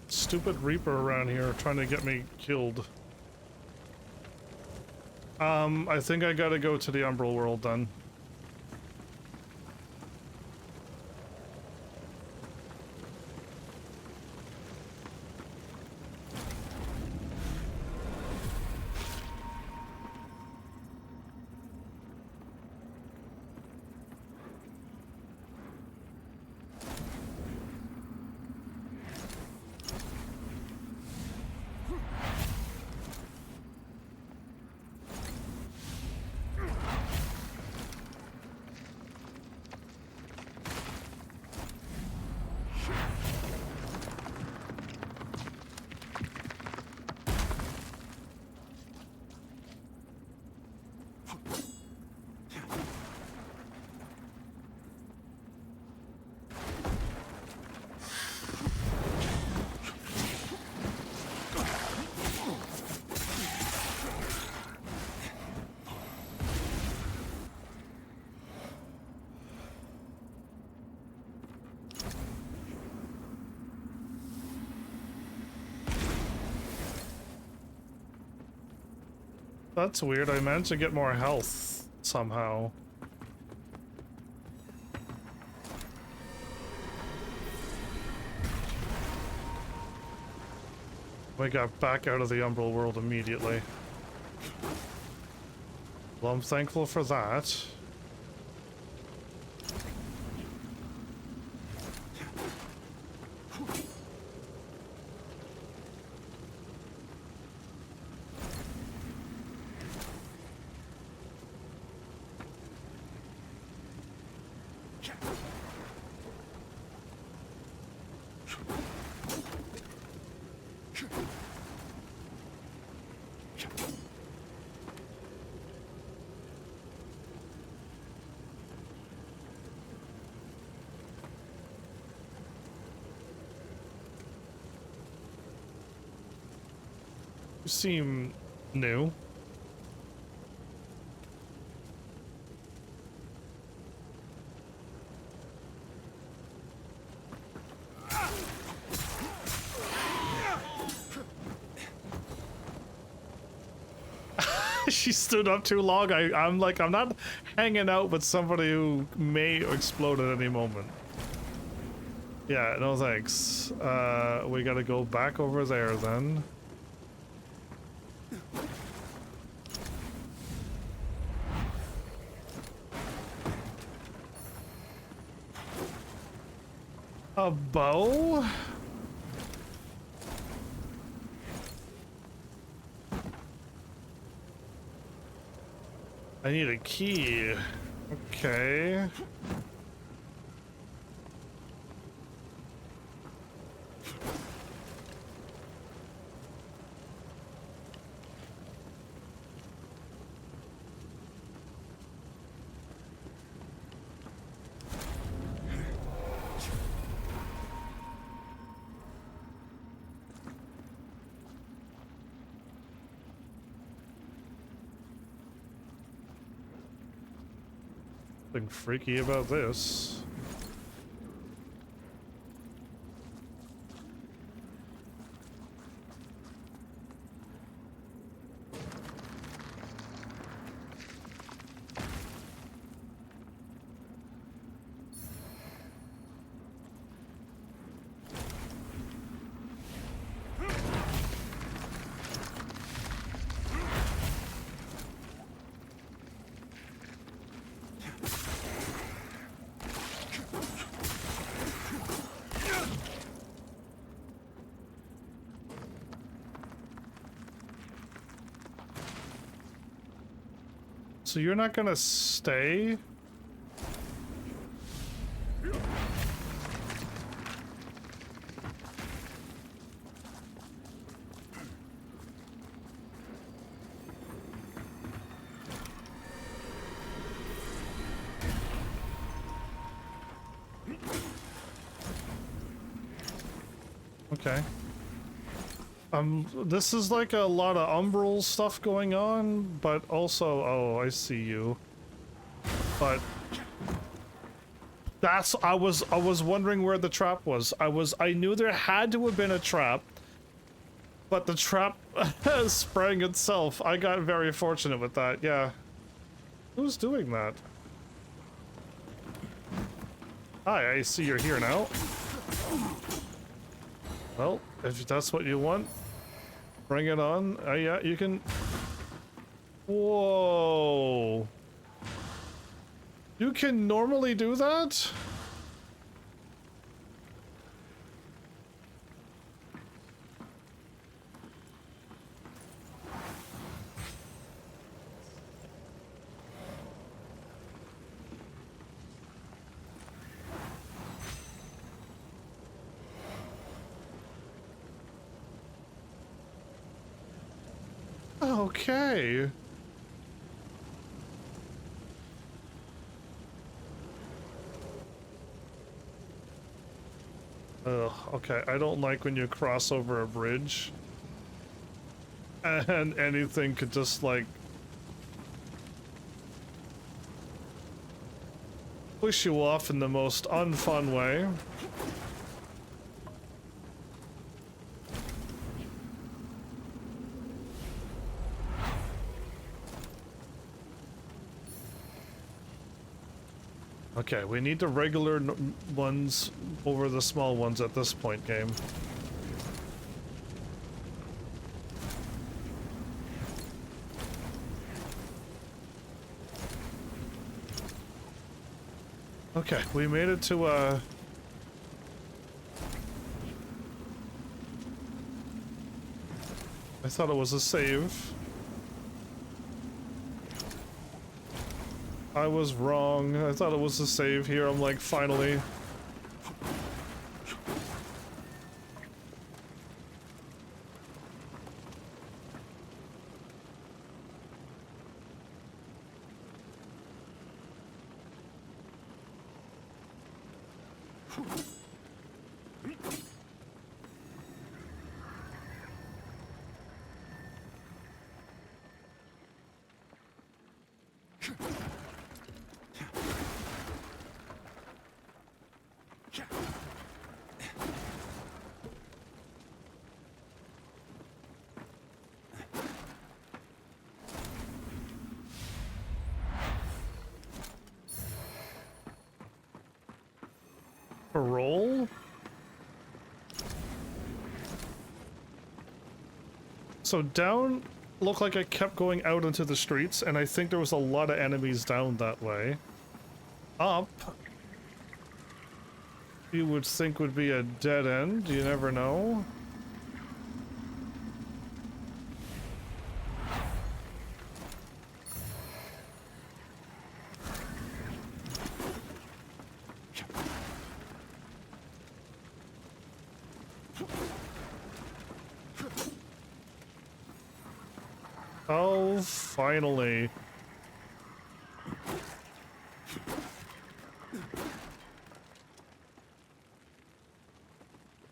Stupid Reaper around here trying to get me killed. I think I gotta go to the Umbral world then. That's weird. I managed to get more health somehow. We got back out of the Umbral world immediately. Well, I'm thankful for that. You seem new. She stood up too long. I'm like, I'm not hanging out with somebody who may explode at any moment. Yeah, no thanks. We gotta go back over there then. A bow? I need a key. Okay. Nothing freaky about this. So you're not gonna stay? Okay. This is like a lot of umbral stuff going on, but also, oh, I see you. But that's, I was wondering where the trap was. I knew there had to have been a trap, but the trap sprang itself. I got very fortunate with that, yeah. Who's doing that? Hi, I see you're here now. Well, if that's what you want, bring it on. Yeah, you can. Whoa. You can normally do that? Okay. Ugh, okay, I don't like when you cross over a bridge and anything could just like push you off in the most unfun way. Okay, we need the regular ones over the small ones at this point, game. Okay, we made it to, I thought it was a save. I was wrong. I thought it was a save here. I'm like, finally. a roll. So down looked like I kept going out into the streets, and I think there was a lot of enemies down that way. Up, you would think would be a dead end, you never know. Oh, finally.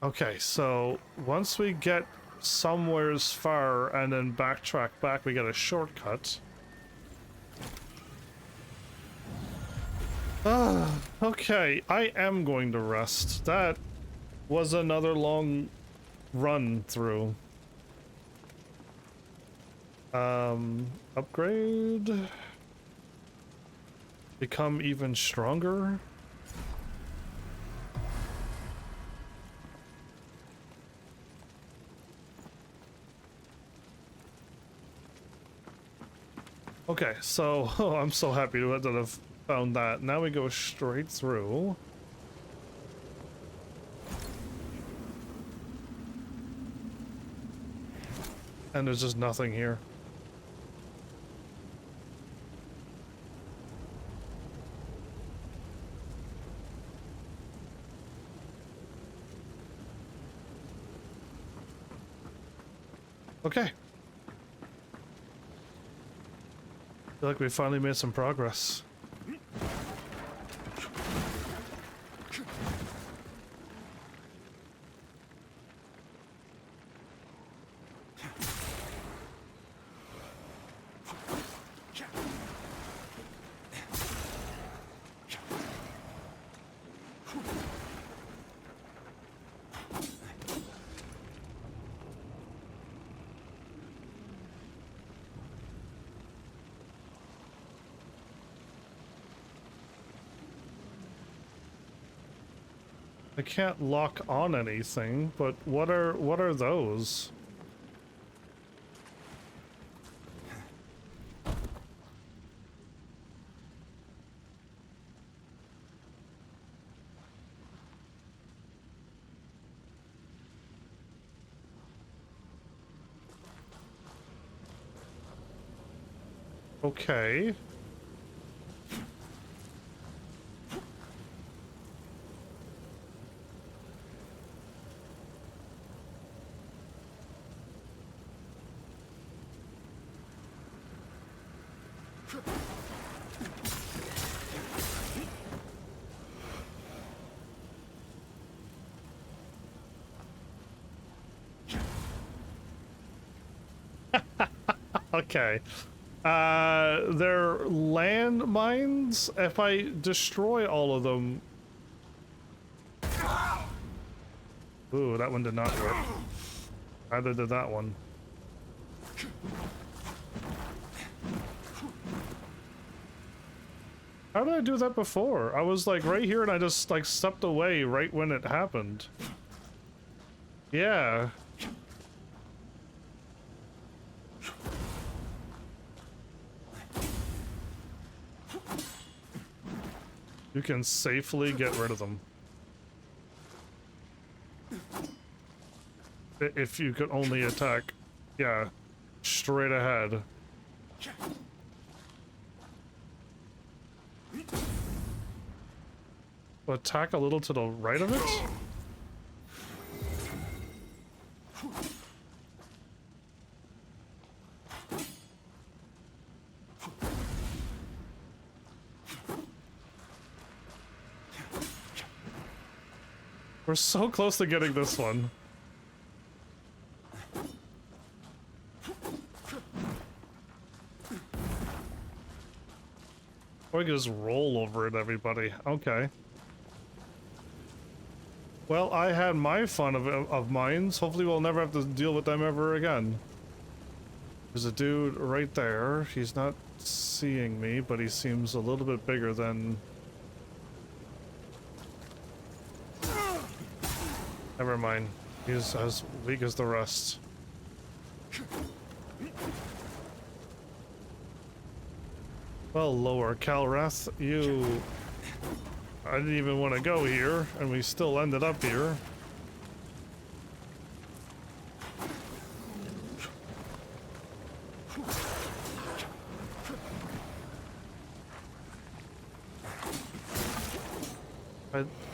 Okay, so once we get somewheres far and then backtrack back, we get a shortcut. Okay, I am going to rest. That was another long run through. Upgrade. Become even stronger. Okay, so I'm so happy to have found that. Now we go straight through. And there's just nothing here. Okay. Feel like we finally made some progress. I can't lock on anything, but what are those? Okay. Okay. They're landmines. If I destroy all of them... Ooh, that one did not work. Neither did that one. How did I do that before? I was like right here and I just like stepped away right when it happened. Yeah. You can safely get rid of them. If you could only attack, yeah, straight ahead. Attack a little to the right of it? We're so close to getting this one. Or we can just roll over it, everybody. Okay. Well, I had my fun of mines. Hopefully we'll never have to deal with them ever again. There's a dude right there. He's not seeing me, but he seems a little bit bigger than... Never mind. He's as weak as the rest. Well, Lower Calrath, you... I didn't even want to go here, and we still ended up here.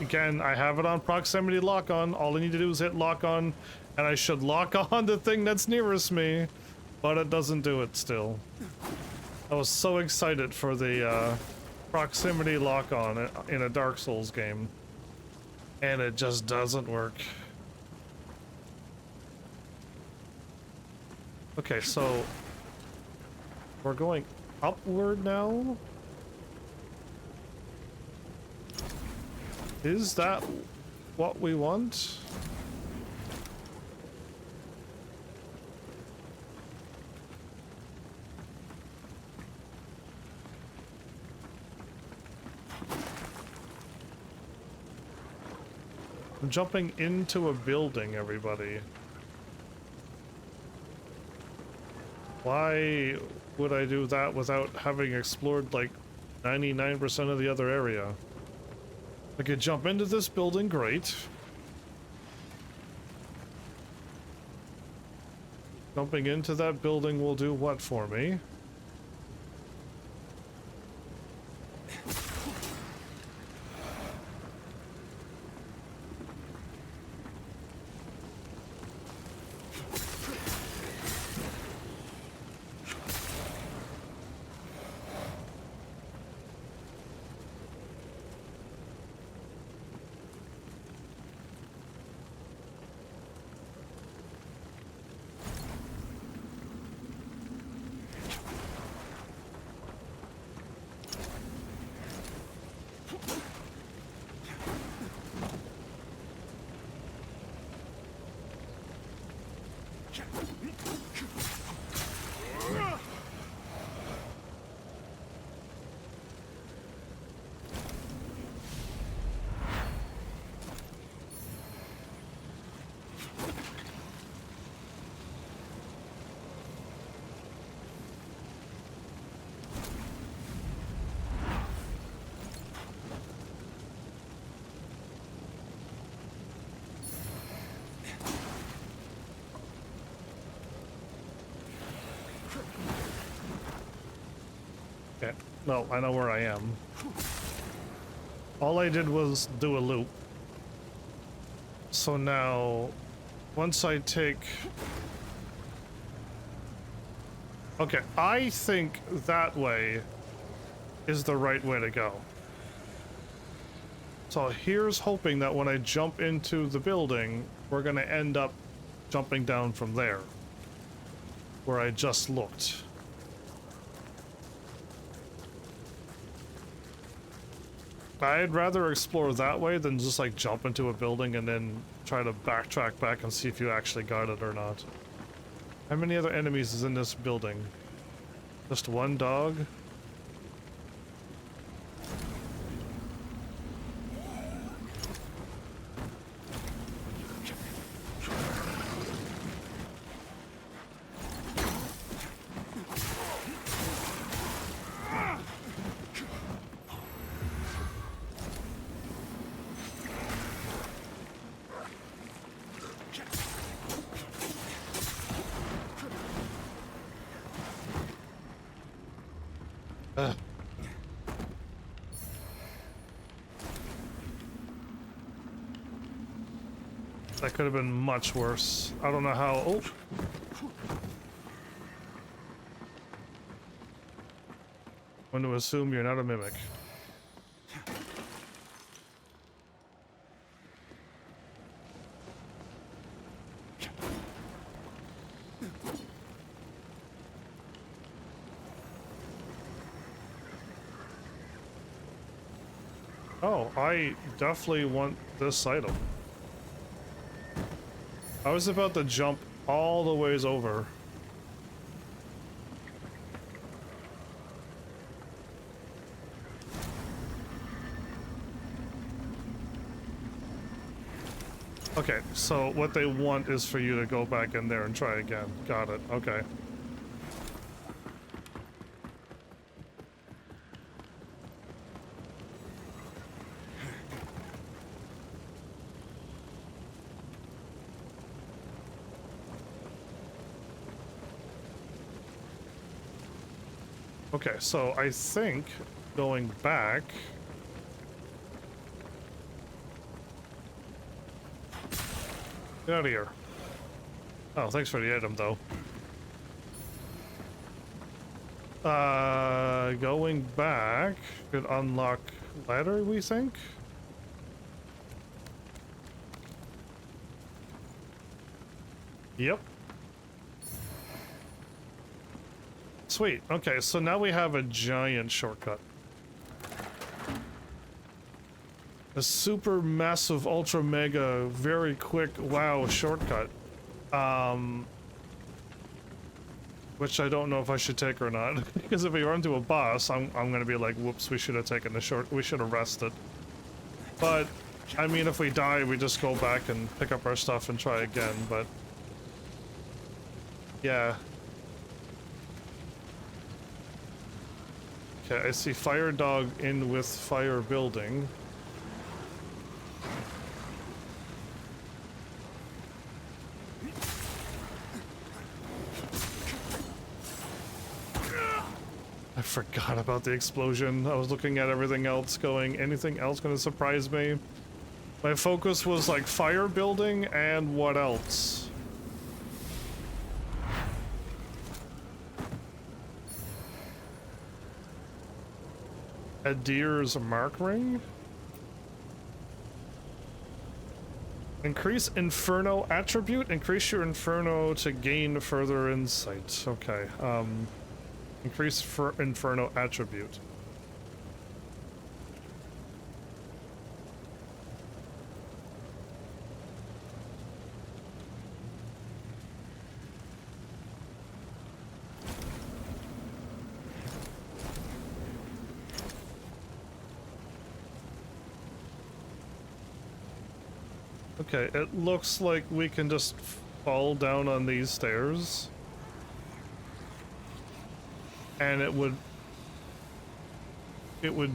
Again, I have it on proximity lock on. All I need to do is hit lock on, and I should lock on the thing that's nearest me, but it doesn't do it still. I was so excited for the proximity lock on in a Dark Souls game, and it just doesn't work. Okay, so we're going upward now. Is that what we want? I'm jumping into a building, everybody. Why would I do that without having explored like 99% of the other area? I could jump into this building, great. Jumping into that building will do what for me? Okay, no, I know where I am. All I did was do a loop. So now, once I take... Okay, I think that way is the right way to go. So here's hoping that when I jump into the building, we're gonna end up jumping down from there, where I just looked. I'd rather explore that way than just like jump into a building and then try to backtrack back and see if you actually got it or not. How many other enemies is in this building? Just one dog? That could have been much worse. I don't know how. Oh. I'm going to assume you're not a mimic. Oh, I definitely want this item. I was about to jump all the ways over. Okay, so what they want is for you to go back in there and try again. Got it. Okay. Okay, so I think going back... Get out of here. Oh, thanks for the item, though. Going back could unlock ladder, we think? Yep. Sweet. Okay, so now we have a giant shortcut. A super massive, ultra mega, very quick, wow shortcut. Which I don't know if I should take or not. Because if we run into a boss, I'm gonna be like, whoops, we should have taken the short, we should have rested. But, I mean, if we die, we just go back and pick up our stuff and try again, but... Yeah. Okay, I see fire dog in with fire building. I forgot about the explosion. I was looking at everything else going, anything else gonna surprise me? My focus was like fire building and what else? Adir's mark ring? Increase Inferno attribute? Increase your Inferno to gain further insight. Okay, increase Inferno attribute. Okay, it looks like we can just fall down on these stairs. And it would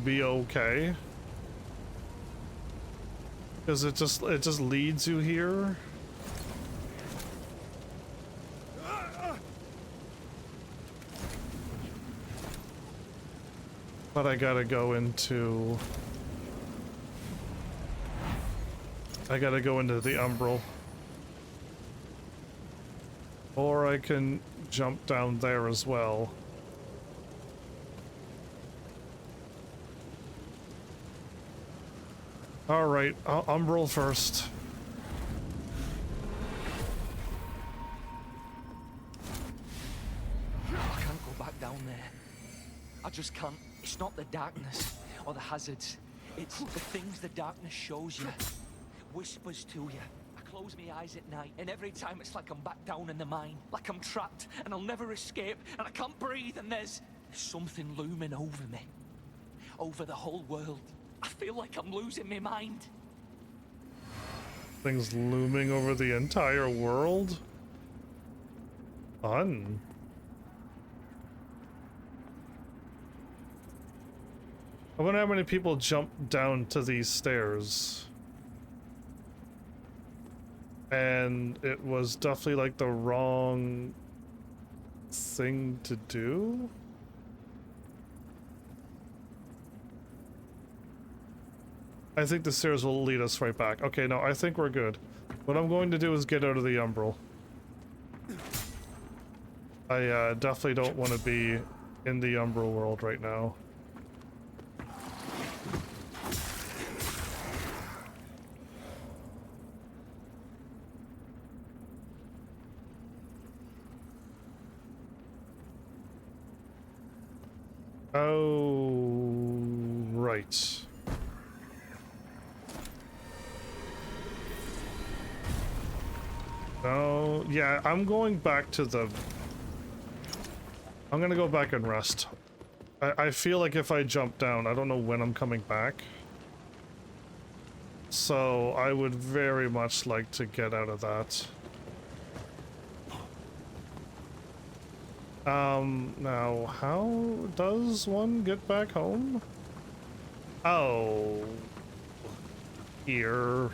be okay. Because it just leads you here. But I gotta go into... I gotta go into the umbral. Or I can jump down there as well. Alright, umbral first. I can't go back down there. I just can't. It's not the darkness or the hazards. It's the things the darkness shows you. Whispers to you. I close my eyes at night, and every time it's like I'm back down in the mine. Like I'm trapped, and I'll never escape, and I can't breathe, and there's something looming over me. Over the whole world. I feel like I'm losing my mind. Things looming over the entire world? Fun. I wonder how many people jump down to these stairs. And it was definitely like the wrong thing to do. I think the stairs will lead us right back. Okay, no, I think we're good. What I'm going to do is get out of the umbral. I definitely don't want to be in the umbral world right now. Oh, right. Oh, yeah, I'm going back to the... I'm gonna go back and rest. I feel like if I jump down, I don't know when I'm coming back. So I would very much like to get out of that. Now, how does one get back home? Oh, here.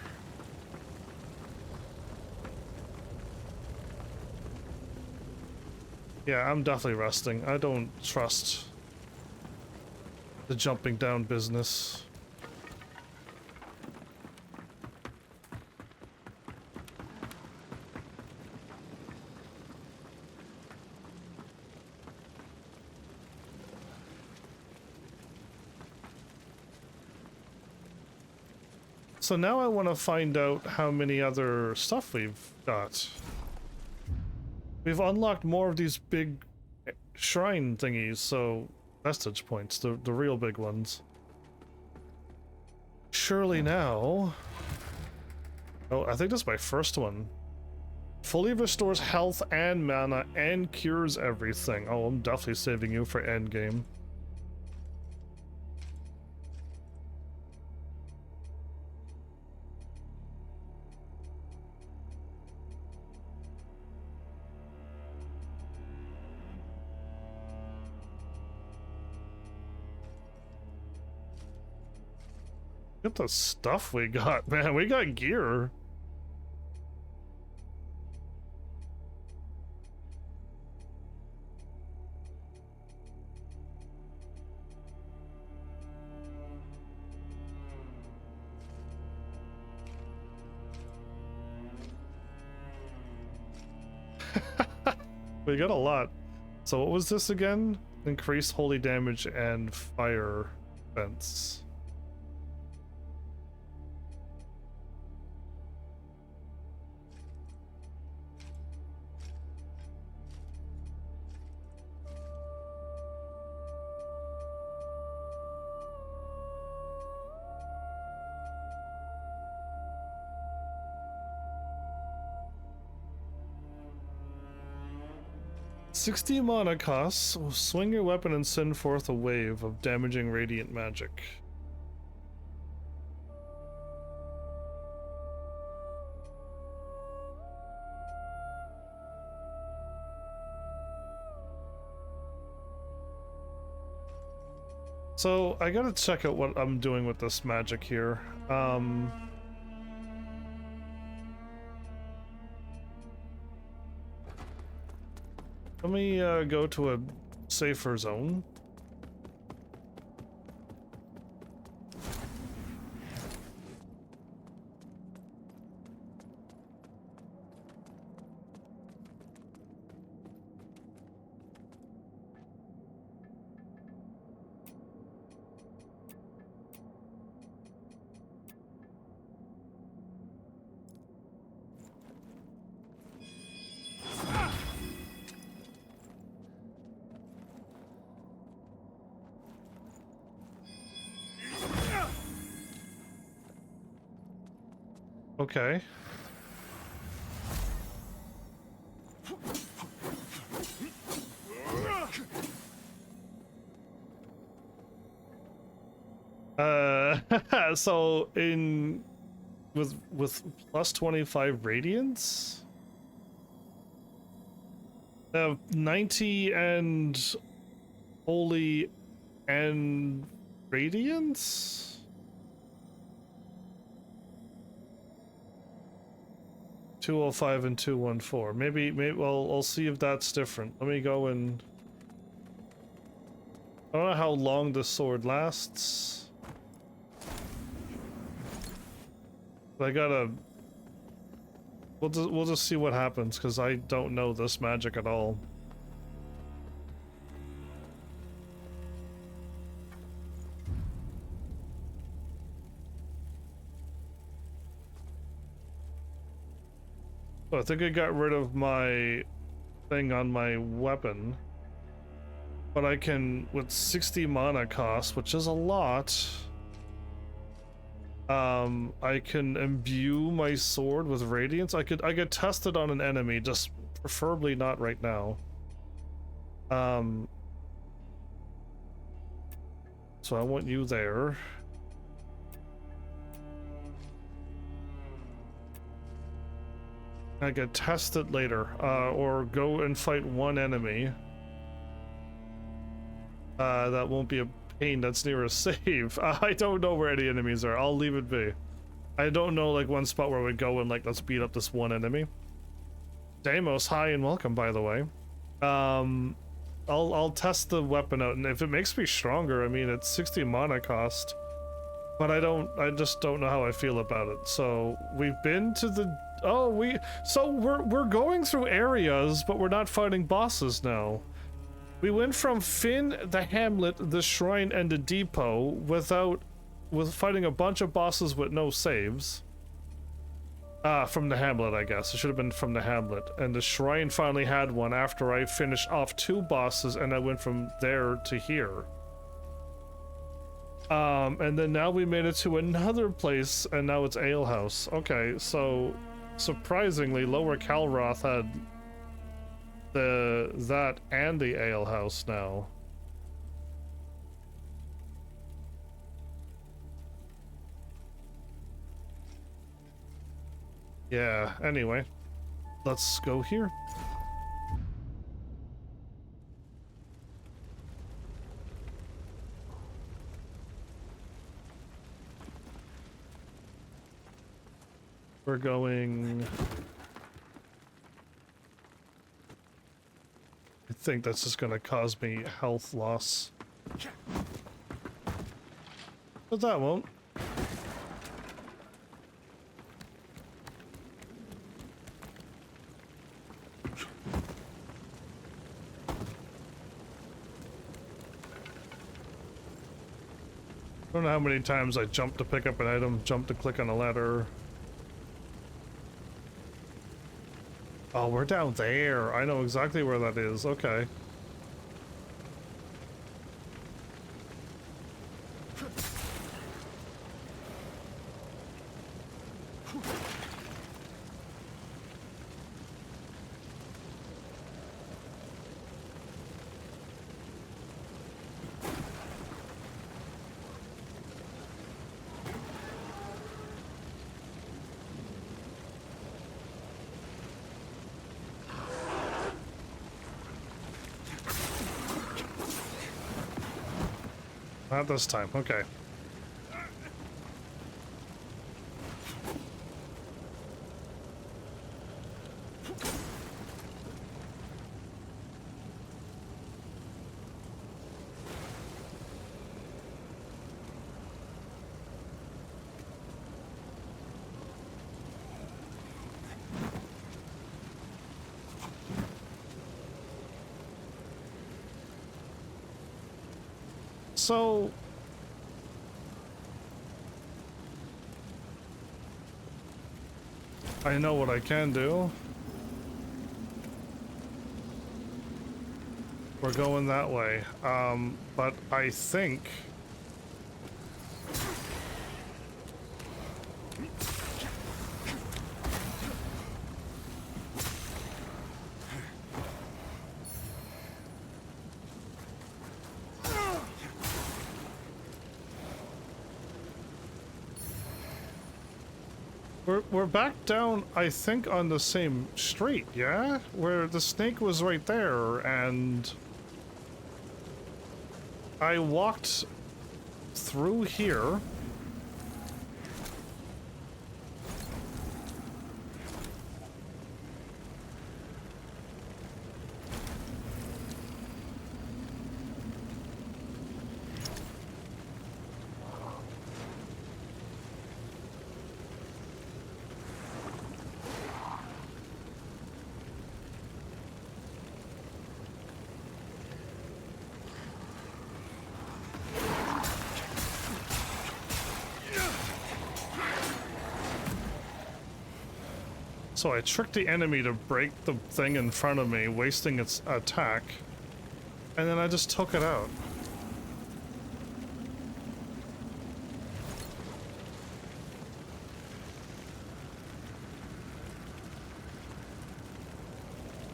Yeah, I'm definitely resting. I don't trust the jumping down business. So now I want to find out how many other stuff we've got. We've unlocked more of these big shrine thingies, so vestige points, the real big ones. Surely now... Oh, I think that's my first one. Fully restores health and mana and cures everything. Oh, I'm definitely saving you for endgame. Look at the stuff we got, man. We got gear. We got a lot. So what was this again? Increased holy damage and fire defense. $60 mana costs. Swing your weapon and send forth a wave of damaging radiant magic. So I gotta check out what I'm doing with this magic here. Let me go to a safer zone. Okay. So with plus 25 radiance, I have 90 and holy and radiance. 205 and 214. Maybe well, I'll see if that's different. Let me go and I don't know how long the sword lasts. I gotta... We'll just see what happens, because I don't know this magic at all. Oh, I think I got rid of my thing on my weapon. But I can, with 60 mana cost, which is a lot... I can imbue my sword with radiance. I could test it on an enemy, just preferably not right now. So I want you there. I could test it later, or go and fight one enemy. That won't be a pain that's near a save. I don't know where any enemies are. I'll leave it be. I don't know, like, one spot where we go and, like, let's beat up this one enemy. Deimos, hi and welcome, by the way. I'll test the weapon out, and if it makes me stronger, I mean, it's 60 mana cost. But I just don't know how I feel about it. So, we've been to the... Oh, we're going through areas, but we're not fighting bosses now. We went from Finn, the Hamlet, the Shrine, and the Depot with fighting a bunch of bosses with no saves. From the Hamlet, I guess. It should have been from the Hamlet. And the Shrine finally had one after I finished off 2 bosses, and I went from there to here. And then now we made it to another place, and now it's Ale House. Okay, so surprisingly, Lower Calroth had that and the Ale House now. Yeah, anyway, let's go here. We're going... I think that's just gonna cause me health loss. But that won't. I don't know how many times I jump to pick up an item, jump to click on a ladder. Oh, we're down there. I know exactly where that is. Okay. Not this time, okay. So I know what I can do. We're going that way. But I think we're back down, I think, on the same street, yeah? Where the snake was right there, and I walked through here. So I tricked the enemy to break the thing in front of me, wasting its attack, and then I just took it out.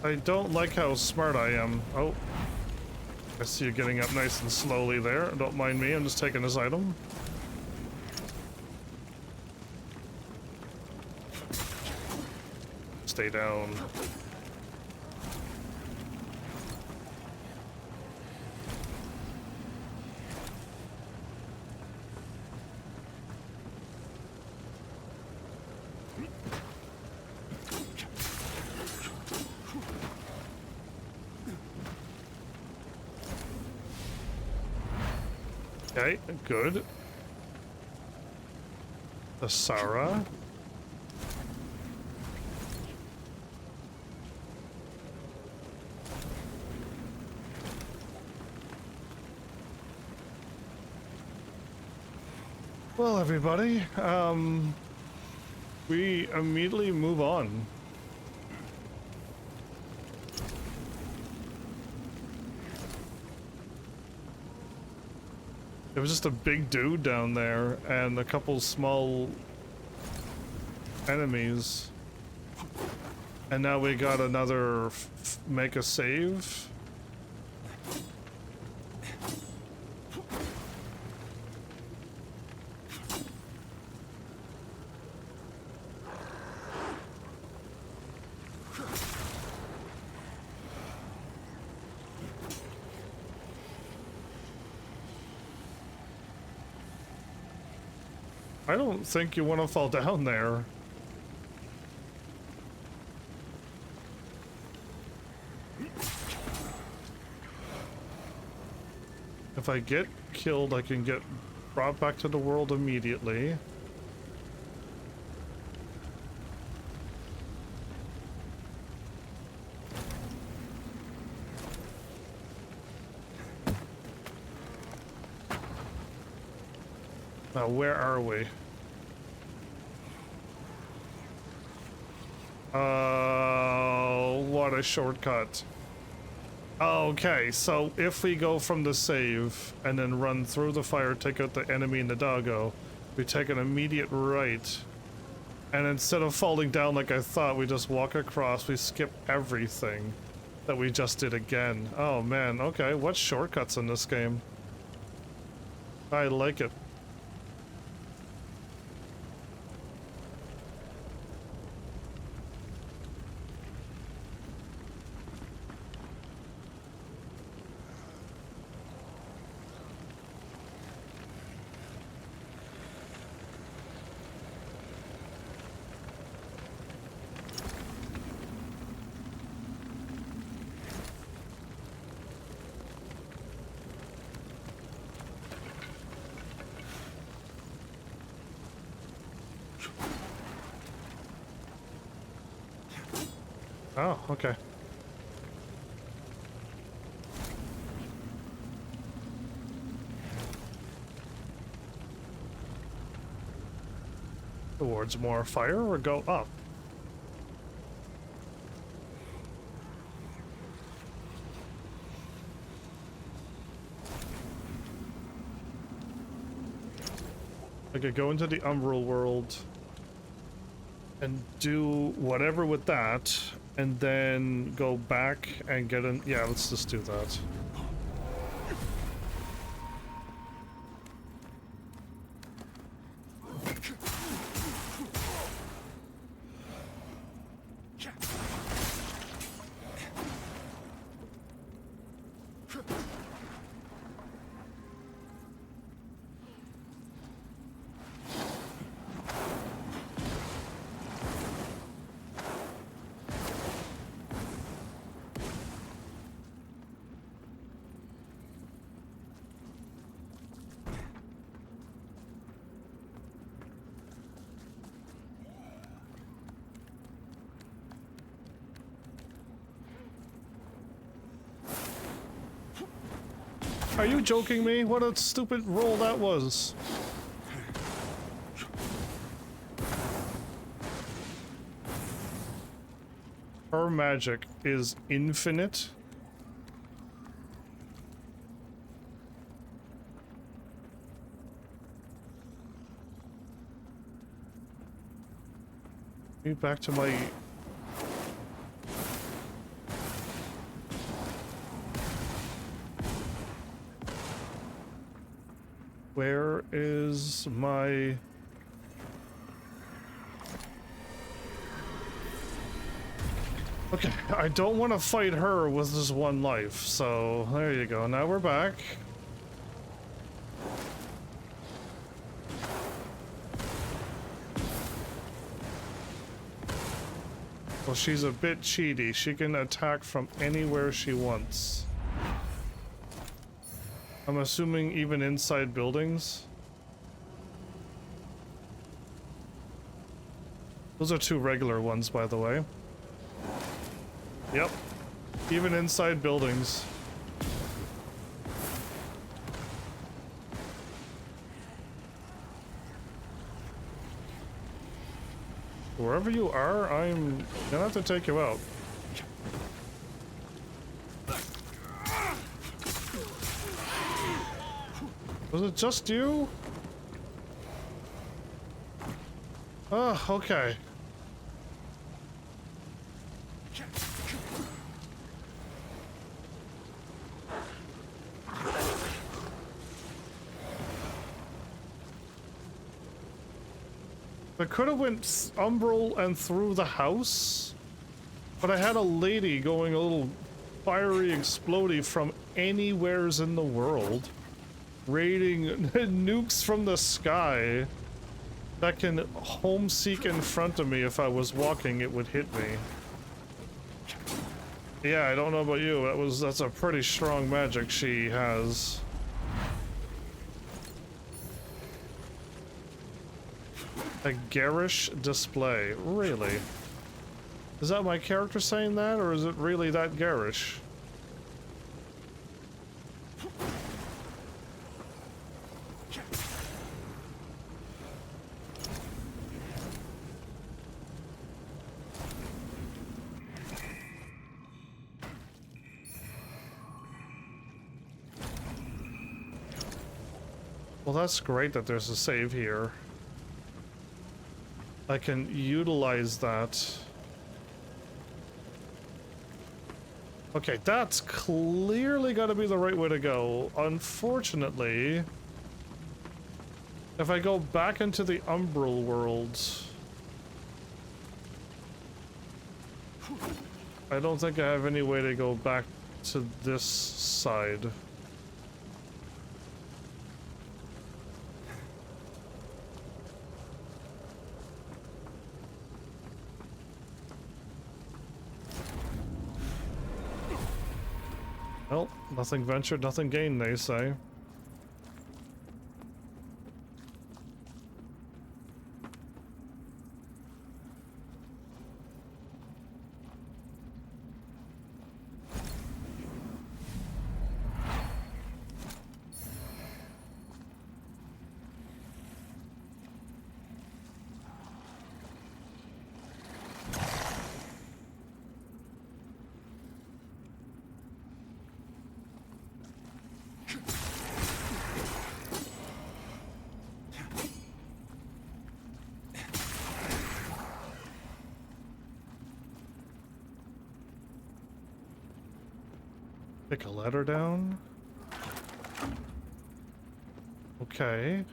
I don't like how smart I am. Oh, I see you getting up nice and slowly there. Don't mind me, I'm just taking this item. stay down. Okay, good. The Sarah. Well, everybody, we immediately move on. It was just a big dude down there and a couple small enemies. And now we got another make a save. I don't think you want to fall down there. If I get killed, I can get brought back to the world immediately. Now, where are we? What a shortcut. Okay, so if we go from the save and then run through the fire, take out the enemy in the doggo, we take an immediate right. And instead of falling down like I thought, we just walk across, we skip everything that we just did again. Oh man, okay, what shortcuts in this game? I like it. Oh, okay. Towards more fire or go up? I could go into the Umbral world and do whatever with that, and then go back and get in. Yeah, let's just do that. Are you joking me? What a stupid roll that was. Her magic is infinite. Me back to my... Where is my... Okay, I don't want to fight her with just one life, so there you go. Now we're back. Well, she's a bit cheaty. She can attack from anywhere she wants. I'm assuming even inside buildings. Those are two regular ones, by the way. Yep. Even inside buildings. Wherever you are, I'm gonna have to take you out. Was it just you? Oh, okay. I could have went umbral and through the house, but I had a lady going a little fiery explodey from anywheres in the world, raiding nukes from the sky that can home seek in front of me. If I was walking, it would hit me. Yeah, I don't know about you. That's a pretty strong magic she has. A garish display. Really? Is that my character saying that, or is it really that garish? Well, that's great that there's a save here. I can utilize that. Okay, that's clearly got to be the right way to go. Unfortunately, if I go back into the umbral world, I don't think I have any way to go back to this side. Well, nothing ventured, nothing gained, they say. Take a ladder down. Okay.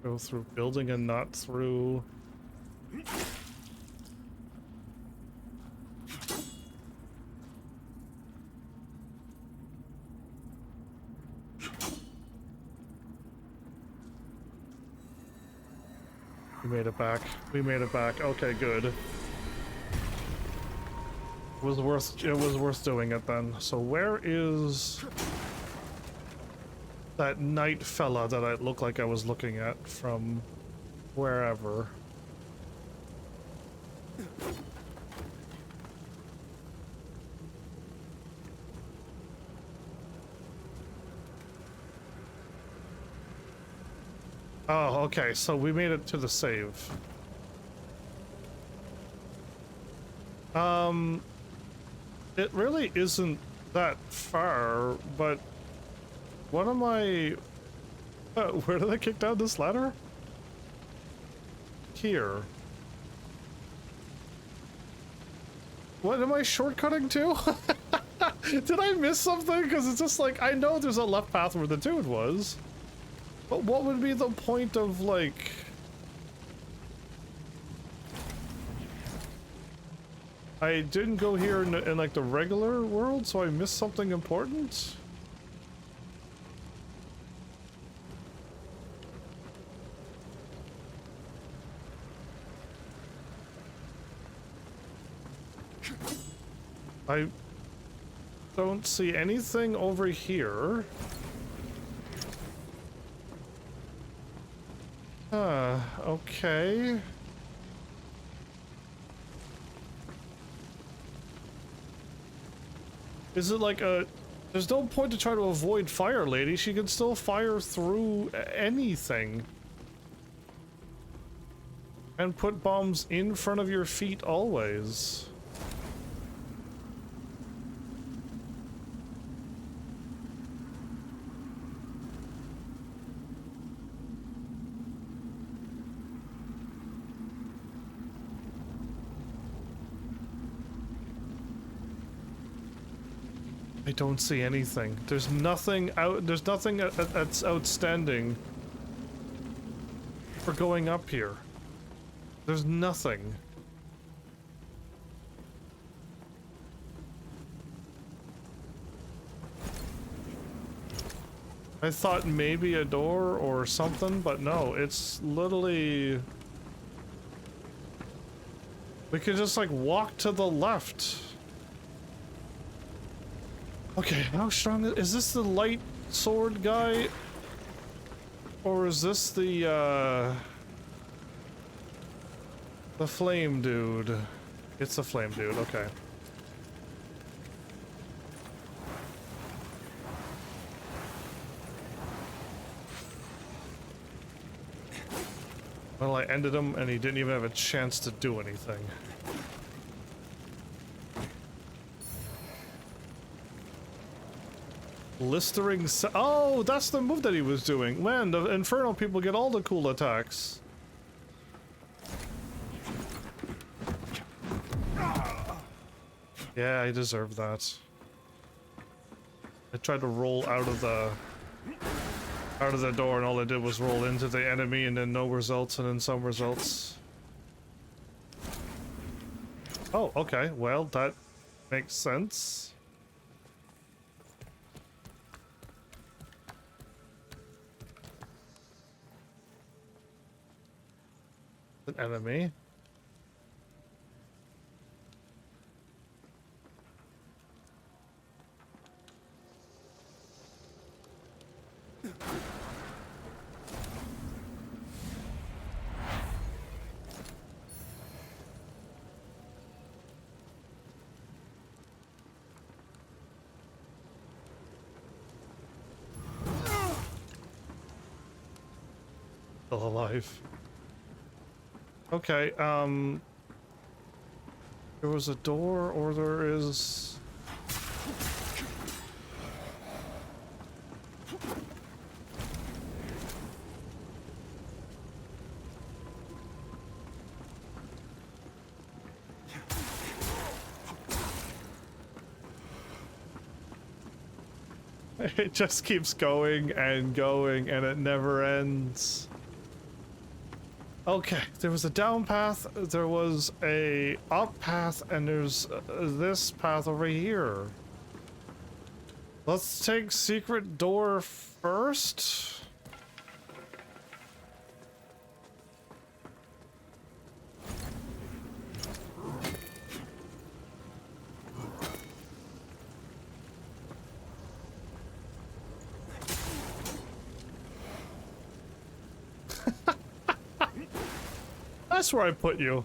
Go through building and not through. We made it back. We made it back. Okay, good. It was worth doing it then. So where is that knight fella that I looked like I was looking at from wherever? Oh, okay, so we made it to the save. It really isn't that far, but what am I... where did I kick down this ladder? Here. What am I shortcutting to? Did I miss something? Because it's just like, I know there's a left path where the dude was. But what would be the point of, like... I didn't go here in like the regular world, so I missed something important? I don't see anything over here. Okay. Is it like a... There's no point to try to avoid fire, lady. She can still fire through anything. And put bombs in front of your feet always. I don't see anything. There's nothing that's outstanding for going up here. There's nothing. I thought maybe a door or something, but no, it's literally... We could just like walk to the left. Okay, how strong is this? The light sword guy? Or is this the flame dude? It's the flame dude, okay. Well, I ended him and he didn't even have a chance to do anything. Blistering oh, that's the move that he was doing. Man, the Inferno people get all the cool attacks. Yeah, I deserve that. I tried to roll out of the door and all I did was roll into the enemy and then no results and then some results. Oh, okay. Well, that makes sense. An enemy. Still alive. Okay, there was a door, or there is... It just keeps going and going, and it never ends. Okay, there was a down path, there was a up path, and there's this path over here. Let's take secret door first. That's where I put you.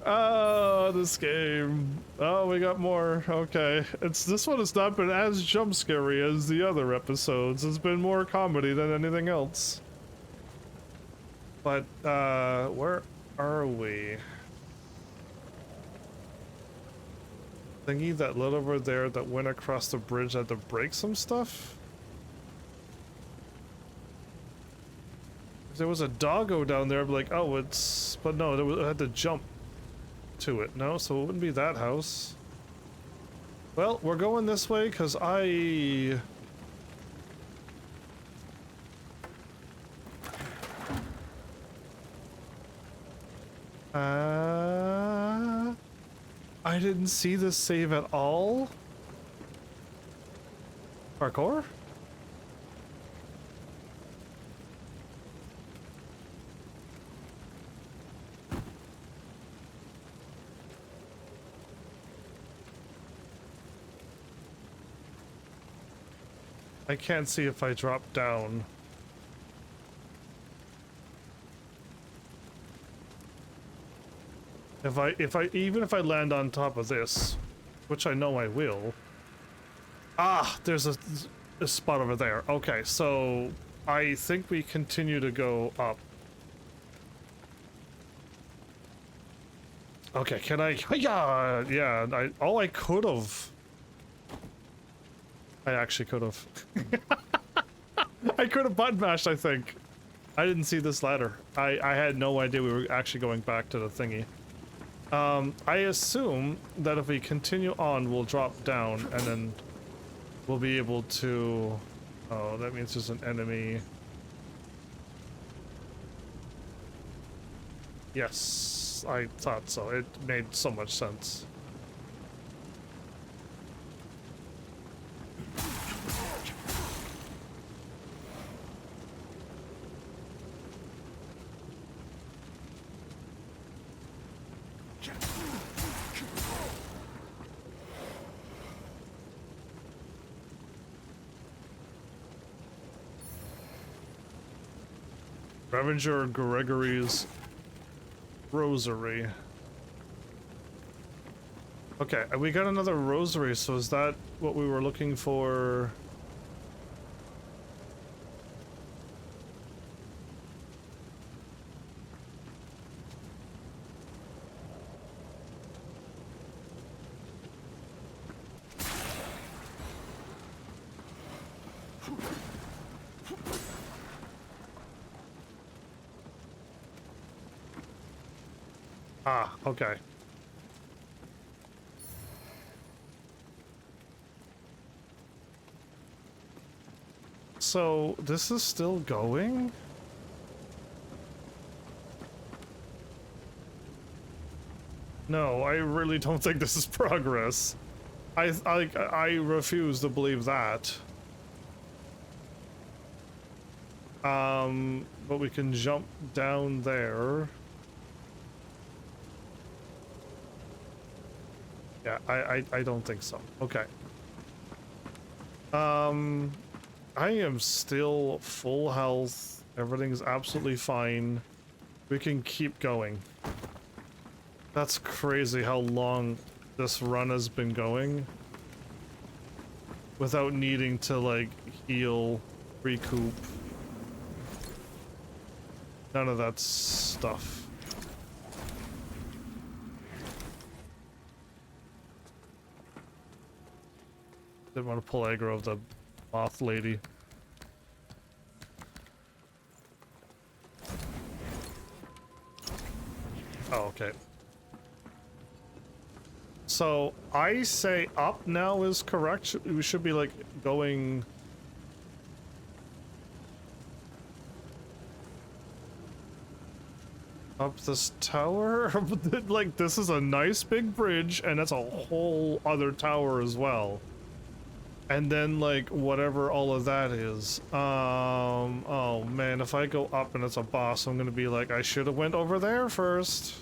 Oh, this game. Oh, we got more. Okay. This one has not been as jump scary as the other episodes. It's been more comedy than anything else. But, where are we? Thingy that lit over there that went across the bridge had to break some stuff? There was a doggo down there, I'd be like, oh, it's... But no, I had to jump to it. No, so it wouldn't be that house. Well, we're going this way because I didn't see this save at all. Parkour? I can't see if I drop down. Even if I land on top of this, which I know I will. Ah, there's a spot over there. Okay, so I think we continue to go up. Okay, can I? Yeah, I could have. I actually could have. I could have button mashed, I think. I didn't see this ladder. I had no idea we were actually going back to the thingy. I assume that if we continue on, we'll drop down and then we'll be able to... Oh, that means there's an enemy. Yes, I thought so. It made so much sense. Revenger Gregory's Rosary. Okay, we got another rosary, so is that what we were looking for? Ah, okay. So, this is still going? No, I really don't think this is progress. I refuse to believe that. But we can jump down there. Yeah, I don't think so. Okay. I am still full health. Everything's absolutely fine. We can keep going. That's crazy how long this run has been going without needing to, like, heal, recoup. None of that stuff. Didn't want to pull aggro of the moth lady. Oh, okay. So, I say up now is correct. We should be, like, going... up this tower? Like, this is a nice big bridge, and that's a whole other tower as well. And then, like, whatever all of that is. Oh man, if I go up and it's a boss, I'm gonna be like, I should have went over there first.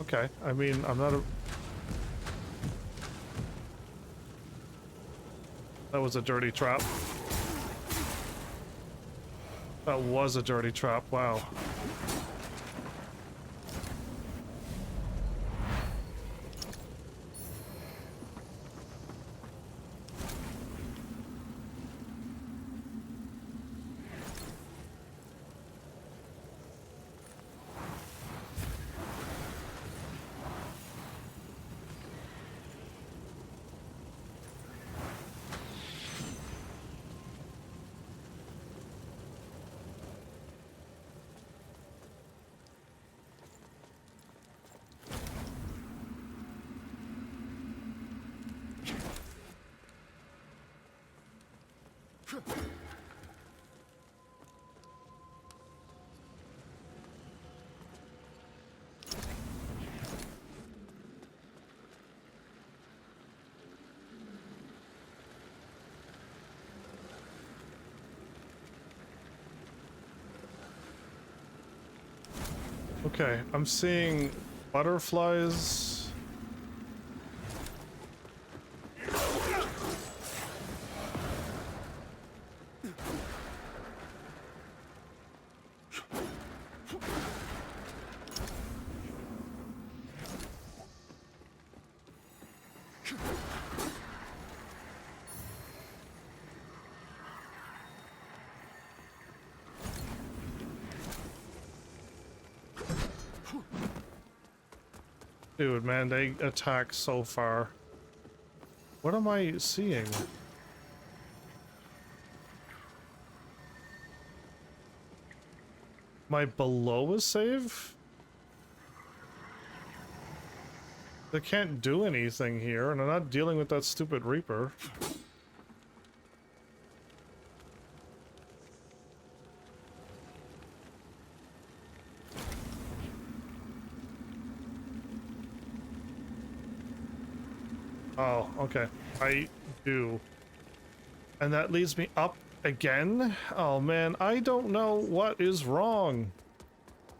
Okay, I mean, I'm not a... That was a dirty trap. That was a dirty trap, wow. Okay, I'm seeing butterflies. Dude, man, they attack so far. What am I seeing? Am I below a save? They can't do anything here, and I'm not dealing with that stupid Reaper. Oh, okay. I do. And that leads me up again? Oh man, I don't know what is wrong.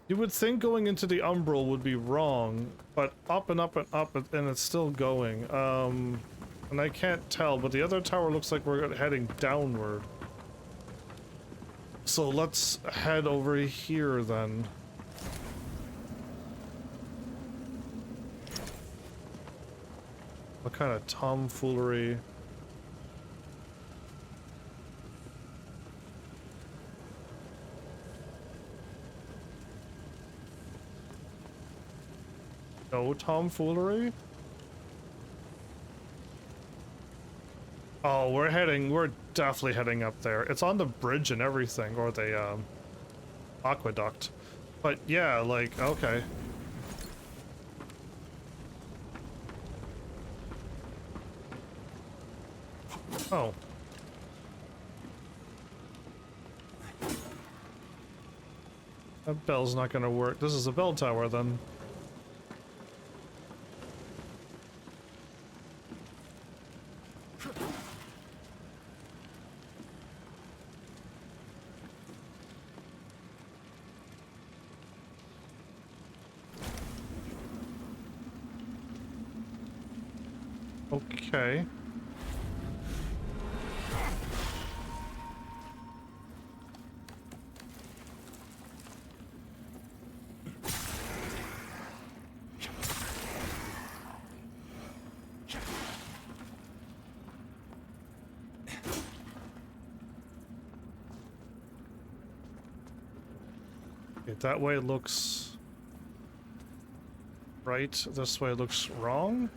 You would think going into the umbral would be wrong, but up and up and up and it's still going. And I can't tell, but the other tower looks like we're heading downward. So let's head over here then. What kind of tomfoolery? No tomfoolery? Oh, we're definitely heading up there. It's on the bridge and everything, or the, aqueduct. But yeah, like, okay. Oh. That bell's not gonna work. This is a bell tower then. Okay. That way looks right, this way looks wrong.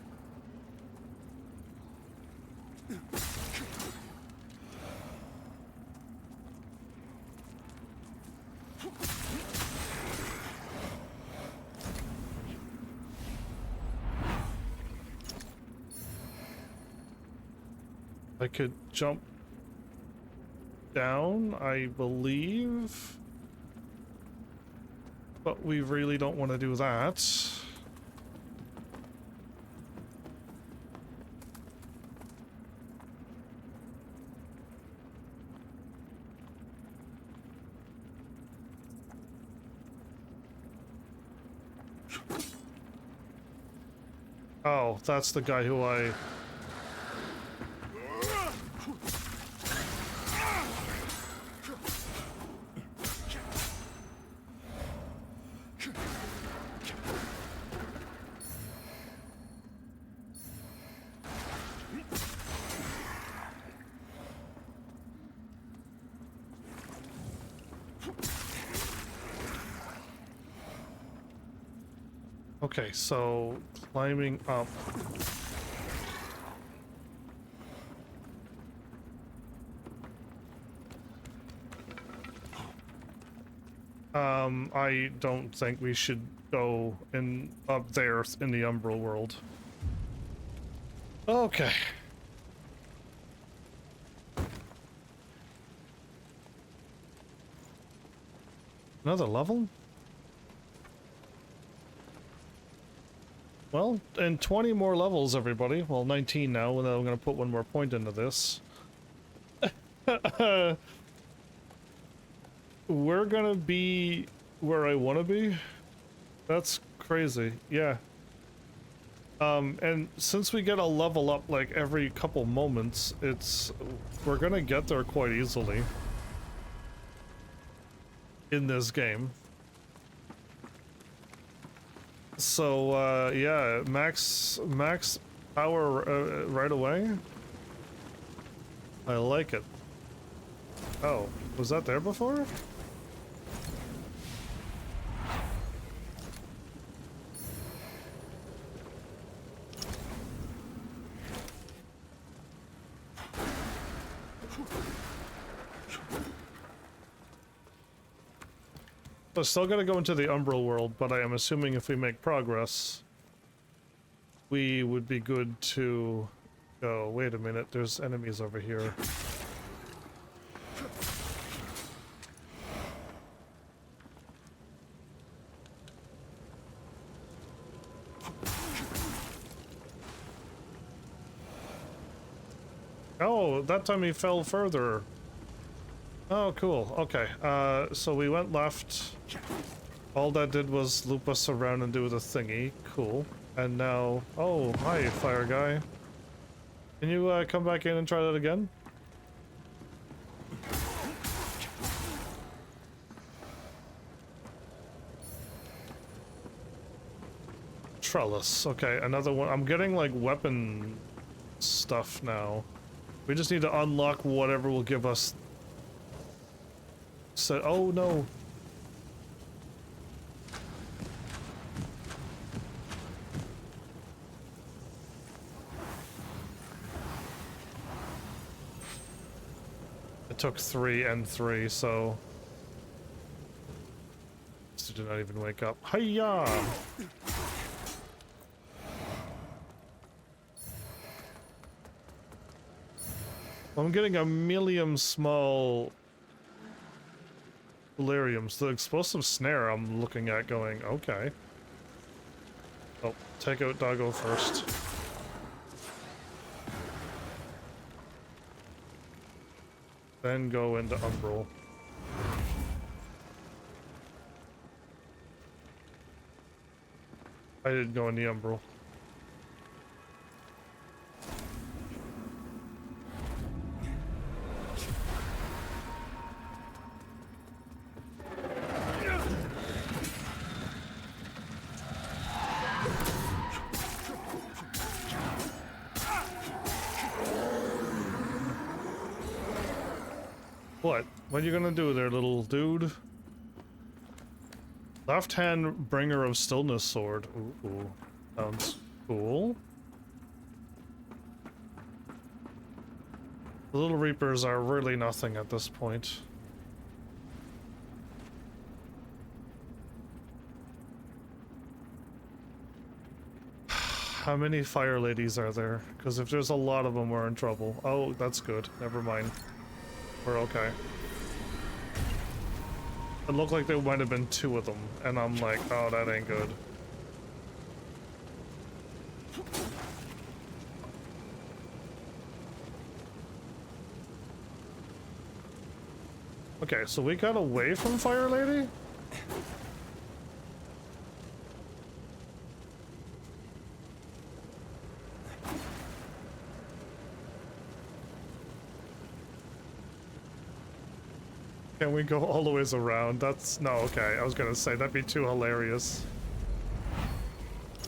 I could jump down, I believe. But we really don't want to do that. Oh, that's the guy who I... Okay, so climbing up. I don't think we should go up there in the Umbral world. Okay. Another level? Well, and 20 more levels, everybody. Well, 19 now, and then I'm going to put one more point into this. We're going to be where I want to be. That's crazy. Yeah. And since we get a level up like every couple moments, we're gonna get there quite easily in this game. So yeah, max power right away. I like it. Oh, was that there before? So still gotta go into the Umbral world, but I am assuming if we make progress, we would be good to go. Wait a minute, there's enemies over here. Oh, that time he fell further. Oh, cool. Okay, so we went left. All that did was loop us around and do the thingy. Cool. And now... Oh, hi, fire guy. Can you, come back in and try that again? Trellis. Okay, another one. I'm getting, like, weapon stuff now. We just need to unlock whatever will give us... So, oh no. It took 3 and 3, so... So did not even wake up. Hiya! I'm getting a million small deliriums. The explosive snare I'm looking at going, okay. Oh, take out Doggo first. Then go into Umbral. I didn't go in the Umbral. What are you gonna do there, little dude? Left hand bringer of stillness sword. Ooh, sounds cool. The little reapers are really nothing at this point. How many fire ladies are there? Because if there's a lot of them, we're in trouble. Oh, that's good. Never mind. We're okay. It looked like there might have been 2 of them, and I'm like, oh, that ain't good. Okay, so we got away from Fire Lady? Can we go all the ways around? That's... no, okay. I was gonna say, that'd be too hilarious.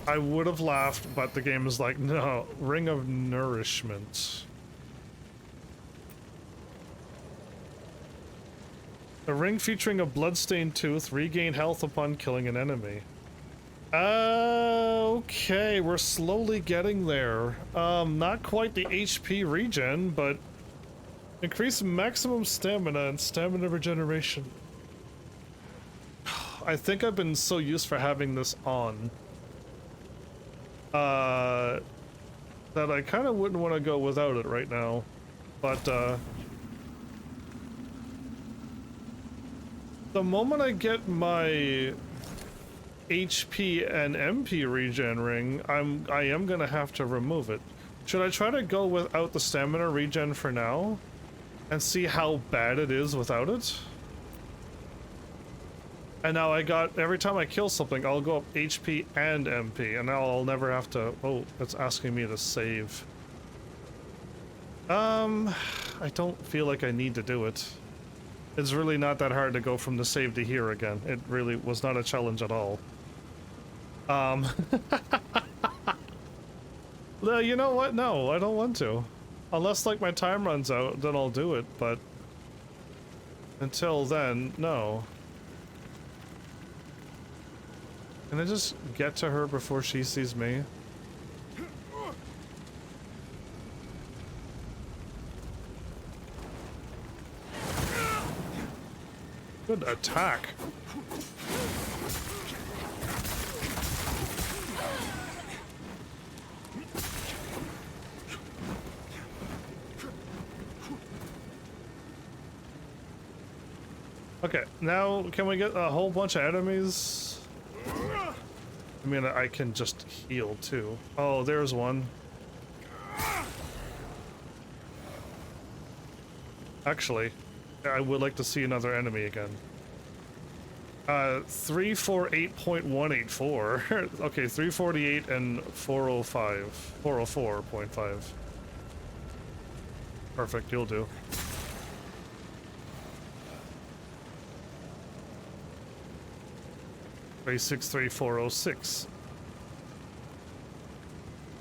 I would have laughed, but the game is like, no. Ring of Nourishment. A ring featuring a bloodstained tooth. Regain health upon killing an enemy. Okay, we're slowly getting there. Not quite the HP regen, but... increase maximum stamina and stamina regeneration. I think I've been so used for having this on. That I kind of wouldn't want to go without it right now. But, the moment I get my HP and MP regen ring, I am gonna have to remove it. Should I try to go without the stamina regen for now? And see how bad it is without it? And now I got, every time I kill something, I'll go up HP and MP, and now I'll never have to, oh, it's asking me to save. I don't feel like I need to do it. It's really not that hard to go from the save to here again. It really was not a challenge at all. You know what? No, I don't want to. Unless, like, my time runs out, then I'll do it, but... until then, no. Can I just get to her before she sees me? Good attack. Okay, now can we get a whole bunch of enemies? I mean, I can just heal too. Oh, there's one. Actually, I would like to see another enemy again. 348.184. Okay, 348 and 405. 404.5. Perfect, you'll do. Three 63406.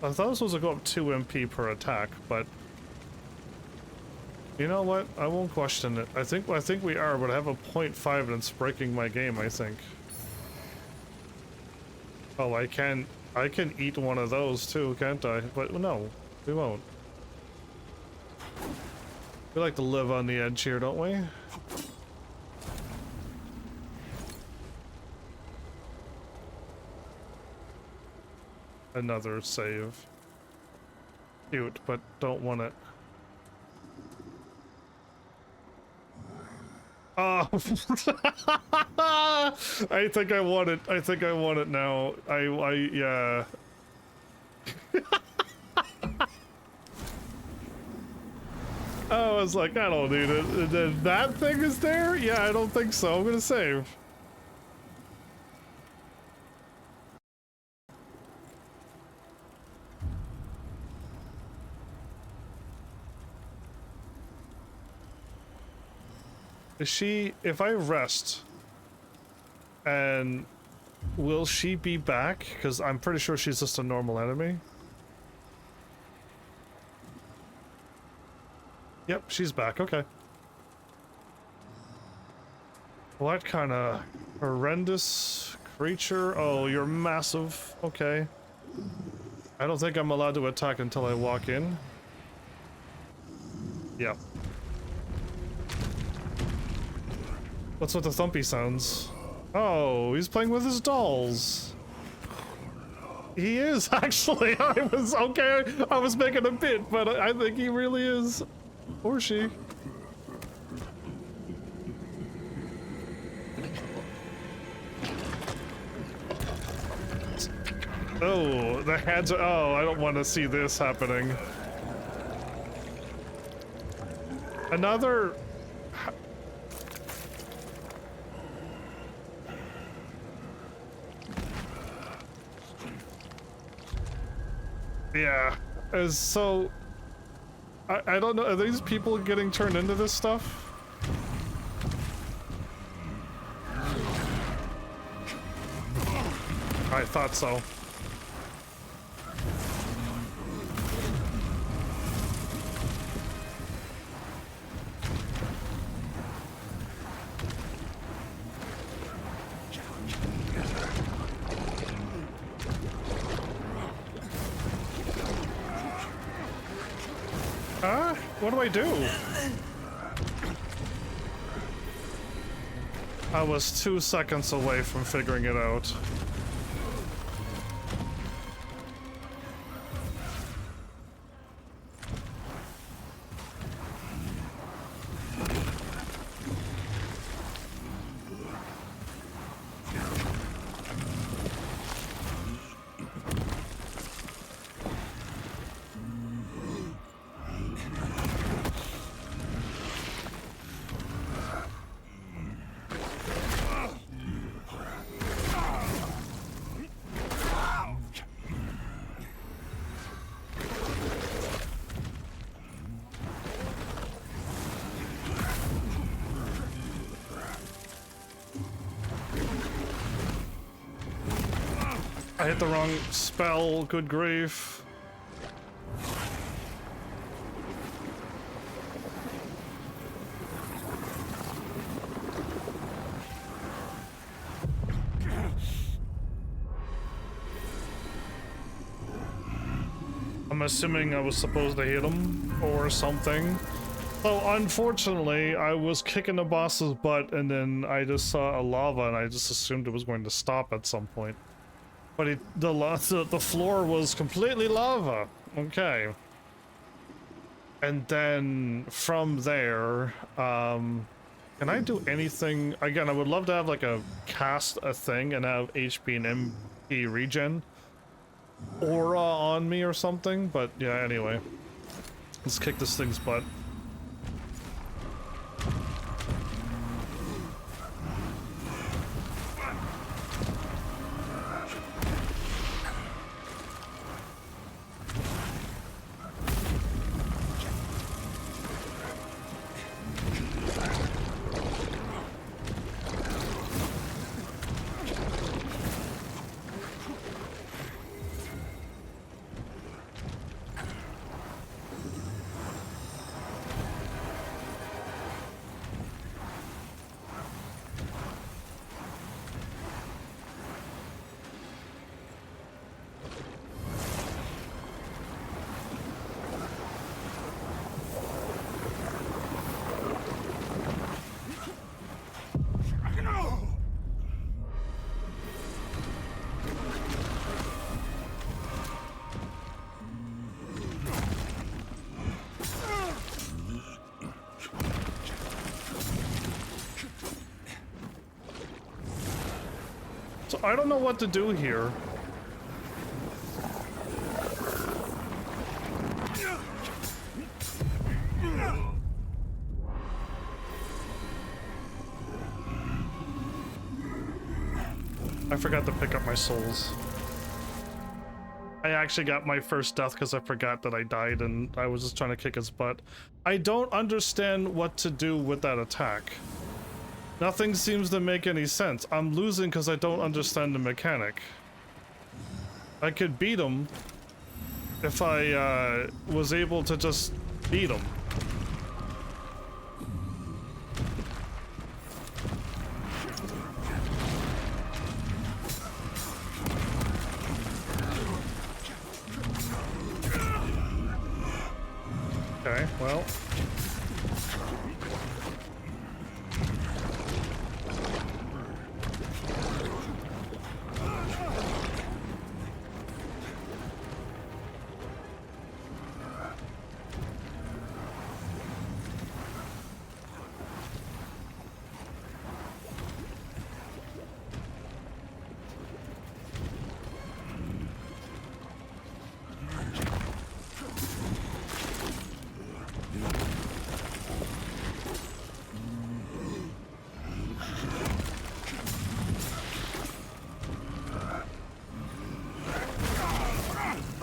I thought this was to go up 2 MP per attack, but you know what? I won't question it. I think we are, but I have a 0.5 and it's breaking my game, I think. Oh, I can eat one of those too, can't I? But no, we won't. We like to live on the edge here, don't we? Another save. Cute, but don't want it. Oh, I think I want it. I think I want it now. Yeah. I was like, I don't need it. And then that thing is there? Yeah, I don't think so. I'm gonna save. Is she, if I rest, and will she be back? Because I'm pretty sure she's just a normal enemy. Yep, she's back, okay. What kind of horrendous creature? Oh, you're massive. Okay. I don't think I'm allowed to attack until I walk in. Yep. What's with the thumpy sounds? Oh, he's playing with his dolls. He is, actually. I was making a bit, but I think he really is. Or she. Oh, the heads are, oh, I don't want to see this happening. Another... Yeah, so I don't know, are these people getting turned into this stuff? I thought so. What do I do? I was 2 seconds away from figuring it out. I hit the wrong spell, good grief. I'm assuming I was supposed to hit him or something. So unfortunately, I was kicking the boss's butt and then I just saw a lava and I just assumed it was going to stop at some point. But the floor was completely lava. Okay. And then from there, can I do anything? Again, I would love to have like cast a thing and have HP and MP regen aura on me or something, but yeah, anyway. Let's kick this thing's butt. So I don't know what to do here. I forgot to pick up my souls. I actually got my first death because I forgot that I died and I was just trying to kick his butt. I don't understand what to do with that attack. Nothing seems to make any sense. I'm losing because I don't understand the mechanic. I could beat him if I was able to just beat him. Okay, well.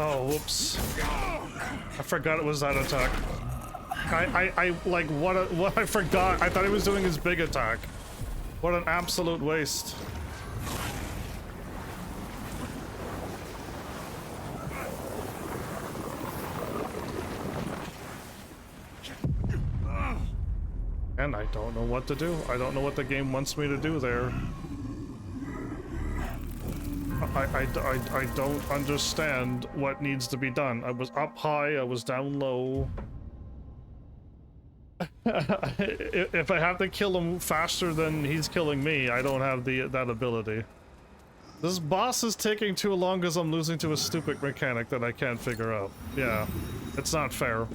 Oh, whoops. I forgot it was that attack. I like, what I forgot. I thought he was doing his big attack. What an absolute waste. And I don't know what to do. I don't know what the game wants me to do there. I don't understand what needs to be done. I was up high, I was down low. If I have to kill him faster than he's killing me, I don't have that ability. This boss is taking too long because I'm losing to a stupid mechanic that I can't figure out. Yeah, it's not fair.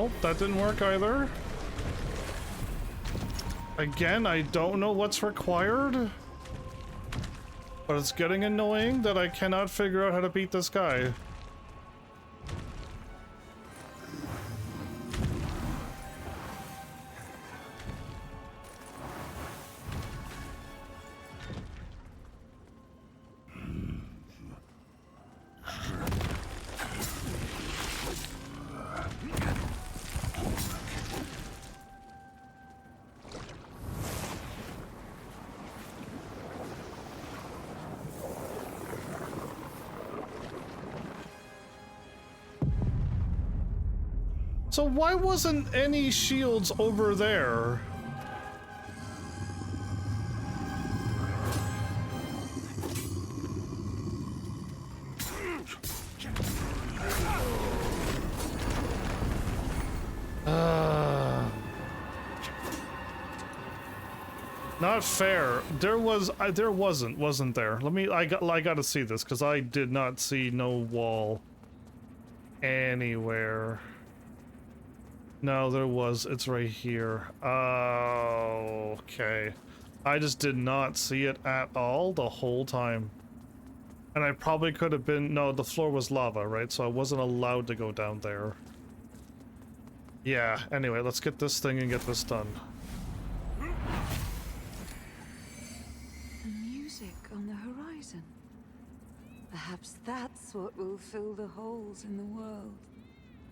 Well, that didn't work either. Again, I don't know what's required. But it's getting annoying that I cannot figure out how to beat this guy. So why wasn't any shields over there? Not fair. There wasn't there. I gotta see this because I did not see no wall anywhere. No, there was. It's right here. Oh, okay. I just did not see it at all the whole time. And I probably could have been... No, the floor was lava, right? So I wasn't allowed to go down there. Yeah, anyway, let's get this thing and get this done. The music on the horizon. Perhaps that's what will fill the holes in the world.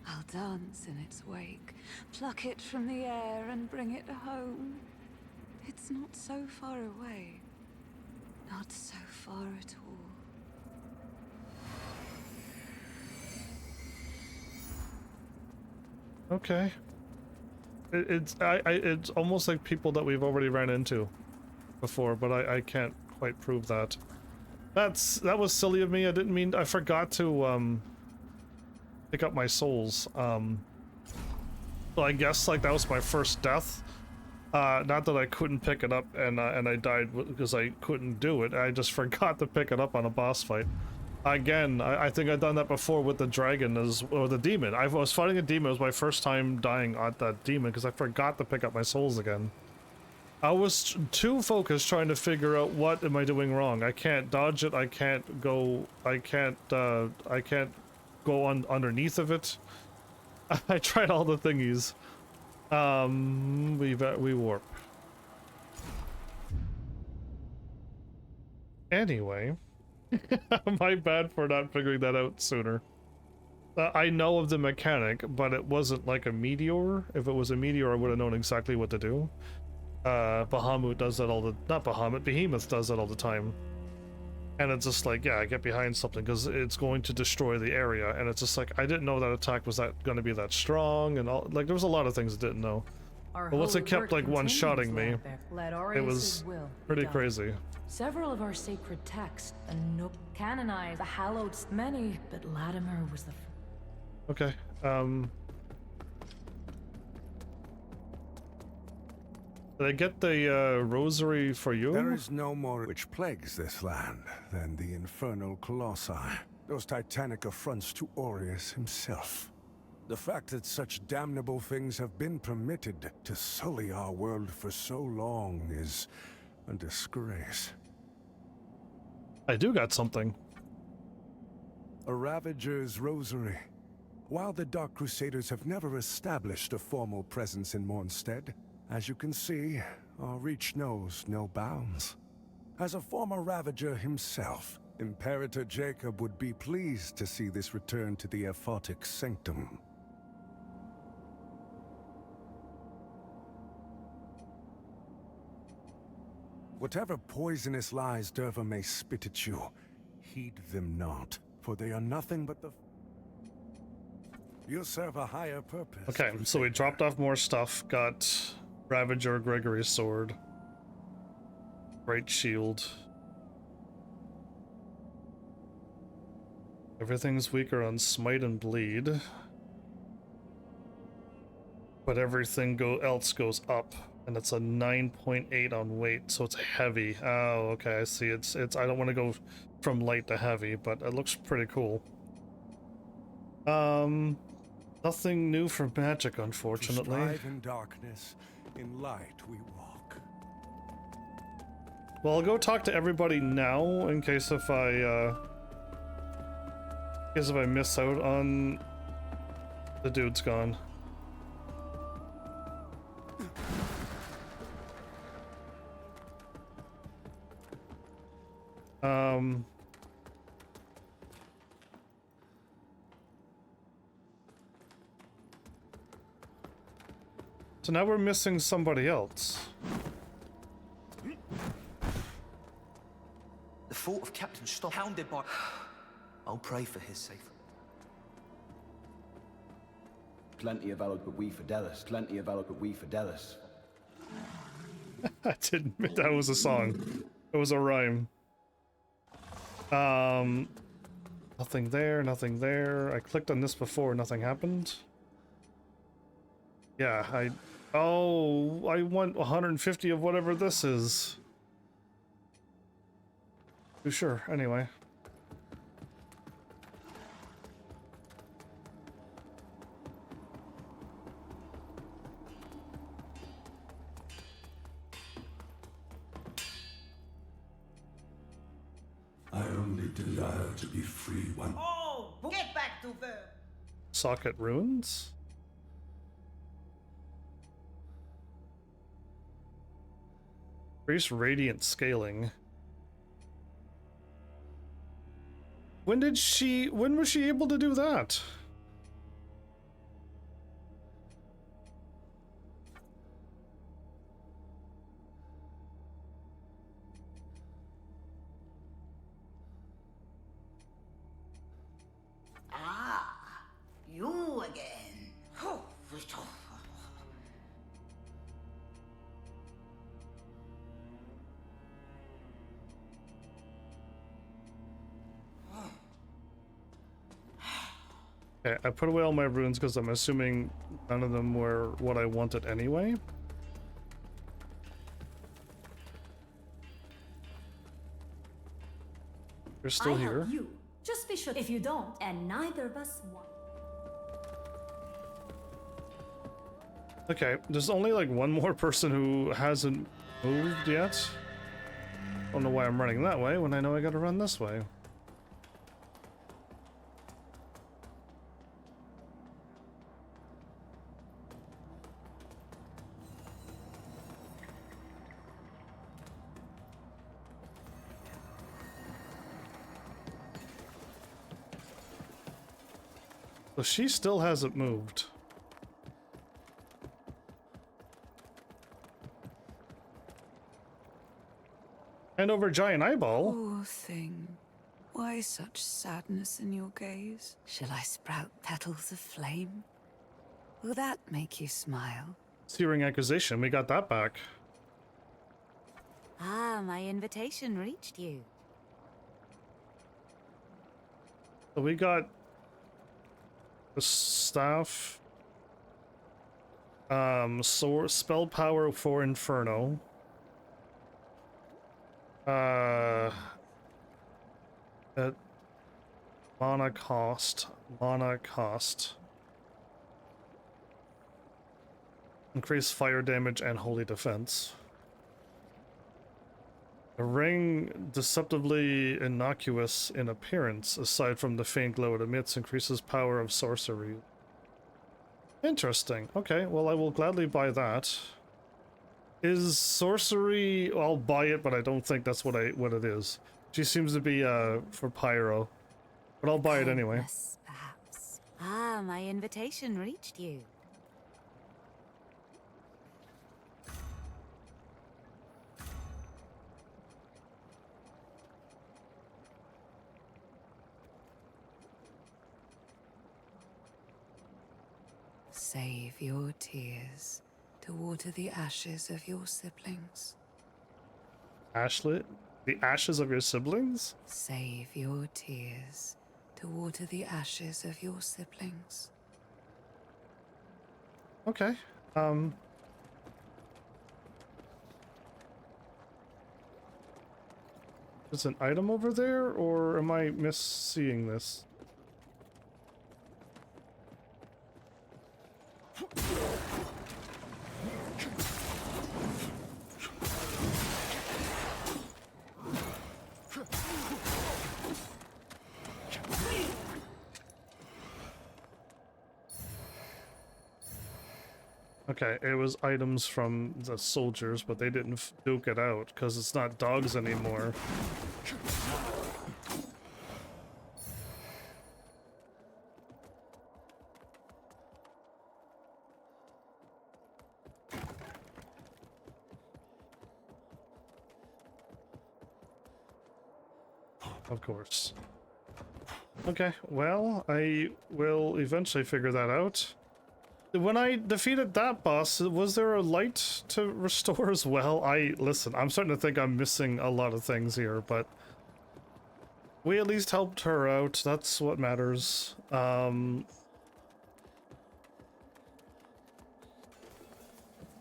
I'll dance in its wake, pluck it from the air and bring it home. It's not so far away. Not so far at all. Okay. It's almost like people that we've already ran into before, but I can't quite prove that. That was silly of me. I didn't mean... I forgot to, pick up my souls. So I guess, like, that was my first death. Not that I couldn't pick it up and I died because I couldn't do it. I just forgot to pick it up on a boss fight. Again, I think I've done that before with the dragon or the demon. I was fighting a demon. It was my first time dying at that demon because I forgot to pick up my souls again. I was too focused trying to figure out what am I doing wrong. I can't dodge it. I can't go underneath of it. I tried all the thingies. We warp. Anyway, my bad for not figuring that out sooner. I know of the mechanic, but it wasn't like a meteor. If it was a meteor, I would have known exactly what to do. Bahamut does that not Bahamut, Behemoth does that all the time. And it's just like, yeah, get behind something because it's going to destroy the area. And it's just like, I didn't know that attack was going to be that strong and all. Like, there was a lot of things I didn't know. But once it kept like one-shotting me, it was pretty crazy. Several of our sacred texts, the Nook canonized, the hallowed, many, but Latimer was the Okay, did I get the rosary for you? There is no more which plagues this land than the infernal colossi, those titanic affronts to Aureus himself. The fact that such damnable things have been permitted to sully our world for so long is a disgrace. I do got something. A Ravager's Rosary. While the Dark Crusaders have never established a formal presence in Mornstead, as you can see, our reach knows no bounds. As a former Ravager himself, Imperator Jacob would be pleased to see this return to the Aphotic Sanctum. Whatever poisonous lies Derva may spit at you, heed them not, for they are nothing but the... You serve a higher purpose. Okay, so we dropped off more stuff, got Ravager Gregory's sword, Great Shield. Everything's weaker on Smite and Bleed, but everything else goes up. And it's a 9.8 on weight, so it's heavy. Oh, okay, I see. It's. I don't want to go from light to heavy, but it looks pretty cool. Nothing new for magic, unfortunately. To strive in darkness, in light we walk. Well, I'll go talk to everybody now in case if I miss out on the dude's gone. So now we're missing somebody else. The thought of Captain Stock hounded by... I'll pray for his safety. Plenty of Allo, but we Fidelis. Plenty of Allo, but we Fidelis. I didn't admit that was a song. It was a rhyme. Nothing there, nothing there. I clicked on this before, nothing happened. Yeah, I want 150 of whatever this is. Sure, anyway. I only desire to be free one. Oh, get back to verb. Socket runes? Increase radiant scaling. When was she able to do that? Ah, you again. Okay, I put away all my runes because I'm assuming none of them were what I wanted anyway. They're still here. You. Just be sure if you don't, and neither of us want. Okay, there's only like one more person who hasn't moved yet. Don't know why I'm running that way when I know I gotta run this way. So she still hasn't moved. Hand over giant eyeball. Poor thing. Why such sadness in your gaze? Shall I sprout petals of flame? Will that make you smile? Searing accusation, we got that back. Ah, my invitation reached you. So we got the staff, sword, spell power for Inferno. At mana cost. Increase fire damage and holy defense. A ring deceptively innocuous in appearance, aside from the faint glow it emits, increases power of sorcery. Interesting. Okay, well I will gladly buy that. Is sorcery... I'll buy it, but I don't think that's what it is. She seems to be for pyro. But I'll buy it anyway. Perhaps. Ah, my invitation reached you. Save your tears to water the ashes of your siblings. Ashlet? The ashes of your siblings? Save your tears to water the ashes of your siblings. Okay. Is an item over there, or am I misseeing this? Okay, it was items from the soldiers, but they didn't duke it out because it's not dogs anymore. Of course. Okay, well, I will eventually figure that out. When I defeated that boss, was there a light to restore as well? Listen, I'm starting to think I'm missing a lot of things here, but we at least helped her out. That's what matters. You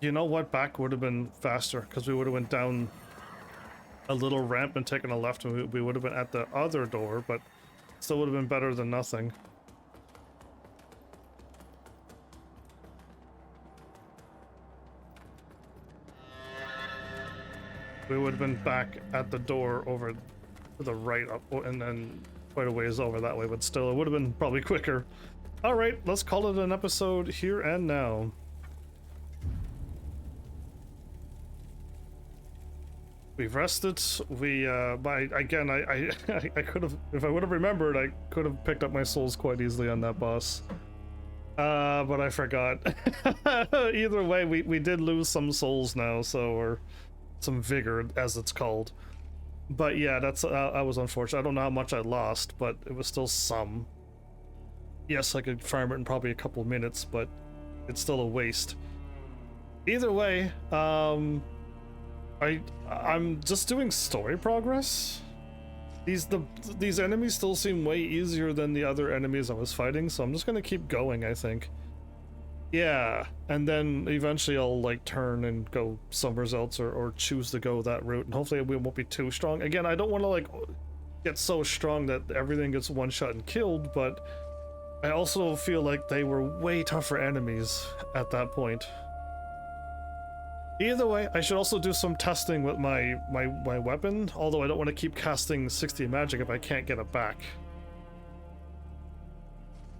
know what? Back would have been faster, because we would have went down a little ramp and taken a left, and we would have been at the other door, but still would have been better than nothing. We would have been back at the door over to the right up, and then quite a ways over that way, but still, it would have been probably quicker. Alright, let's call it an episode here and now. We've rested. We, again, I could have, if I would have remembered, I could have picked up my souls quite easily on that boss. But I forgot. Either way, we did lose some souls now, so, or some vigor, as it's called. But yeah, that's, I was unfortunate. I don't know how much I lost, but it was still some. Yes, I could farm it in probably a couple minutes, but it's still a waste. Either way, I'm just doing story progress. These enemies still seem way easier than the other enemies I was fighting, so I'm just gonna keep going, I think. Yeah, and then eventually I'll like turn and go somewhere else, or choose to go that route, and hopefully we won't be too strong. Again, I don't want to like get so strong that everything gets one shot and killed, but I also feel like they were way tougher enemies at that point. Either way, I should also do some testing with my weapon, although I don't want to keep casting 60 magic if I can't get it back.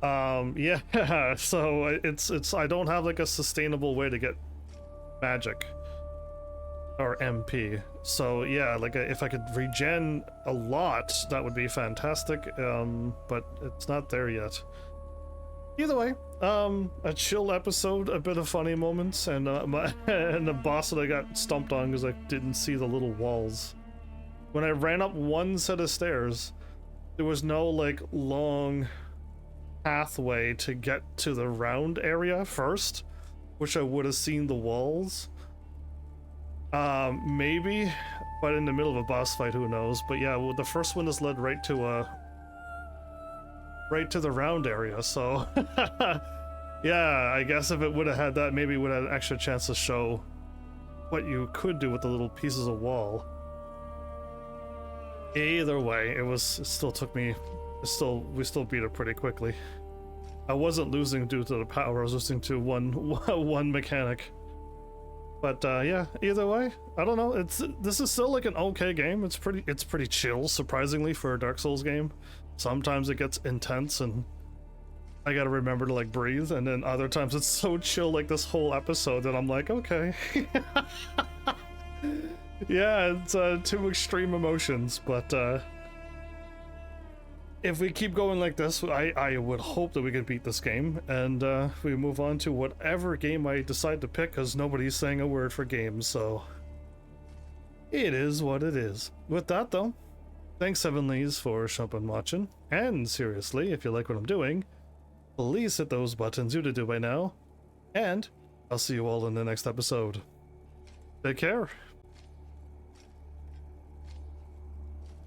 Yeah, so it's I don't have like a sustainable way to get magic or MP. So yeah, like if I could regen a lot, that would be fantastic. But it's not there yet. Either way, a chill episode, a bit of funny moments, and and the boss that I got stomped on because I didn't see the little walls. When I ran up one set of stairs, there was no like long pathway to get to the round area first, which I would have seen the walls. Maybe, but in the middle of a boss fight, who knows? But yeah, well, the first one is led right to the round area, so yeah, I guess if it would have had that, maybe it would have had an extra chance to show what you could do with the little pieces of wall. Either way, it still took me, we still beat it pretty quickly. I wasn't losing due to the power, I was losing to one mechanic. But yeah, either way, I don't know, this is still like an okay game. It's pretty chill, surprisingly, for a Dark Souls game. Sometimes it gets intense and I gotta remember to like breathe, and then other times it's so chill, like this whole episode, that I'm like, okay. Yeah, it's two extreme emotions, but if we keep going like this, I would hope that we can beat this game, and we move on to whatever game I decide to pick, because nobody's saying a word for games, so it is what it is. With that though, thanks Heavenlies for shopping and watching, and seriously, if you like what I'm doing, please hit those buttons you to do by now, and I'll see you all in the next episode. Take care.